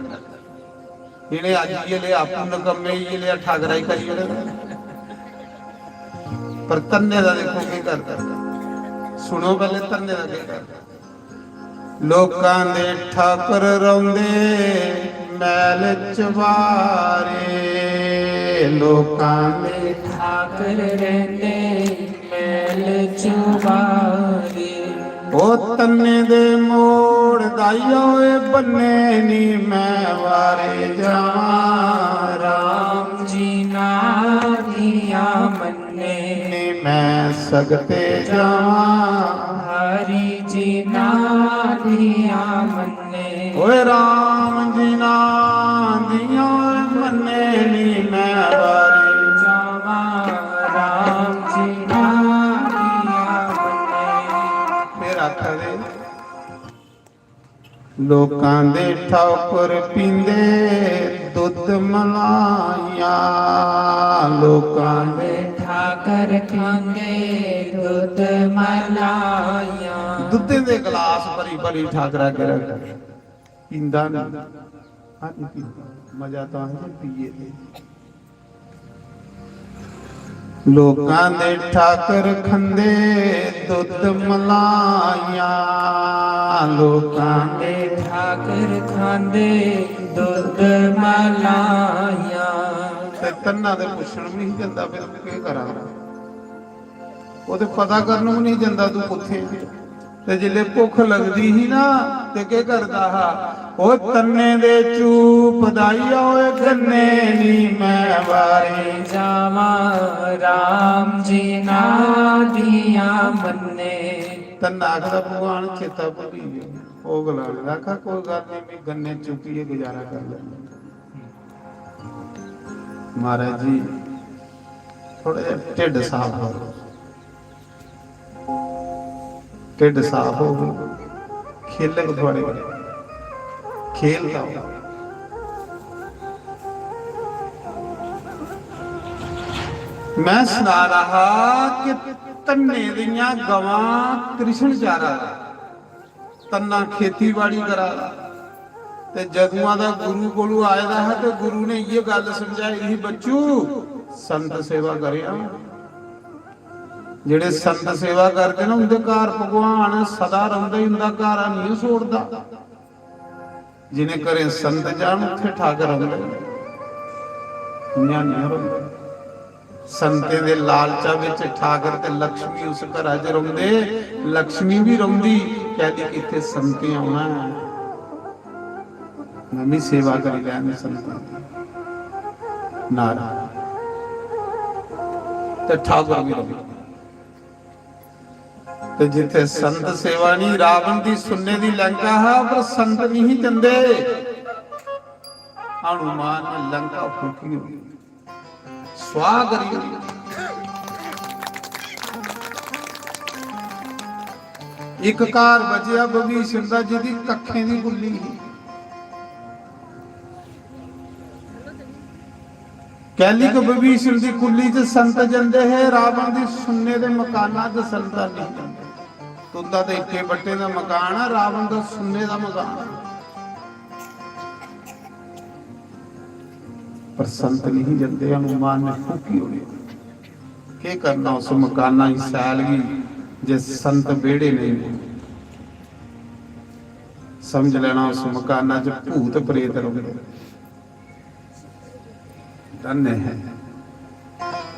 ਇਹਨੇ ਅੱਜ ਇਹਲੇ ਆਪੂ ਨਕਮੇ ਇਹਲੇ ਠਾਕਰਾ ਹੀ ਕਰੀ ਉੜੇ। ਪਰ ਤੰਨੇ ਦਾ ਦੇਖੋ ਕੀ ਕਰਦਾ, ਸੁਣੋ ਪਹਿਲੇ ਤੰਨੇ ਦਾ ਕੀ ਕਰਦਾ। ਲੋਕਾਂ ਦੇ ਠਾਕਰ ਰੋਂਦੇ ਮੈਲ ਚਵਾਰੇ, ਲੋਕਾਂ ਦੇ ਠਾਕਰ ਰਹਿੰਦੇ ਮੈਲ ਮੈਲ ਚੁਬਾਰੇ। ਉਹ ਤੰਨੇ ਦੇ ਮੋੜ ਦਾਈਆ ਓਏ ਬੰਨੇ ਨੀ ਮੈਂ ਵਾਰੇ ਜਾਵਾਂ ਰਾਮ ਜੀ ਨਾ ਦੀਆਂ ਮੰਨੇ। ਨੀ ਮੈਂ ਸਗਤੇ ਜਾਵਾਂ ਹਰੀ ਜੀ ਨਾ ਦੀਆਂ ਮੰਨੇ। ਓਏ ਰਾਮ ਜੀ ਨਾਂ ਦੀਆਂ ਮੰਨੇ ਨੀ ਮੈਂ ਵਾਰੇ ਜਾਵਾਂ ਰਾਮ ਜੀ ਨਾ ਦੀਆਂ ਮੰਨੇ। ਫਿਰ ਆਖਦੇ ਲੋਕਾਂ ਦੇ ਠਾਕੁਰ ਪੀਂਦੇ ਦੁੱਧ ਮਲਾਈਆਂ। ਲੋਕਾਂ ਦੇ ਠਾਕਰ ਖਾਂਦੇ ਦੁੱਧ ਮਲਾਈਆਂ। ਦੁੱਧ ਦੇ ਗਲਾਸ ਭਰੀ ਭਰੀ ਠਾਕਰਾ ਕੇ ਰੱਖ ਪੀਂਦਾ ਨਹੀਂ। ਹਾਂ ਨਹੀਂ ਪੀਂਦਾ, ਮਜ਼ਾ ਤਾਂ ਹੈ ਪੀਏ ਤੇ। ਲੋਕਾਂ ਦੇ ਠਾਕਰ ਖੰਦੇ ਦੁੱਧ ਮਲਾਈਆਂ। ਲੋਕਾਂ ਦੇ ਦੇ ਠਾਕਰ ਖਾਂਦੇ ਦੁੱਧ ਮਲਾਈਆਂ। ਤੇ ਤੰਨਾ ਦੇ ਪੁੱਛਣ ਵੀ ਨਹੀਂ ਜਾਂਦਾ ਫਿਰ ਤੂੰ ਕੀ ਕਰਾਂ। ਉਹ ਤੇ ਪਤਾ ਕਰਨ ਨੂੰ ਨਹੀਂ ਜਾਂਦਾ ਤੂੰ ਕਿੱਥੇ। ਤੇ ਜਿੱਲੇ ਭੁੱਖ ਲੱਗਦੀ ਸੀ ਨਾ ਤੇ ਕੀ ਕਰਦਾ ਹਾ ਉਹ ਤੰਨੇ ਦੇ ਚੂਪ ਦਾਈਆ ਓਏ ਗੰਨੇ ਨੀ ਮੈਂ ਵਾਰੇ ਜਾਵਾਂ ਰਾਮ ਜੀ ਨਾ ਦੀਆਂ ਮੰਨੇ। ਤੰਨਾ ਆਖਦਾ ਭਗਵਾਨ ਚੇਤਾ ਭੁੱਲੀ ਗਿਆ। ਉਹ ਗਲਾ ਆਖਾ ਕੋਈ ਗੱਲ ਨਹੀਂ ਵੀ ਗੰਨੇ ਚੁੱਕੀਏ ਗੁਜ਼ਾਰਾ ਕਰ ਲੈਂਦੇ। ਮਹਾਰਾਜ ਜੀ ਥੋੜਾ ਜਿਹਾ ਢਿੱਡ ਸਾਫ਼ ਕਰੋ। ਢਿੱਡ ਸਾਫ਼ ਹੋ ਗਏ ਖੇਲਣ ਤੁਹਾਡੇ ਖੇਲ ਦਾ ਮੈਂ ਸੁਣਾ ਰਹਾ ਕਿ ਤੰਨੇ ਦੀਆਂ ਗਵਾਂ ਕ੍ਰਿਸ਼ਨ ਚਾਰਾ ਤੰਨਾ ਖੇਤੀਬਾੜੀ ਕਰਾ ਤੇ ਜਦੂਆਂ ਦਾ ਗੁਰੂ ਕੋਲੋਂ ਆਇਦਾ ਹੈ ਤੇ ਗੁਰੂ ਨੇ ਇਹ ਗੱਲ ਸਮਝਾਈ ਸੀ ਬੱਚੂ ਸੰਤ ਸੇਵਾ ਕਰਿਆ। ਜਿਹੜੇ ਸੰਤ ਸੇਵਾ ਕਰਦੇ ਨਾ ਉਹਦੇ ਘਰ ਭਗਵਾਨ ਸਦਾ ਰਹਿੰਦਾ ਹੀ ਹੁੰਦਾ, ਘਰ ਨਹੀਂ ਛੋੜਦਾ। ਜਿਹਨੇ ਘਰੇ ਸੰਤ ਜਾਣ ਉੱਥੇ ਠਾਕਰ ਰਹਿੰਦਾ ਨਹੀਂ ਰਹਿੰਦਾ। ਸੰਤੇ ਦੇ ਲਾਲਚਾ ਵਿੱਚ ਠਾਕਰ ਤੇ ਲక్ష్ਮੀ ਉਸ ਘਰਾਂ 'ਚ ਰਹਿੰਦੇ। ਲక్ష్ਮੀ ਵੀ ਰਹਿੰਦੀ ਕਹਿੰਦੀ ਕਿੱਥੇ ਸੰਤੇ ਆਉਣਾ ਮੈਂ ਵੀ ਸੇਵਾ ਕਰੀ ਲੈਣ ਸੰਤਾਂ ਦੀ ਨਾਰਾ ਤੇ ਠਾਕਰ ਵੀ ਰਹਿੰਦੇ। ਤੇ ਜਿੱਥੇ ਸੰਤ ਸੇਵਾ ਨਹੀਂ ਰਾਵਣ ਦੀ ਸੁਣਨੇ ਦੀ ਲੰਕਾ ਹੈ ਪਰ ਸੰਤ ਨਹੀਂ ਚੰਦੇ। ਹਨੂਮਾਨ ਨੇ ਲੰਕਾ ਫੂਕੀ ਹੋਈ ਸਵਾਹ ਕਰੀ ਹੋਈ। ਇੱਕ ਕਾਰ ਬਚਿਆ ਭਵੀਸ਼ਣ ਦਾ ਜਿਹਦੀ ਕੱਖੇ ਦੀ ਗੁੱਲੀ ਸੀ। ਕਹਿਲੀ ਕਿ ਭਵੀਸ਼ਣ ਦੀ ਕੁੱਲੀ 'ਚ ਸੰਤ ਜਾਂਦੇ ਹੈ ਰਾਵਣ ਦੀ ਸੁਣਨੇ ਦੇ ਮਕਾਨਾਂ 'ਚ ਸੰਤਾਂ ਨਹੀਂ ਜਾਂਦੇ। ਤੁੰਦਾ ਤੇ ਇੱਟੇ ਬੱਟੇ ਦਾ ਮਕਾਨ ਆ, ਰਾਵਣ ਦਾ ਸੁਣਨੇ ਦਾ ਮਕਾਨ। ਪਰ ਸੰਤ ਨਹੀਂ ਜਾਂਦੇ। ਹਨੂਮਾਨ ਨੇ ਫੂਕੀ ਹੋਈ ਕੀ ਕਰਨਾ ਉਸ ਮਕਾਨਾਂ ਦੀ ਸੈਲਗੀ ਜੇ ਸੰਤ ਬੇੜੇ ਨਹੀਂ। ਸਮਝ ਲੈਣਾ ਉਸ ਮਕਾਨਾਂ 'ਚ ਭੂਤ ਪ੍ਰੇਤ ਰਹਿੰਦੇ। ਧੰਨ ਹੈ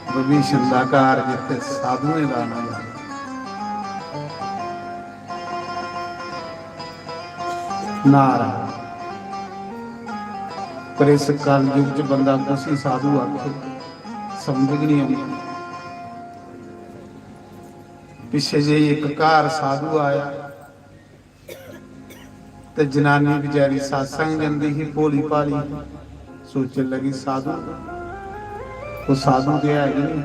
ਭਵੀਸ਼ਣ ਦਾ ਘਰ ਜਿੱਥੇ ਸਾਧੂਏ ਦਾ ਆਨੰਦ ਹੈ। ਨਾਰਾ ਪਰ ਇਸ ਕਲਯੁਗ 'ਚ ਬੰਦਾ ਕੁਛ ਸਾਧੂ ਆਖੇ ਸਮਝ ਨਹੀਂ ਆਉਂਦੀ। ਪਿੱਛੇ ਜੇ ਇੱਕ ਘਰ ਸਾਧੂ ਆਇਆ ਤੇ ਜਨਾਨੀ ਵਿਚਾਰੀ satsang ਜਾਂਦੀ ਸੀ ਭੋਲੀ ਭਾਲੀ ਸੋਚਣ ਲੱਗੀ ਸਾਧੂ ਉਹ ਸਾਧੂ ਤੇ ਹੈ ਨਹੀਂ।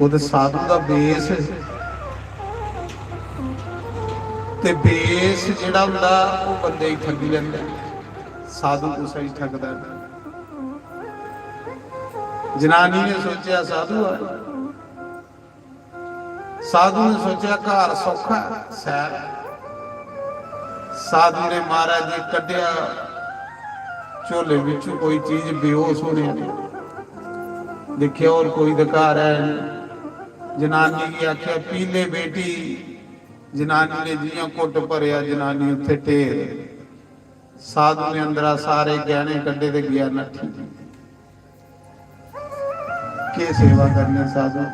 ਉਹਦੇ ਸਾਧੂ ਦਾ ਬੇਸ ਤੇ ਬੇਸ ਜਿਹੜਾ ਹੁੰਦਾ ਉਹ ਬੰਦੇ ਹੀ ਠੱਗੀ ਲੈਂਦੇ। ਸਾਧੂ ਨੂੰ ਸਹੀ ਠੱਗਦਾ। ਜਨਾਨੀ ਨੇ ਸੋਚਿਆ ਸਾਧੂ ਆ। ਸਾਧੂ ਨੇ ਸੋਚਿਆ ਘਰ ਸੌਖਾ ਸੈਰ। ਸਾਧੂ ਨੇ ਮਹਾਰਾਜ ਜੀ ਕੱਢਿਆ ਝੋਲੇ ਵਿੱਚੋਂ ਕੋਈ ਚੀਜ਼ ਬੇਹੋਸ਼ ਹੋਣੇ ਨੇ ਦੇਖਿਆ ਔਰ ਕੋਈ ਘਰ ਹੈ। ਜਨਾਨੀ ਕੀ ਆਖਿਆ ਪੀ ਲੈ ਬੇਟੀ। ਜਨਾਨੀ ਨੇ ਜੀਆਂ ਕੁੱਟ ਭਰਿਆ ਜਨਾਨੀ ਉੱਥੇ ਢੇਰ। ਸਾਧੂ ਨੇ ਅੰਦਰਾ ਸਾਰੇ ਗਹਿਣੇ ਕੱਢੇ ਤੇ ਗਿਆ ਨੱਠੀ। ਕੀ ਸੇਵਾ ਕਰਨੀ ਸਾਧੂ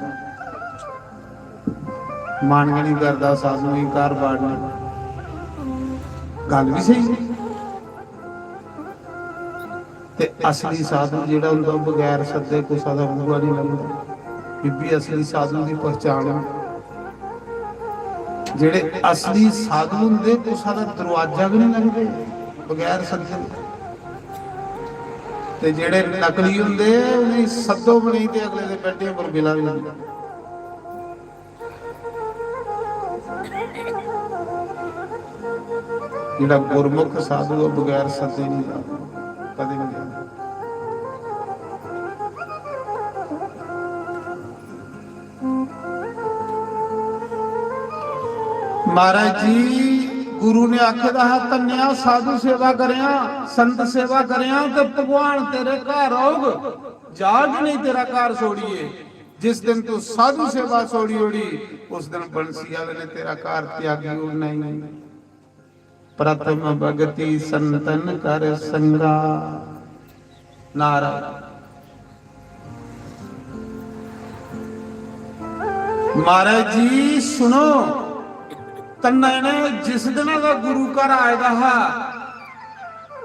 ਮਨ ਨਹੀਂ ਕਰਦਾ ਸਾਧੂ ਹੀ ਘਰ ਬਾੜਨਾ। ਗੱਲ ਵੀ ਸਹੀ ਹੈ। ਤੇ ਅਸਲੀ ਸਾਧੂ ਜਿਹੜਾ ਹੁੰਦਾ ਉਹ ਬਗੈਰ ਸੱਦੇ ਕੋਸਾ ਦਾ ਬੂਹਾ ਨਹੀਂ ਲੱਗਦਾ। ਬੀਬੀ ਅਸਲੀ ਸਾਧੂ ਦੀ ਪਛਾਣ। ਜਿਹੜੇ ਅਸਲੀ ਸਾਧੂ ਹੁੰਦੇ ਕੋਸਾ ਦਾ ਦਰਵਾਜ਼ਾ ਵੀ ਨਹੀਂ ਲੱਗਦੇ ਬਗੈਰ ਸੱਦੇ। ਤੇ ਜਿਹੜੇ ਨਕਲੀ ਹੁੰਦੇ ਉਹਨੇ ਸੱਦੋ ਬਣੀ ਤੇ ਅਗਲੇ ਦੇ ਬੈਠੇ ਪਰ ਬਿਲਾ ਵੀ ਲੱਗਦਾ। ਜਿਹੜਾ ਗੁਰਮੁਖ ਸਾਧੂ ਉਹ ਬਗੈਰ ਸੱਦੇ ਨਹੀਂ ਜਾਂਦਾ, ਕਦੇ ਨਹੀਂ ਜਾਂਦਾ। ਮਹਾਰਾਜ ਜੀ गुरु ने आखे रहा तन्या साधु सेवा करिया संत सेवा करिया तो भगवान तेरे घर आओग। जाग नहीं तेरा घर छोड़िए। जिस दिन तू साधु सेवा छोड़ी होड़ी उस दिन बंसी वाले ने तेरा घर त्यागी हो नहीं। प्रथम भगति संतन कर संगा। नारायण। महाराज जी सुनो तन्ना ने जिस दिन का गुरु घर आएगा हा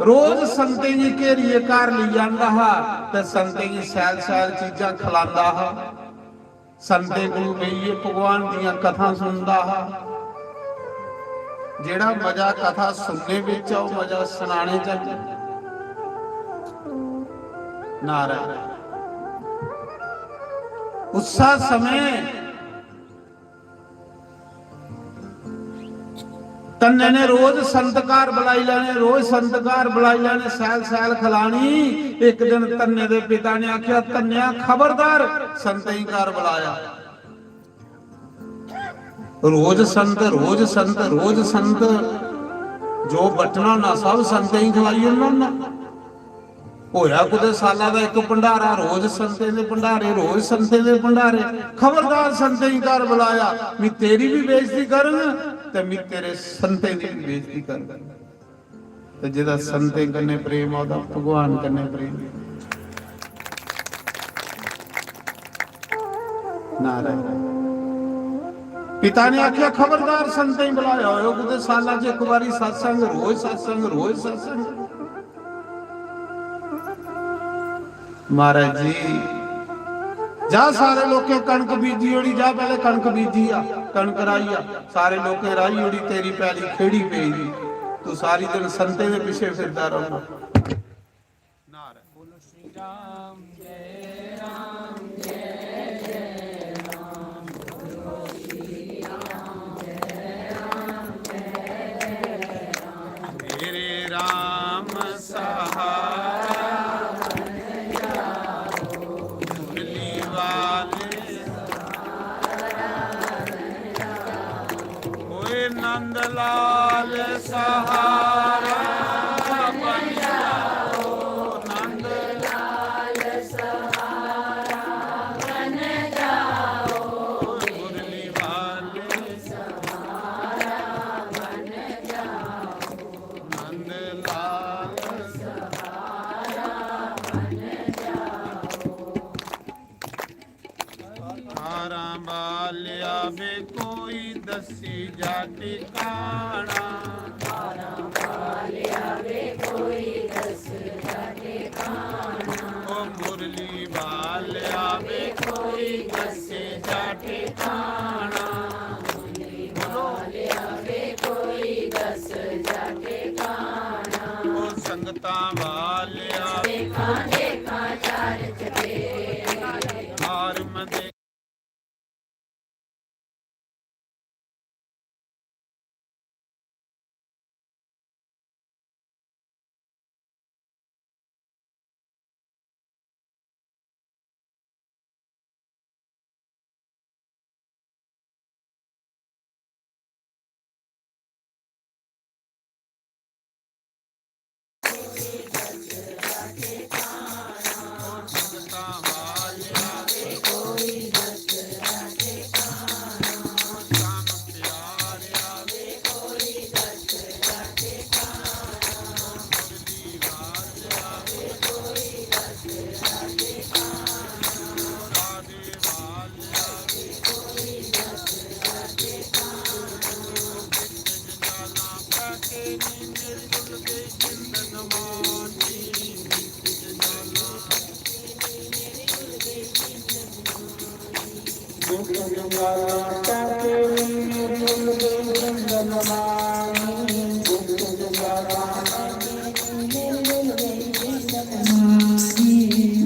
रोज संते जी घेरिए घर ले जाता हा ते संते जी सैल सैल चीजा खिलांदा हा। संते को बेइए भगवान दियां कथा सुनदा हा। जेड़ा मजा कथा सुनने विच आ मजा सुनाने च नारायण। उसा समय तन्ने ने रोज संतकार बुलाई लेने रोज संतकार बुलाई लेने सैल सैल खिलानी। एक दिन तन्ने दे पिता ने आख्या तन्या खबरदार संत ही घर बुलाया। रोज संत रोज संत रोज संत जो बटना ना सब संत ही खिलाई उन्होंने। होया कुछ साला का एक भंडारा रोज संते दे भंडारे रोज संते दे भंडारे। खबरदार संत ही घर बुलाया मैं तेरी भी बेइज्जती करूंगा ते मैं तेरे संते दी भी बेइज्जती करूंगा। ते जिहदा संते कन्ने प्रेम ओदा भगवान कन्ने प्रेम। नारायण। पिता ने आख्या खबरदार संते ही बुलाया हो कुछ साला च एक बारी सत्संग रोज सत्संग रोज सत्संग। महाराज जी जा सारे लोग कणक बीजी होड़ी जा पहले कणक बीजी आ कणक राई आ सारे लोग राई होड़ी तेरी पैली खेड़ी पई तू सारी दिन संते दे पीछे फिरदा रहना। बोलो श्री राम जय राम जय जय राम। बोलो श्री राम जय राम जय जय राम। मेरे राम सहारा नंद लाल सहारा बन जाओ। नंद लाल सहारा बन जाओ। मुरली वाले सहारा बन जाओ। नंद लाल सहारा बन जाओ। हारा बालिया बे कोई दसी जा ठिकाना। हारा बालिया वे कोई दस जा ठिकाना। ओ मुरली बालिया वे कोई दस जा ठिकाना। मुरली बालिया वे कोई दस जा ठिकाना। ओ संगता वालिया देखा देखा चार चफेरे। हार मदे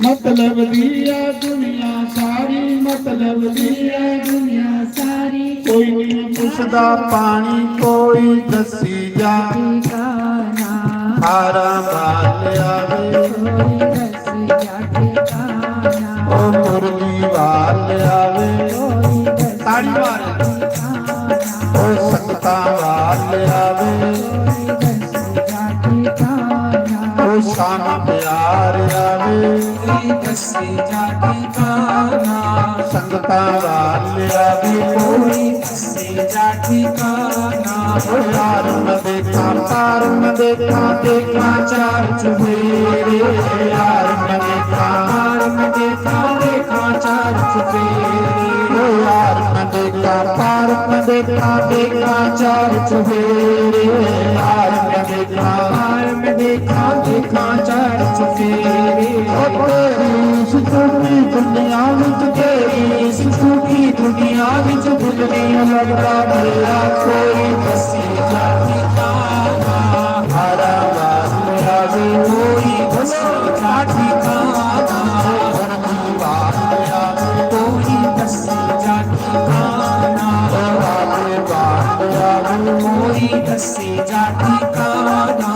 मतलब दिया दुनिया सारी, मतलब दिया दुनिया सारी। कोई नहीं पुछदा पानी, कोई दसी जा ठिकाना हारा बाल आवे। कोई दसी जा ठिकाना ओ मुरली वाल आवे, कोई दसी ताड़ी मारे। ठिकाना ओ संगता वाल आवे, कोई दसी जा ठिकाना ओ शाम प्यार आवे। कोई दसी जा ठिकाना, संगता वाल आवे, कोई दसी जा ठिकाना। ओ यार न देखा तार न देखा, देखा चार चुफेरे। यार न देखा पार में देखा देखा चार चुफेरे। ओ यार न देखा तार न देखा, देखा चार चुफेरे। यार न देखा पार में देखा देखा चार चुफेरे। ओ तेरी सुखी दुनिया विच, तेरी सुखी दुनिया विच दुनिया लगदा मेरा कोई दसी जा ठिकाना, हारा वाल आवे। कोई दसी जा ठिकाना, मुरली वाल आवे, कोई दसी जा ठिकाना, राजे वाल आवे। कोई दसी जा ठिकाना,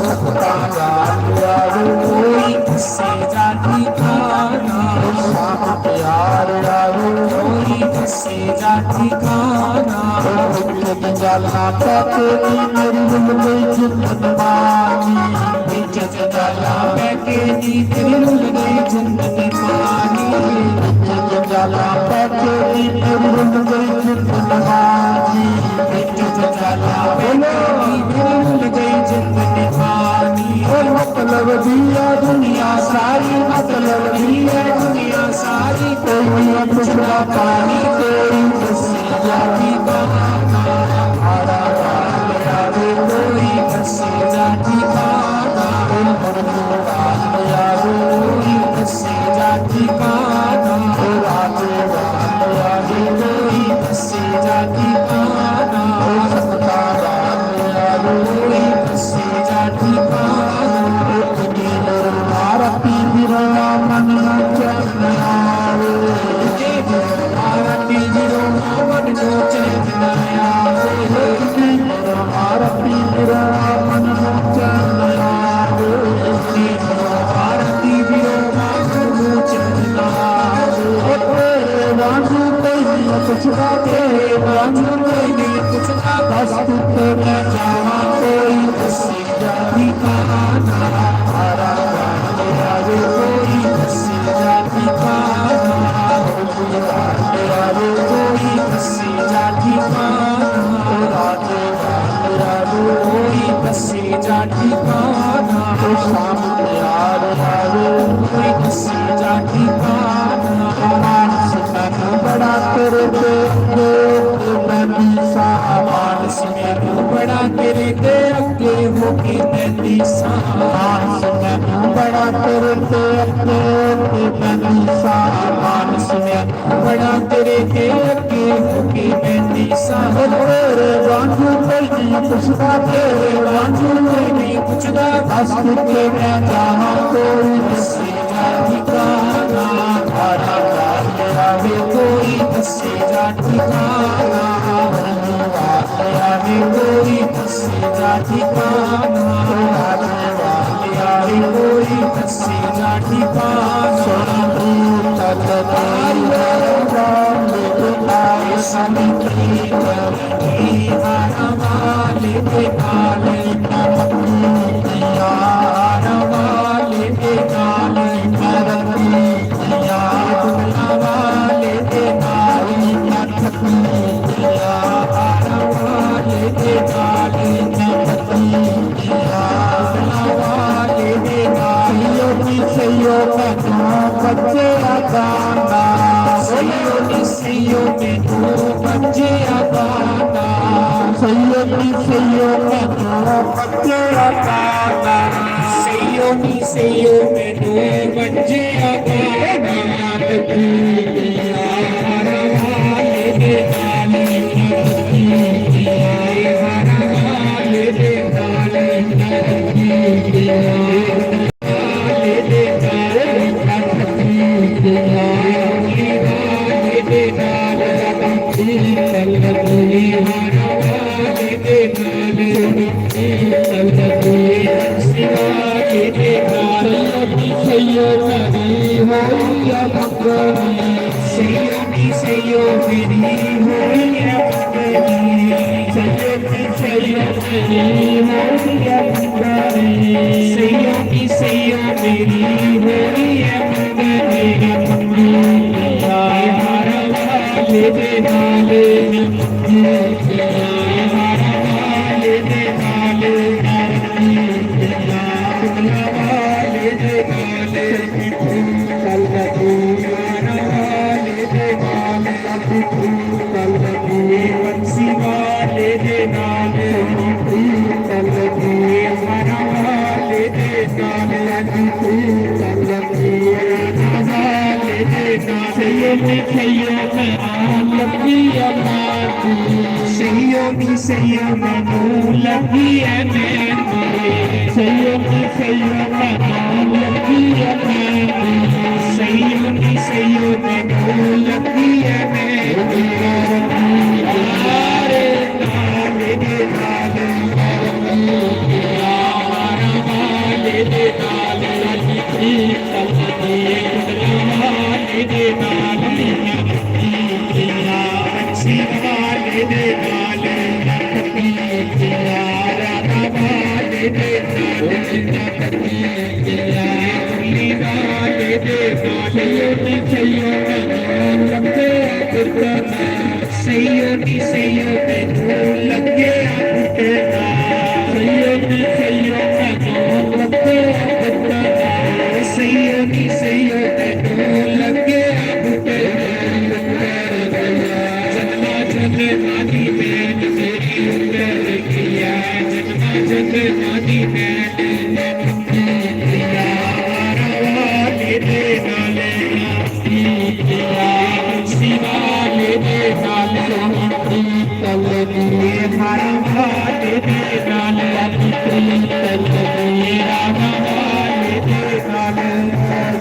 संगता वाल आवे, कोई दसी जा ठिकाना, शाम प्यार आवे। कोई दसी जा ठिकाना। जला पैके मेरी दिल में जिंदन मानी। इज्जत जाला बैके नी तेरी रुल गई जन्नत पानी। जला पैके मेरी दिल में जिंदन मानी। इज्जत जाला बैके नी तेरी रुल गई जन्नत पानी। ओ मतलब दिया दुनिया सारी, मतलब दिया दुनिया सारी कोई न पुछदा पानी, कोई दसी जा ठिकाना, हारा वाल आवे। कोई दसी जा ठिकाना, मुरली वाल आवे, कोई दसी जा ठिकाना, राजे वाल आवे। कोई दसी जा ठिकाना, संगता वाल आवे। कोई दसी जा ठिकाना। आरती बिरला मन न चैन आवे। आरती जिरो मन जो चैन न आवे। आरती बिरला मन न चैन आवे। आरती जिरो मन जो चैन न आवे। तेरे राजू कोई न पुछदा, तेरे राजू कोई नहीं पूछता बस तुझे मैं जावा। कोई दसी जा ठिकाना, हारा वाल आवे। कोई दसी जा ठिकाना, मुरली वाल आवे, कोई दसी जा ठिकाना, राजे वाल आवे। कोई दसी जा ठिकाना, शाम प्यार आवे। कोई दसी जा ठिकाना। मानस मैनू बड़ा तेरे ते मैं मीसा। मानस मैनू बड़ा तेरे ते अगे हो के मैं सा। मानस मैनू बड़ा तेरे ते मैं मीसा। मानस मैनू बड़ा तेरे ते अगे हो के मैं सा। तेरे रांझू कोई नहीं पुछदा, तेरे रांझू कोई नहीं पूछता बस तुझे मैं जावा। कोई दसी जा ठिकाना, हारा वाल आवे। कोई दसी जा ठिकाना, मुरली वाल आवे। कोई दसी जा ठिकाना, राजे वाल आवे। कोई दसी जा ठिकाना। सोनी तल तारी राम ले आए। सभी की करनी हारा वाले के काले, हारा वाले के काले, हारा वाले के काले, हारा वाले के काले, हारा वाले के काले। सैयो मैं बच्चे गाना। सैयो नी सैयो में दो बच्चे गाना। सैयो मैं बच्चे गाना। सैयो नी सैयो में दो बच्चे गाना। हारा वाले के दे नाल लगे सिवाले दे नाल सैयो मेरी होइया मंगनी सैयो मेरी होइया मंगनी सैयो मेरी होइया मंगनी सैयो मेरी होइया मंगनी हमारा वाले दे नाले हमारा वाले दे नाले वाले दे नाले कल तू हमारा वाले दे नाले कल तू बंसी वाले दे नाले कल तू हमारा वाले दे नाले कल तू वाले दे नाले सैयो मैनू लगी है मेरी सैयो मैनू लगी है मेरी सैयो मैनू लगी है मेरी हमारे नाले दे नाले हमारा वाले दे नाले वाले दे नाले वाले दे नाले राधा वाले दे नाले वाले दे नाले सैयो मैनू लगे आपुटेना सैयो मैनू लगे आपुटेना सैयो मैनू लगे आपुटेना मानी बैन मेरी उम्र किया जन्म मानी बैन वाले दे नाले शिवाले दे नाले कल हमारा वाले दे नाले रामा वाले दे नाले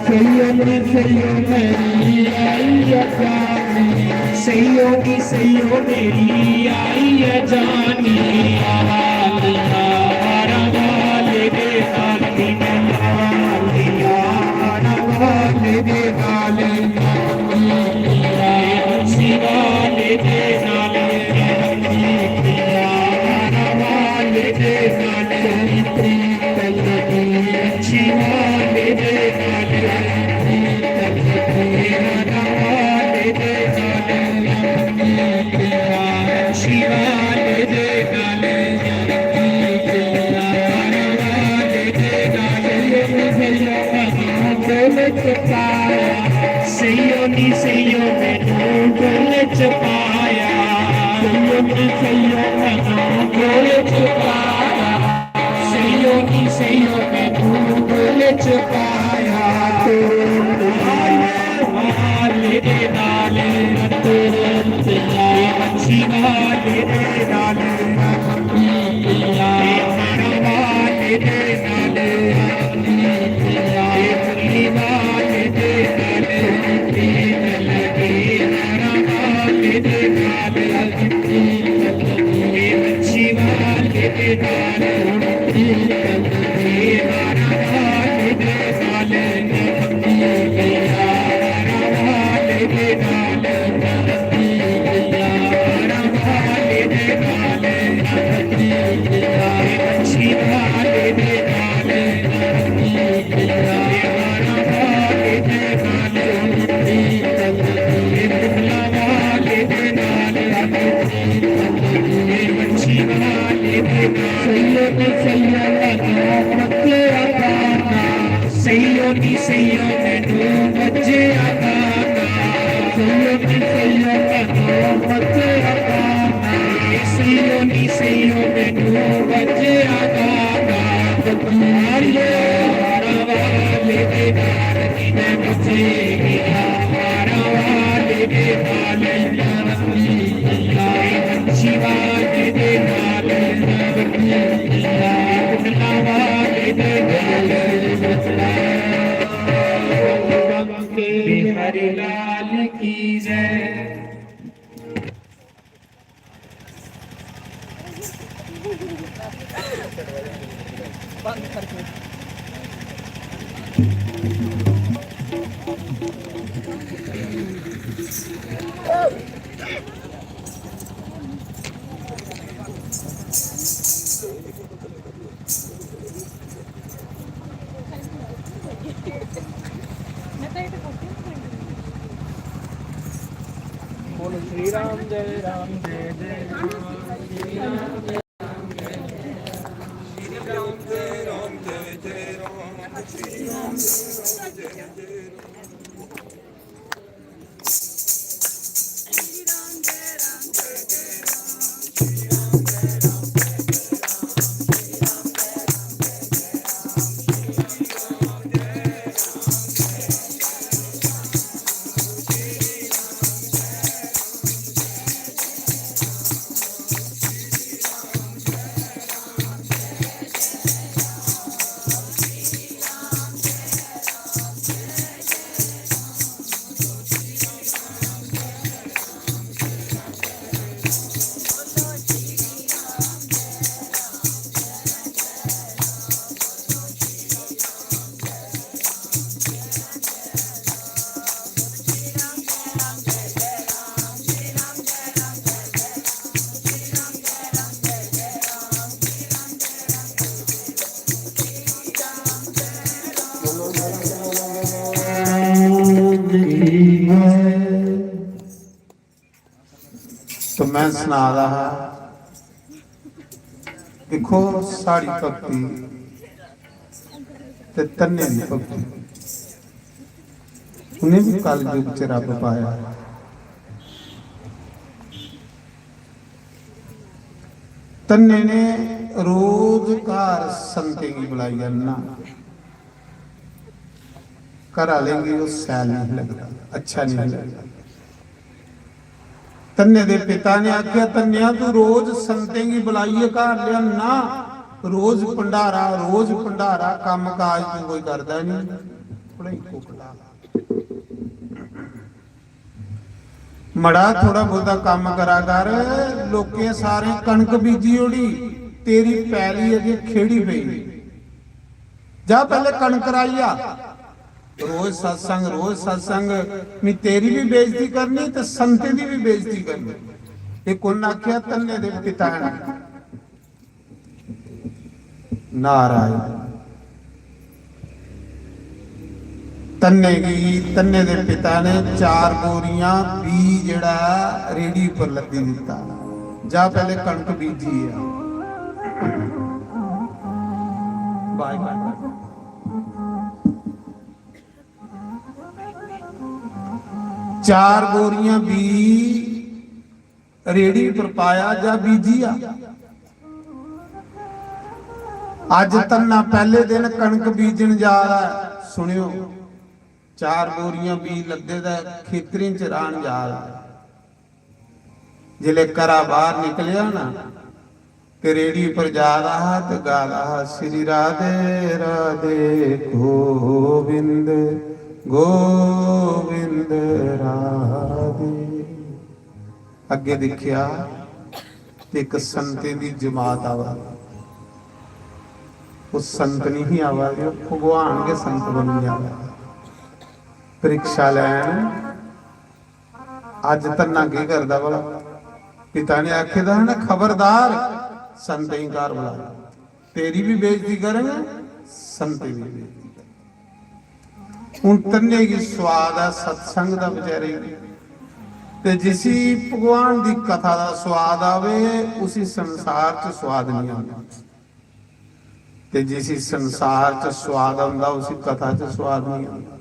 सैयो मेरी आई जानी सैयो मेरी आई जानी हमारा वाले दे नाले वाले दे नाले शिवाले दे नाले वाले दे नाले शिवाले दे नाले वाले दे नाले शिवाले दे नाले सैयो मैनू गोल च पाया सैयो मैनू गोल च पाया सैयो मैनू गोल च पाया वाले दे नाले शिवाले दे नाले वाले दे नाले वाले दे शिवाले दे सैयो मैनू बच्चे आगाना सैयो मैनू बच्चे आगाना सैयो मैनू बच्चे आगाना वाले दे नाले बच्चे वाले दे नाले शिवाले दे नाले वाले दे नाले हरि लाल की जय। बोलो श्री राम जय जय राम। तो मैं सुना रहा देखो साड़ी भक्ति ते तन्ने दी भक्ति उन्हें भी कल युग च रब पाया। तन्ने ने रोजगार संते की बुलाई करना करा लेंगे वो सैल नहीं लगता, अच्छा नहीं लगता। तन्ने दे पिता ने आख्या तन्या तू रोज संते की बुलाइए घर लिया ना, रोज भंडारा काम काज तू कोई करदा नहीं, मड़ा थोड़ा बहुता काम करा कर। लोके सारे कणक बीजी ओड़ी, तेरी पैली अजे खेड़ी पई, जा पहले कणक राइया। रोज सत्संग मैं तेरी भी बेइज्जती करनी ते संते दी भी बेइज्जती करनी। एक उन्हें आख्या तन्ने दे पिता ने नारायण तन्ने दे पिता ने 4 बोरियां बी जड़ा रेडी पर लदी दिता, जा पहले कणक बीजी है। बाय बाय 4 बोरियां बी रेडी पर पाया जा बीजिया। अज तन्ना पहले दिन कणक बीजन जा रहा है। सुनियो 4 बोरियां बी लदे दा खेतरी च रान जा रहा है। जिले करा बाहर निकलिया ना ते रेडी पर जा रहा तो गा रहा श्री राधे राधे गोविंद गोविंद राधे। अगे देखिया एक संते दी जमात आवा, उस संत नहीं आवा भगवान के संत बनी आवा परीक्षा लैन। अज तन्ना की करदा भला, पिता ने आखे दा ना खबरदार संत ही घर बुला, तेरी भी बेइज्जती करेंगे संत भी बेइज्जती। हूं तन्ने की स्वाद है सत्संग का बेचारे ते जिसी भगवान की कथा का स्वाद आवे उसी संसार च स्वाद नहीं आता, ते जिसी संसार च स्वाद आंदा उसी कथा च स्वाद नहीं आता।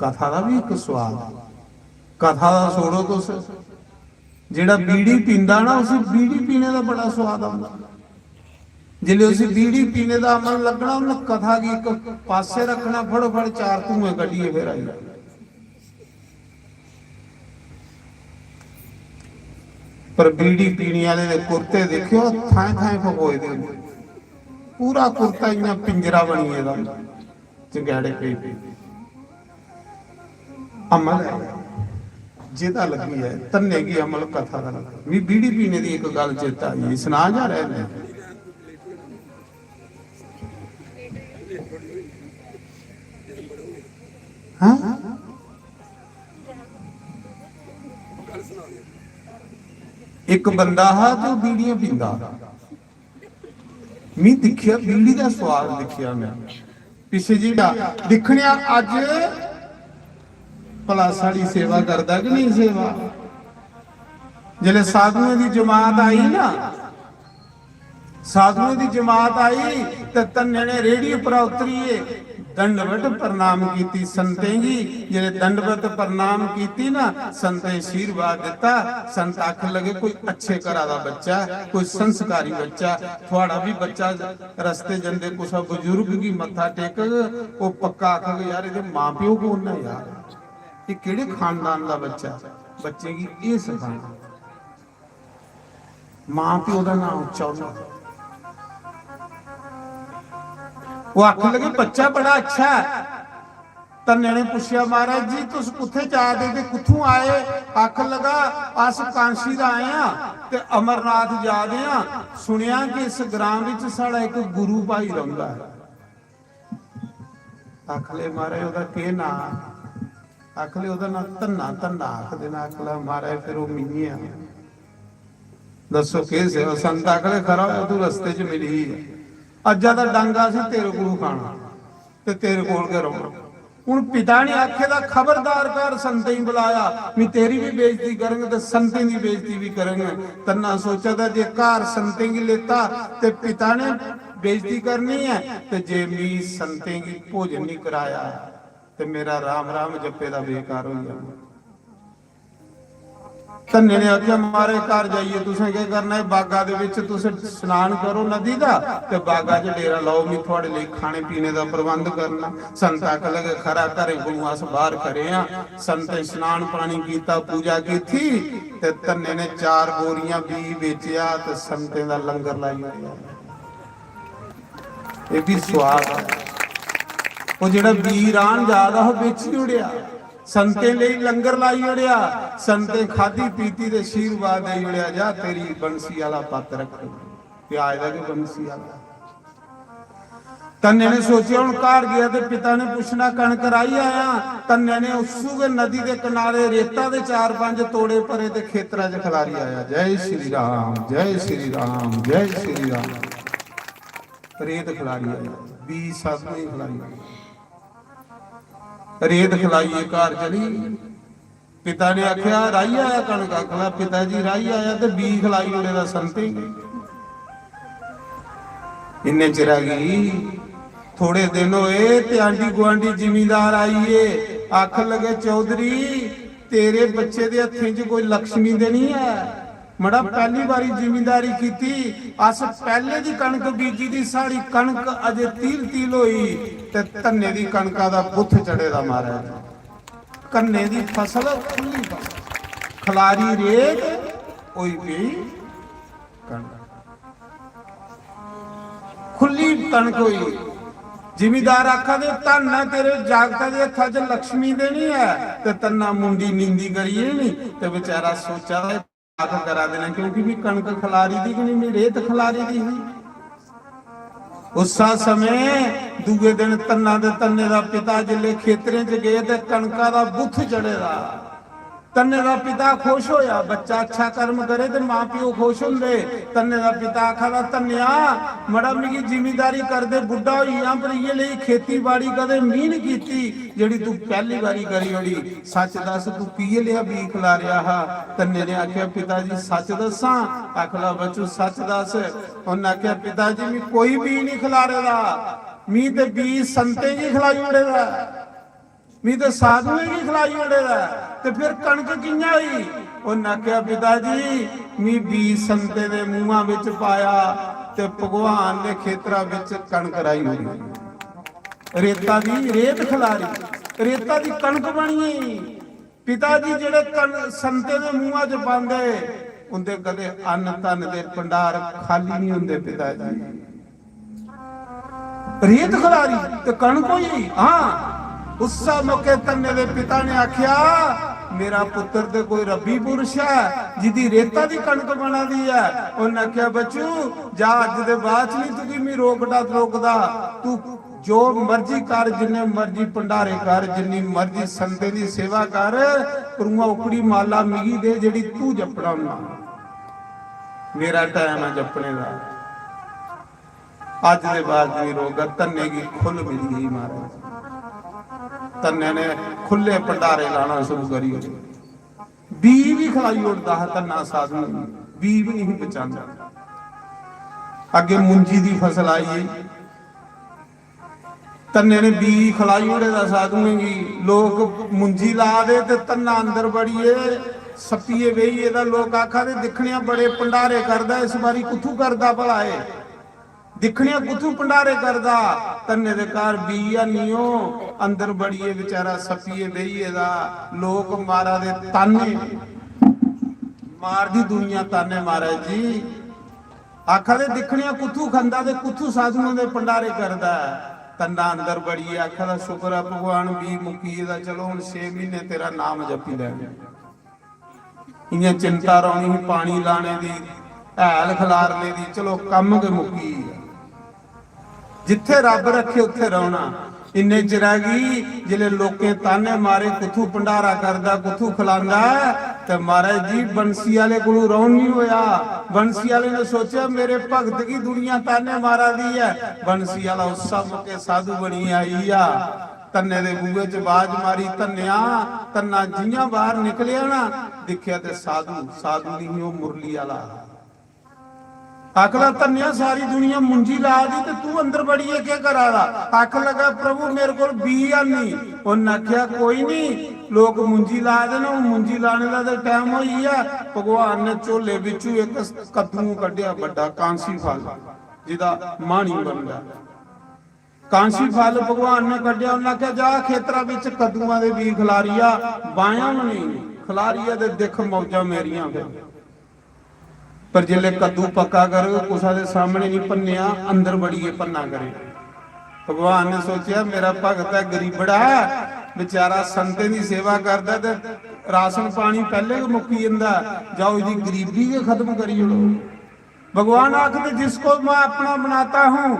कथा का भी एक स्वाद है, कथा का छोड़ो तो जेड़ा बीड़ी पींदा ना उसी बीड़ी पीने का बड़ा स्वाद आंदा। जिले उसी बीड़ी पीने का अमल लगना उन्हें कथा की एक पासे रखना, फड़ो फड़ 4 धुएं कढ़िए फिर आई। पर बीड़ी पीने वाले कुर्ते देखियो थाए थाए फकोए दे, पूरा कुर्ता इं पिंजरा बनी चंगैड़े पे अमल है। ਜਿਹਦਾ ਲੱਗੀ ਹੈ ਤੰਨੇ ਕੀ ਅਮਲ ਕਥਾ ਦਾ ਵੀ ਬੀੜੀ ਪੀਣੇ ਦੀ ਇੱਕ ਗੱਲ ਚੇਤਾ ਆਈ ਸੁਣਾ ਜਾ ਰਹੇ ਨੇ। ਹਾਂ ਇੱਕ ਬੰਦਾ ਹਾ ਤੇ ਉਹ ਬੀੜੀਆਂ ਪੀਂਦਾ। ਮੈਂ ਦੇਖਿਆ ਬੀੜੀ ਦਾ ਸਵਾਦ ਦੇਖਿਆ ਮੈਂ ਪਿੱਛੇ ਜੀ ਦੇਖਣਿਆ ਅੱਜ ਭਲਾ ਸਾਡੀ ਸੇਵਾ ਕਰਦਾ ਕਿ ਨਹੀਂ ਸੇਵਾ। ਜਿਹੜੇ ਸਾਧੂਆਂ ਦੀ ਜਮਾਤ ਆਈ ਨਾ, ਸਾਧੂਆਂ ਦੀ ਜਮਾਤ ਆਈ ਤੇ ਤੰਨੇ ਨੇ ਰੇੜੀ ਉੱਪਰ ਉਤਰੀਏ दंडवत प्रणाम कीती संते जी। जेरे दंडवत प्रणाम कीती ना संते आशीर्वाद दिता। संत आख लगे कोई अच्छे घरा दा बच्चा, कोई संस्कारी बच्चा, थोड़ा भी बच्चा रस्ते जंदे कुछ बुजुर्ग की मत्था टेक वो पक्का आख यार ये मां प्यो कौन है यार, ये केड़े खानदान दा बच्चा। बच्चे की ये सिखाना मां प्यो दा नाम उच्चा होना। वो आख लगे बच्चा बड़ा अच्छा है। तन्ने ने पूछा महाराज जी तुस कुत्थे जा दे ते कुत्थों आए। आख लगा अस कांशी दा आए हां ते अमरनाथ जा दे हां। सुनिया कि इस ग्राम विच साडा एक गुरु भाई रहिंदा है। आख ले महाराज ओदा के नाम। आख ले ओदा नाम धन्ना। धन्ना आख देना। आख ला महाराज फिर वो मिनी आ दसो के सेवा। संत आख ले खरा तू रस्ते च मिली है। अज्जा दा डांगा सी तेरे कोल खाना ते तेरे कोल के रहना। हुण पिता ने आखे दा खबरदार कर संते ही बुलाया मैं तेरी भी बेइज्जती करेंगे ते संते की बेइज्जती भी करेंगे। तन्ना सोचा था जे घर संते की लेता ते पिता ने बेइज्जती करनी है ते जे मी संते की भोजन नहीं कराया ते मेरा राम राम जपे दा बेकार हो जाना। धन्ने ने आख्या मारे घर जाइए तुसें क्या करना है बागा दे विच तुसें स्नान करो नदी दा ते बागा च डेरा लाओ मैं थोड़े लिए खाने पीने दा प्रबंध करना। संत आख लगे खरा घरे कोलों अस बाहर खड़े हां। संत स्नान पानी कीता पूजा की थी ते धन्ने ने 4 बोरियां बी बेचिया ते संतें दा लंगर लाई होया। ये भी स्वाद है वो जेड़ा बी रान जादा हो बेच जुड़िया संते ले लंगर लाई उड़िया। संते खाधी पीती ते आशीर्वाद दे उड़िया जा तेरी बंसी वाला पत रख प्याज दा के बंसी वाला। तन्ने ने सोचा हुण घर गया ते पिता ने पुछना कणक राई आया। तन्ने ने उसू के नदी के किनारे रेता दे 4-5 तोड़े भरे ते खेतरां च खलारी आया। जय श्री राम जय श्री राम जय श्री राम। रेत खलारी आया बी सब नहीं खलारी आया। रेत खिलाइए घर चली। पिता ने आख्या राई आया कणक। आखला पिता जी राई आया तो बी खिलाई उड़े दा संते। इन्ने चिरा गई थोड़े दिन होए ते आंडी गुआंढी जिमीदार आईए। आख लगे चौधरी तेरे बच्चे दे हत्थें च कोई लक्ष्मी दे नहीं है। मड़ा पहली बारी जिमीदारी की अस पहले दी कणक बीजी दी साड़ी कणक अजे तील होई ते धन्ने दी कणका दा बुੱਥ चढ़े दा मारा। कन्ने दी फसल खुली फसल खलारी रेत होई पई कणक खुली कणक होई। जिमीदार आखा दे धन है तेरे जागता दे हत्थां च लक्ष्मी दे नहीं है ते तन्ना मुंडी नींदी करिए नहीं ते बेचारा सोचा करा देना क्योंकि भी कणक खिलारी दी कि नहीं रेत खिलारी दी हुई। उसा समय दूजे दिन तन्ना दे तन्ने दा पिता जिले खेतरें च गए ते कणका दा बुੱਥ चढ़े दा। तन्ने दा पिता खुश होया बच्चा अच्छा कर्म करे ते मां प्यो खुश हुंदे। तन्ने दा पिता आखा तन्निया मड़ा मिगी जिमीदारी कर दे बुढ़ा होइया पर ये ले खेती बाड़ी कदे मीन कीती जेड़ी तू पहली बारी करी होड़ी। सच दस तू की लिया बी खिलारिया हा। तन्ने ने आख्या पिताजी सच दसा। आखला बच्चू सच दस। उन्हें आख्या पिताजी मैं कोई बी नहीं खिलारे दा मी ते बी संते की खिलाई उड़े दा मी तो साधु की खिलाई उड़े दा ते फिर कणक कियां होई। उन्हें आख्या पिताजी मी बी संते दे मूहां विच पाया ते भगवान दे खेतरां विच कणक राई होई। रेता दी रेत खिलारी रेता दी कणक बनी। पिताजी जेड़े संते दे मूहां च पांदे उंदे कदे अन्न तन दे भंडार खाली नहीं हुंदे। पिताजी रेत खिलारी ते कणक होई। हाँ उस मौके तन्ने दे पिता ने आख्या मेरा पुत्र तो कोई रब्बी पुरुष है जिदी रेता दी कणक बना दी है। उन्हें आख्या बच्चू जा अज दे बाद नहीं तू भी मैं रोकदा तू जो मर्जी कर जिन्ने मर्जी भंडारे कर जिन्नी मर्जी संते दी सेवा कर पर उकड़ी माला मिगी दे जिहड़ी तू जपड़ा हुंदा। मेरा टाइम है जपने का। अज दे बाद नहीं रोगा। धन्ने की खुल मिल गई महाराज। धन्ने ने खुले भंडारे लाना शुरू करी। बी भी खलाई उड़ता है धन्ना साधु बी भी नहीं बचाता। अगे मुंजी की फसल आई धन्ने ने बी खलाई उड़े का साधु की लोग मुंजी ला दे ते धन्ना अंदर बड़ीए सपीए वेईए दा लोग आखा दे दिखने बड़े भंडारे करदा इस बारी कुथू करदा भला है दिखने कुथू भंडारे करदा। धन्ने दे घर बी नीओ अंदर बड़ीए बेचारा सपीए वेईए दा लोग मारा दे ताने मार दी दुनिया ताने महाराज जी आखा दे दिखने कुथू खंदा ते कुथू साधुओं दे भंडारे करदा। धन्ना अंदर बड़ीए आखा दा शुक्र है भगवान बी मुकी दा चलो हुण 6 महीने तेरा नाम जपी लैंगे। इयां चिंता रौनी पानी लाने दी हैल खलारने दी चलो कम के मुकी जिथे रब रखे उत्थे रहना। इन्ने चिर गई जिले लोकें ताने मारे कुथू भंडारा करदा कुथू खिलांदा ते महाराज जी बंसी वाले को रौन नहीं होया। बंसी वाले ने सोचा मेरे भगत की दुनिया ताने मारा दी है। बंसी वाला उस सब के साधु बनी आई आ। धन्ने दे बूहे च बाज मारी धन्निया धन्ना जियां बाहर निकलिया ना दिखिया ते साधु साधु नहीं वो मुरली वाला आखला धन्या सारी दुनिया मुंजी ला दी ते तू अंदर बड़ी है क्या करा रहा। आख लगा प्रभु मेरे को बी नहीं। उन्हें आख्या कोई नहीं लोग मुंजी ला देना मुंजी लाने का तो टाइम हो ही है। भगवान ने झोले बिचू एक कद्दू कढ़िया बड़ा कांसी फल जिदा माणी बनदा। कांसी फल भगवान ने कढ़िया उन्हें आख्या जा खेतरा विच कद्दूआं दे बीज खलारिया बाया नहीं खलारिया दे दिख मौजा मेरिया पर जिले कद्दू पक्का करे कुसा दे सामने नहीं भन्निया अंदर बड़ीए भन्ना करे। भगवान ने सोचा मेरा भगत है गरीबड़ा बेचारा संते की सेवा करता ते राशन पानी पहले मुक्की जांदा जाओ इसकी गरीबी के खत्म करी लो। भगवान आखते जिसको मैं अपना बनाता हूं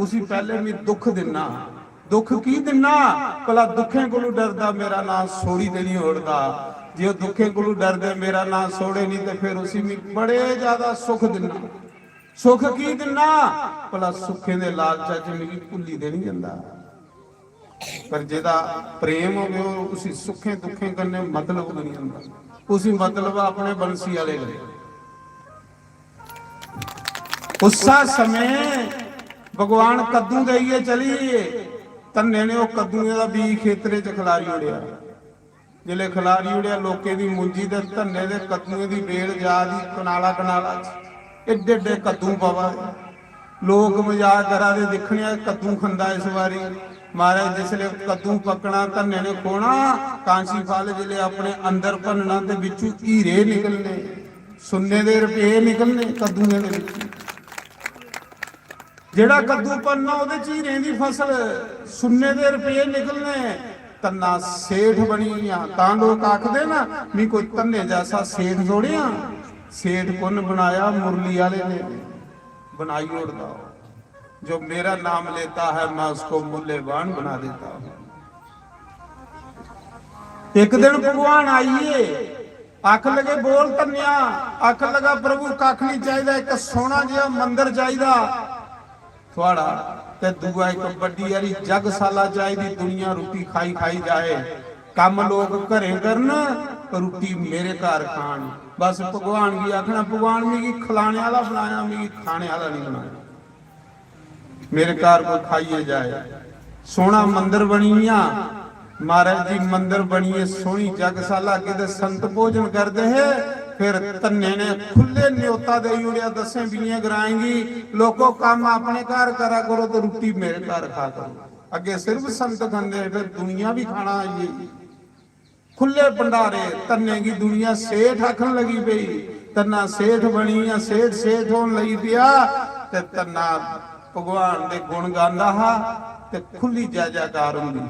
उसी पहले मैं दुख देना। दुख की देना भला दुखे को डरदा मेरा नाम सोड़ी ते नहीं उड़दा। जो दुखे को डरदे मेरा नाम सोड़े नहीं तो फिर उसी में बड़े ज्यादा सुख देना। सुख की देना भला सुखे दे लालचा च मेरी भुली दे नहीं जांदा। पर जेदा प्रेम होवे उसी सुखे दुखे करने मतलब नहीं होंदा। उसी मतलब अपने बंसी वाले ले उसा समय भगवान कद्दू देइए चलिए धन्ने ने वो कद्दू का बीज खेतरे च खलारी उड़िया। जिले खिलारी उड़िया लोके दी मुंजी दे धन्ने दे कद्दूए दी बेल जा दी कनाला कनाला एडे एडे कद्दू पवा लोग मजाक करा दे दिखने कद्दू खंदा इस बारी। महाराज जिसले कद्दू पकना धन्ने ने खोना कांसी फल जिले अपने अंदर भनना ते विचू हीरे निकलने सुन्ने दे रुपये निकलने कद्दूए दे विच। जेड़ा कद्दू पन्ना ओदे च हीरे दी फसल सुन्ने दे रुपये निकलने। धन्ना सेठ बनी ता लोग आखदे ना भी कोई धन्ने जैसा सेठ जोड़िया। सेठ कौन बनाया मुरली वाले ने बनाई उड़दा। जो मेरा नाम लेता है मैं उसको मूल्यवान बना देता हूं। एक दिन भगवान आइए आख लगे बोल धन्या आख लगा प्रभु कख नहीं चाहिए एक सोना जिहा मंदिर चाहिए थोड़ा ते दूआ एक बड़ी यारी जगशाला चाहिए। दुनिया रोटी खाई खाई जाए कम लोग घरे करन रोटी मेरे घर खान। बस भगवान की आखना भगवान मिगी खिलाने वाला बनाया मिगी खाने वाला नहीं बनाया। मेरे घर को खाइए जाए सोना मंदिर बनिया। महाराज जी मंदिर बनिए सोनी जगशाला के संत भोजन करते है। फिर धन्ने ने खुले न्योता दे उड़िया दसें बीए कराएंगी लोगों काम अपने घर करा करो तो रोटी मेरे घर खा करो। अगे सिर्फ संत खाते फिर दुनिया भी खाना आइए खुले भंडारे। धन्ने की दुनिया सेठ आखन लगी पई। धन्ना सेठ बनी या सेठ सेठ होने लगी पिया ते धन्ना भगवान दे गुण गांदा हा ते खुली जय जयकार हुंदी।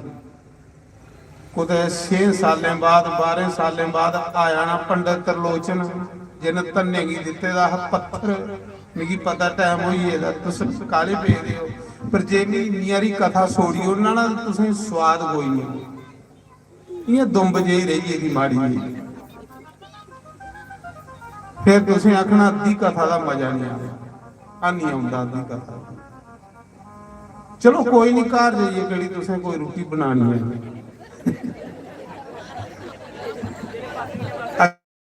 कुते 6 सालें बाद 12 सालें बाद आया ना पंडित त्रिलोचन जिन धन्ने गी दिते दा पत्थर मिगी पता टाइम होई गेदा तुस काले पे दे हो पर जे मी नियारी कथा छोड़ी उन्हां नाल तुसें स्वाद कोई नहीं इयां दुंब जेही रही दी माड़ी जी फिर तुसें आखना अद्धी कथा दा मजा नहीं आया नहीं आउंदा अद्धी कथा चलो कोई नहीं घर जाइए केड़ी तुसें कोई रोटी बनानी है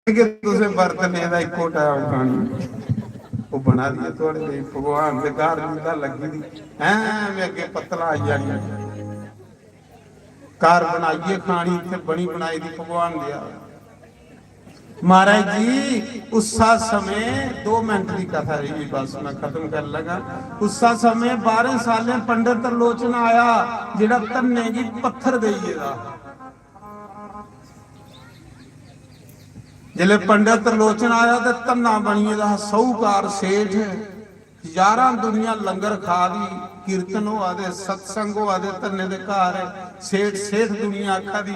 अगे तुसें बर्तने दा इक्को टाइम खानी वो बना दिए थोड़े लिए भगवान के घर में लगी दी है मैं अगे पत्तला आई जानी घर बनाइए खानी इतने बनी बनाई दी भगवान दिया महाराज जी उसा समय 2 मिनट की कथा रही बस मैं खत्म कर लगा उसा समय 12 साल पंडित त्रिलोचन आया जेड़ा धन्ने की पत्थर देइएगा जिले पंडित त्रिलोचन आया तो धन्ना बनिए साहूकार सेठ हजारां दुनिया लंगर खा दी कीर्तन होआ दे सत्संग होआ दे धन्ने दे घर सेठ सेठ दुनिया आखा दी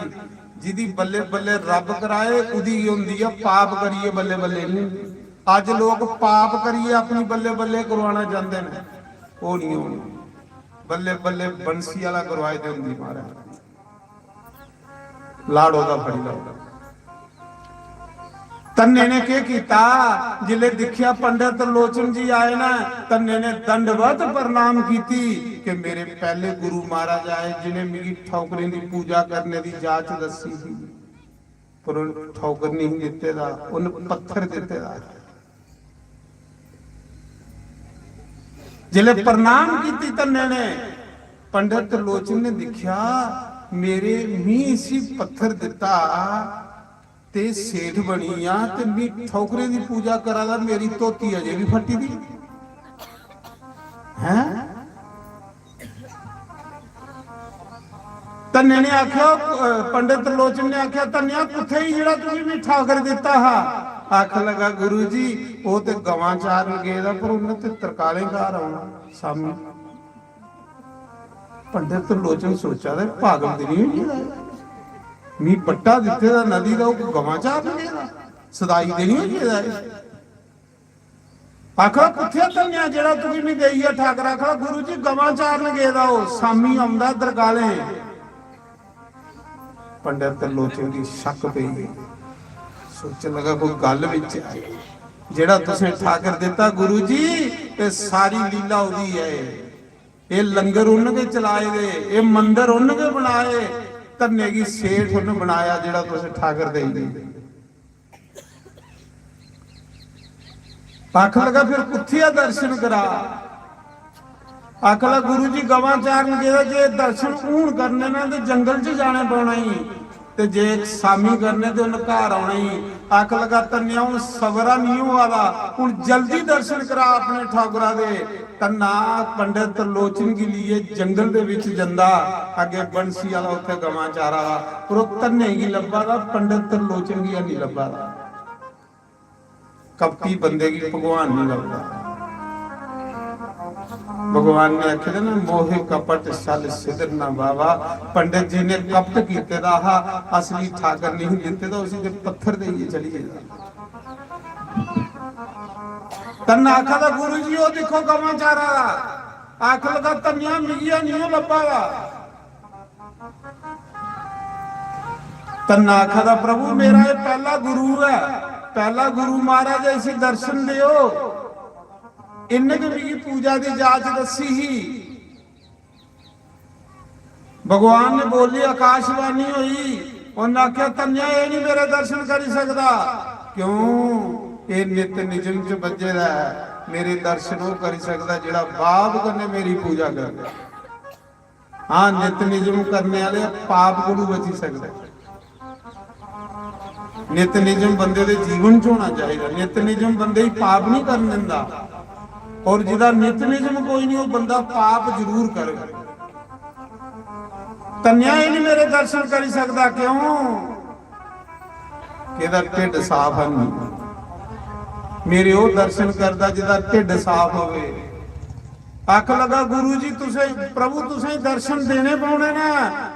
जिदी बल्ले बल्ले रब कराए उदी हुंदी है पाप करिए बल्ले बल्ले नहीं अज लोग पाप करिए अपनी बल्ले बल्ले करवाना चाहते हैं वो नहीं होनी बल्ले बल्ले बंसी वाला करवाए दे हुंदी महाराज लाड़ो दा फड़ी लो तन्ने ने क्या किया जिले दिखिया पंडित त्रिलोचन जी आए ना तन्ने ने दंडवत प्रणाम की कि मेरे पहले गुरु महाराज आए जिन्हें मेरी ठौकरे की पूजा करने की जांच दसी थी पर ठौकर नहीं दिते दा उन पत्थर दिते दा जिले प्रणाम की तन्ने ने पंडित त्रिलोचन ने दिखिया मेरे मी इसी पत्थर दिता ते सेठ बनी आ ते मी ठौकरे दी पूजा करा दा मेरी धोती अजे भी फटी दी हैं तन्ने ने आख्या पंडित त्रिलोचन ने आख्या तन्या कुत्थे ही जेड़ा तुसी मी ठाकर दिता हा आख लगा गुरु जी वो ते गवां चारन गए दा पर उन्हें ते तरकाले घर आउणा सामने पंडित त्रिलोचन सोचा दे पागल दी नहीं मी पट्टा दिते दा नदी दा गवां चारन गए दा सदाई देनी होई है आखा कुत्थे तन्या जेड़ा तुसी मी गई है ठाकर आखा गुरु जी गवां चारन गए दा ओ सामी आउंदा दरकाले पंडित त्रिलोचन की शक पई सोच लगा कोई गल विच आई जेड़ा तुसें ठाकर दिता गुरु जी ये सारी लीला उदी है ये लंगर उन्होंने चलाए दे ये मंदिर उन्होंने बनाए धन्ने की सेठ उन्हें बनाया जेड़ा तुसें ठाकर दे आख लगा फिर कुत्थिया दर्शन करा आख लगा गुरु जी गवां चारन गए जे दर्शन हूण करने ना तो जंगल च जाने पौना ही ते जे सामी करने तो उन्हें घर आना ही आख लगा तन्या हूं सवरा नहीं हुआ दा हूं जल्दी दर्शन करा अपने ठाकुरा दे तन्ना पंडित त्रिलोचन के लिए जंगल दे विच जंदा अगे बंसी वाला उत्थे गवां चारा दा पर वो तन्ने की लब्बा दा पंडित त्रिलोचन की नहीं लब्बा दा कपटी बंदे की भगवान नहीं लब्बा भगवान ने आखे ना मोहे कपट छल सिदर ना बाबा पंडित जी ने कपट कीते दा हा असली ठाकर नहीं दिते दा उसी दे पत्थर देइए चली गया तन्ना आखा दा गुरु जी ओ देखो गवां चारा दा आख लगा तन्या मिगिया नहीं लब्बा दा तन्ना आखा दा प्रभु मेरा ये पहला गुरु है पहला गुरु महाराज ऐसे दर्शन दियो इन्हें तो मेरी पूजा की जांच दसी ही भगवान ने बोली आकाशवाणी हुई उन्हें आख्या तन्या ये नहीं मेरे दर्शन कर सकता क्यों ये नित निजम च बजे है मेरे दर्शन वो कर सकता जेड़ा बाप कन्ने मेरी पूजा कर हाँ नित निजम करने वाले पाप को बची सकता नित निजम बंदे दे जीवन च होना चाहिए नित निजम बंदे ही पाप नहीं कर दिंदा और जिदा नित निजम कोई नहीं वो बंदा पाप जरूर करेगा तन्या ही नहीं मेरे दर्शन कर सकता क्यों कि ढिड साफ है नहीं मेरे वो दर्शन करता जिदा ढिड साफ होवे आख लगा गुरु जी तुसे प्रभु तुसे दर्शन देने पाने ना,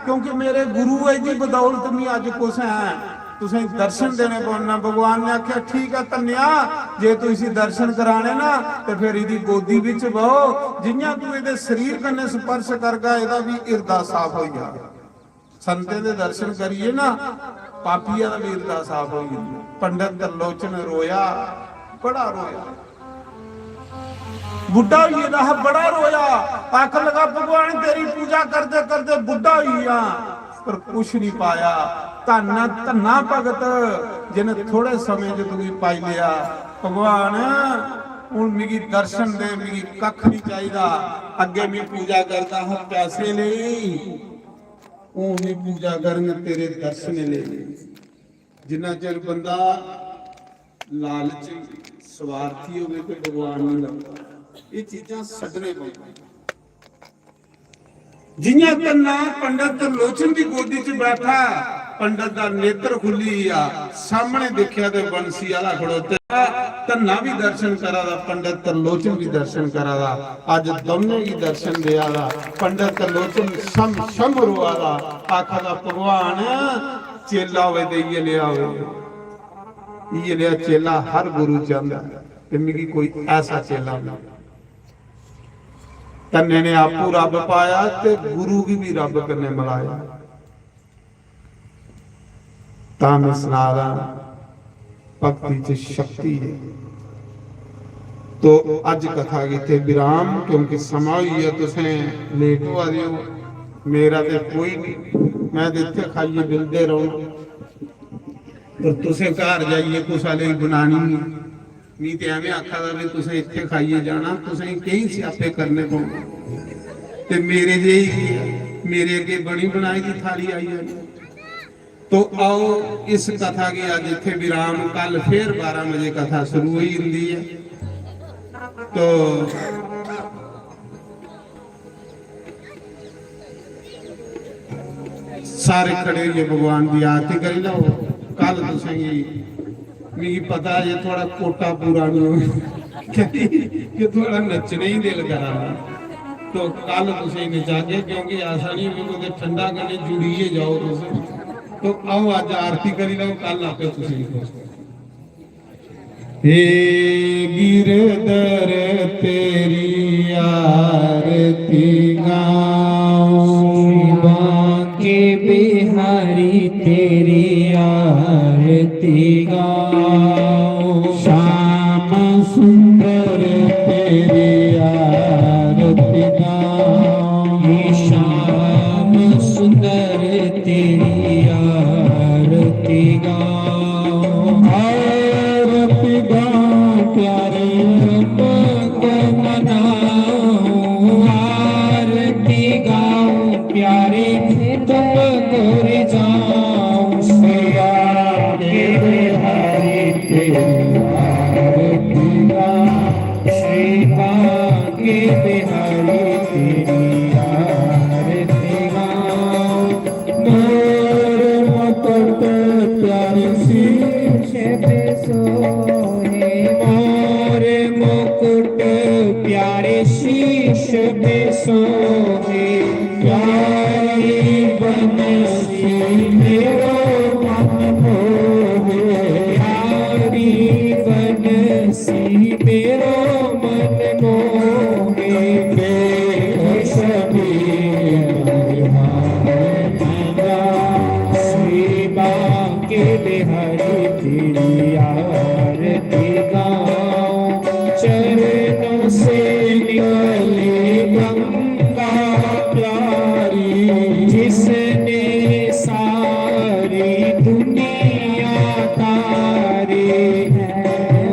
क्योंकि मेरे गुरु है जी बदौलत में अज कुछ है, तुसे दर्शन देने पाना। भगवान ने आख्या ठीक है धन्या, जे तू इसी दर्शन कराने ना तो फिर इदी गोदी विच बहो, जियां तू इहदे शरीर कन्ने स्पर्श करगा इहदा भी इरदा साफ हो जा। संते दे दर्शन करिए ना पापिया दा भी इरदा साफ हो गया। पंडित त्रिलोचन रोया, बड़ा रोया, बुढ़ा हुई रहा, बड़ा रोया। आख लगा भगवान तेरी पूजा करते करते बुढ़ा हुई पर कुछ नहीं पाया। धन्ना धन्ना भगत जिन्हें थोड़े समय जो तू पाई लिया। भगवान हुण मिगी दर्शन दे, मिगी कख नहीं चाहिए। अगे मैं पूजा करता हूं पैसे नहीं, वो भी पूजा करेंगे तेरे दर्शन ले। जिन्ना चਿਰ बंदा लालची स्वार्थी होवे तो भगवान नहीं लगता। ये चीजां छड्डने पौंदियां। जियां कन्ना पंडित त्रिलोचन की गोदी च बैठा, पंडित दा नेत्र खुली आ, सामने देखिया ते बंसी वाला खड़ोता। धन्ना भी दर्शन करा दा, पंडित त्रिलोचन भी दर्शन करा दा। अज दोनों ही दर्शन दिया दा। पंडित त्रिलोचन शम रोआ दा, आखा दा भगवान चेला होवे ते ये लिया होवे। ये लिया चेला हर गुरु चाहता कि मिगी कोई ऐसा चेला मिले। कन्ने ने आपू रब पाया ते गुरु की भी रब कन्ने मिलाया। तां सुनादा भक्ति च शक्ति है। तो अज कथा इत्थे विराम, क्योंकि समा हुई है, तुसें लेट हो रहे हो। मेरा तो कोई नहीं, मैं तो इत्थे खाइए मिलते रहूं, पर तुसें घर जाइए कुछ हाले बनानी नहीं तो एवं आखा था भी तुसें इत्थे खाइए जाना, तुसें कई स्यापे करने पौने। ते मेरे जे मेरे अगे बनी बनाई की थाली आई है। तो आओ इस कथा के अज इत्थे विराम, कल फिर 12 बजे कथा शुरू हुई हुंदी है। तो सारे खड़े हुए भगवान की आरती करी लो। कल तुसें मिगी पता है थोड़ा कोटा पूरा कि थोड़ा नचने ही दिल करा। तो कल तुसें नचागे, क्योंकि ऐसा नहीं भी ठंडा करने जुड़िए जाओ तुम। तो आओ अज आरती करी लो, कल आपे तुसें। हे गिरधर तेरी आरती गाऊं, बांके बिहारी तेरी आरती गाऊं, श्याम सुंदर तेरी आरती गाऊं, श्याम सुंदर तेरी आरती गाऊं, आरती गाऊं प्यारे भक्त मनाऊं, आरती गाऊं प्यारे तुम गोर जाऊं, सिया के बिहारी तेरी आरती गाऊं, श्री बांके बिहारी तेरी आरती गाऊं, मोर मुकुट प्यारे शीश पे सोहे मोर मुकुट प्यारे शीश पे सोहे, प्यारी बनसी मेरो मन मोहे, प्यारी बनसी मेरो मन मोहे, देख सभी श्री बांके बिहारी तेरी आरती गाऊं, चरणों से निकले गंगा प्यारी, जिसने सारी दुनिया तारी,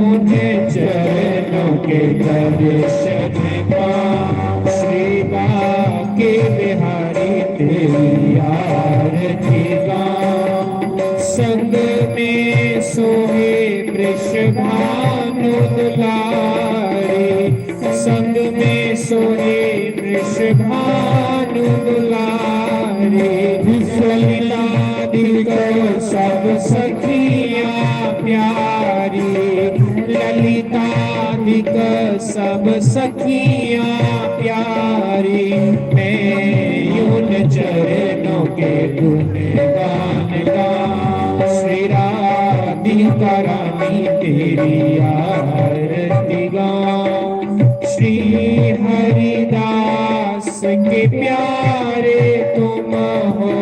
उनके चरणों के दर्शन पाऊं, श्री बांके बिहारी तेरी आरती गाऊं, संग में सोहे वृषभानु दुलारे, संग में सोहे वृषभानु दुलारे, ललितादिक सब सखियां प्यारी, ललितादिक सब सखियां प्यारी। तेरी आरती गाऊं। श्री हरिदास के प्यारे तुम हो,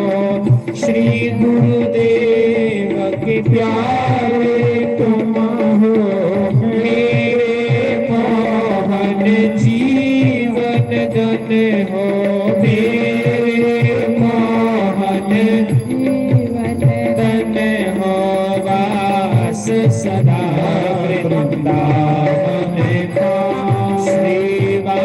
श्री गुरुदेव के प्यारे तुम हो। मेरे मोहन जीवन धन हो, मेरे मोहन जीवन धन हो। वास सदा वृंदावन का, सेवा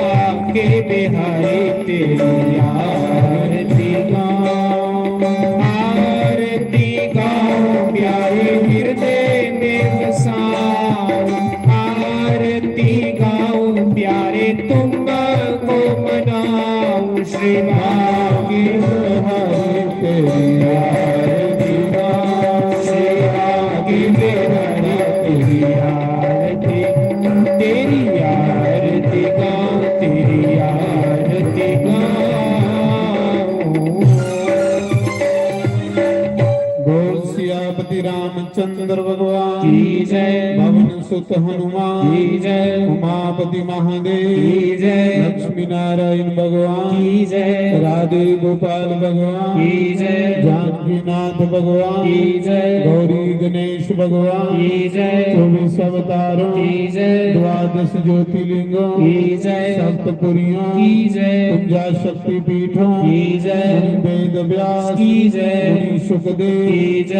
के बिहारी तेरी आरती गाऊं। आरती गाऊं प्यारे हृदय में बसाऊं। आरती गाऊं प्यारे तुमको मनाऊं। श्री भाग्य बिहारी तेरी आरती गाऊं। श्री भाग्य बिहारी तेरी आरती, तेरी आरती गाऊं, तेरी आरती गाऊं। बोल सियापति रामचंद्र भगवान की जय। पवन सुत हनुमान की जय। उमापति महादेव की जय। लक्ष्मी नारायण भगवान की जय। राधे गोपाल भगवान की जय। जानकीनाथ भगवान की जय। गौरी गणेश भगवान की जय। 24 अवतारों की जय। 12 ज्योतिर्लिंगों की जय। सप्तपुरियों की जय। 49 शक्ति पीठों की जय। वेद व्यास की जय। मुनि सुखदेव की जय।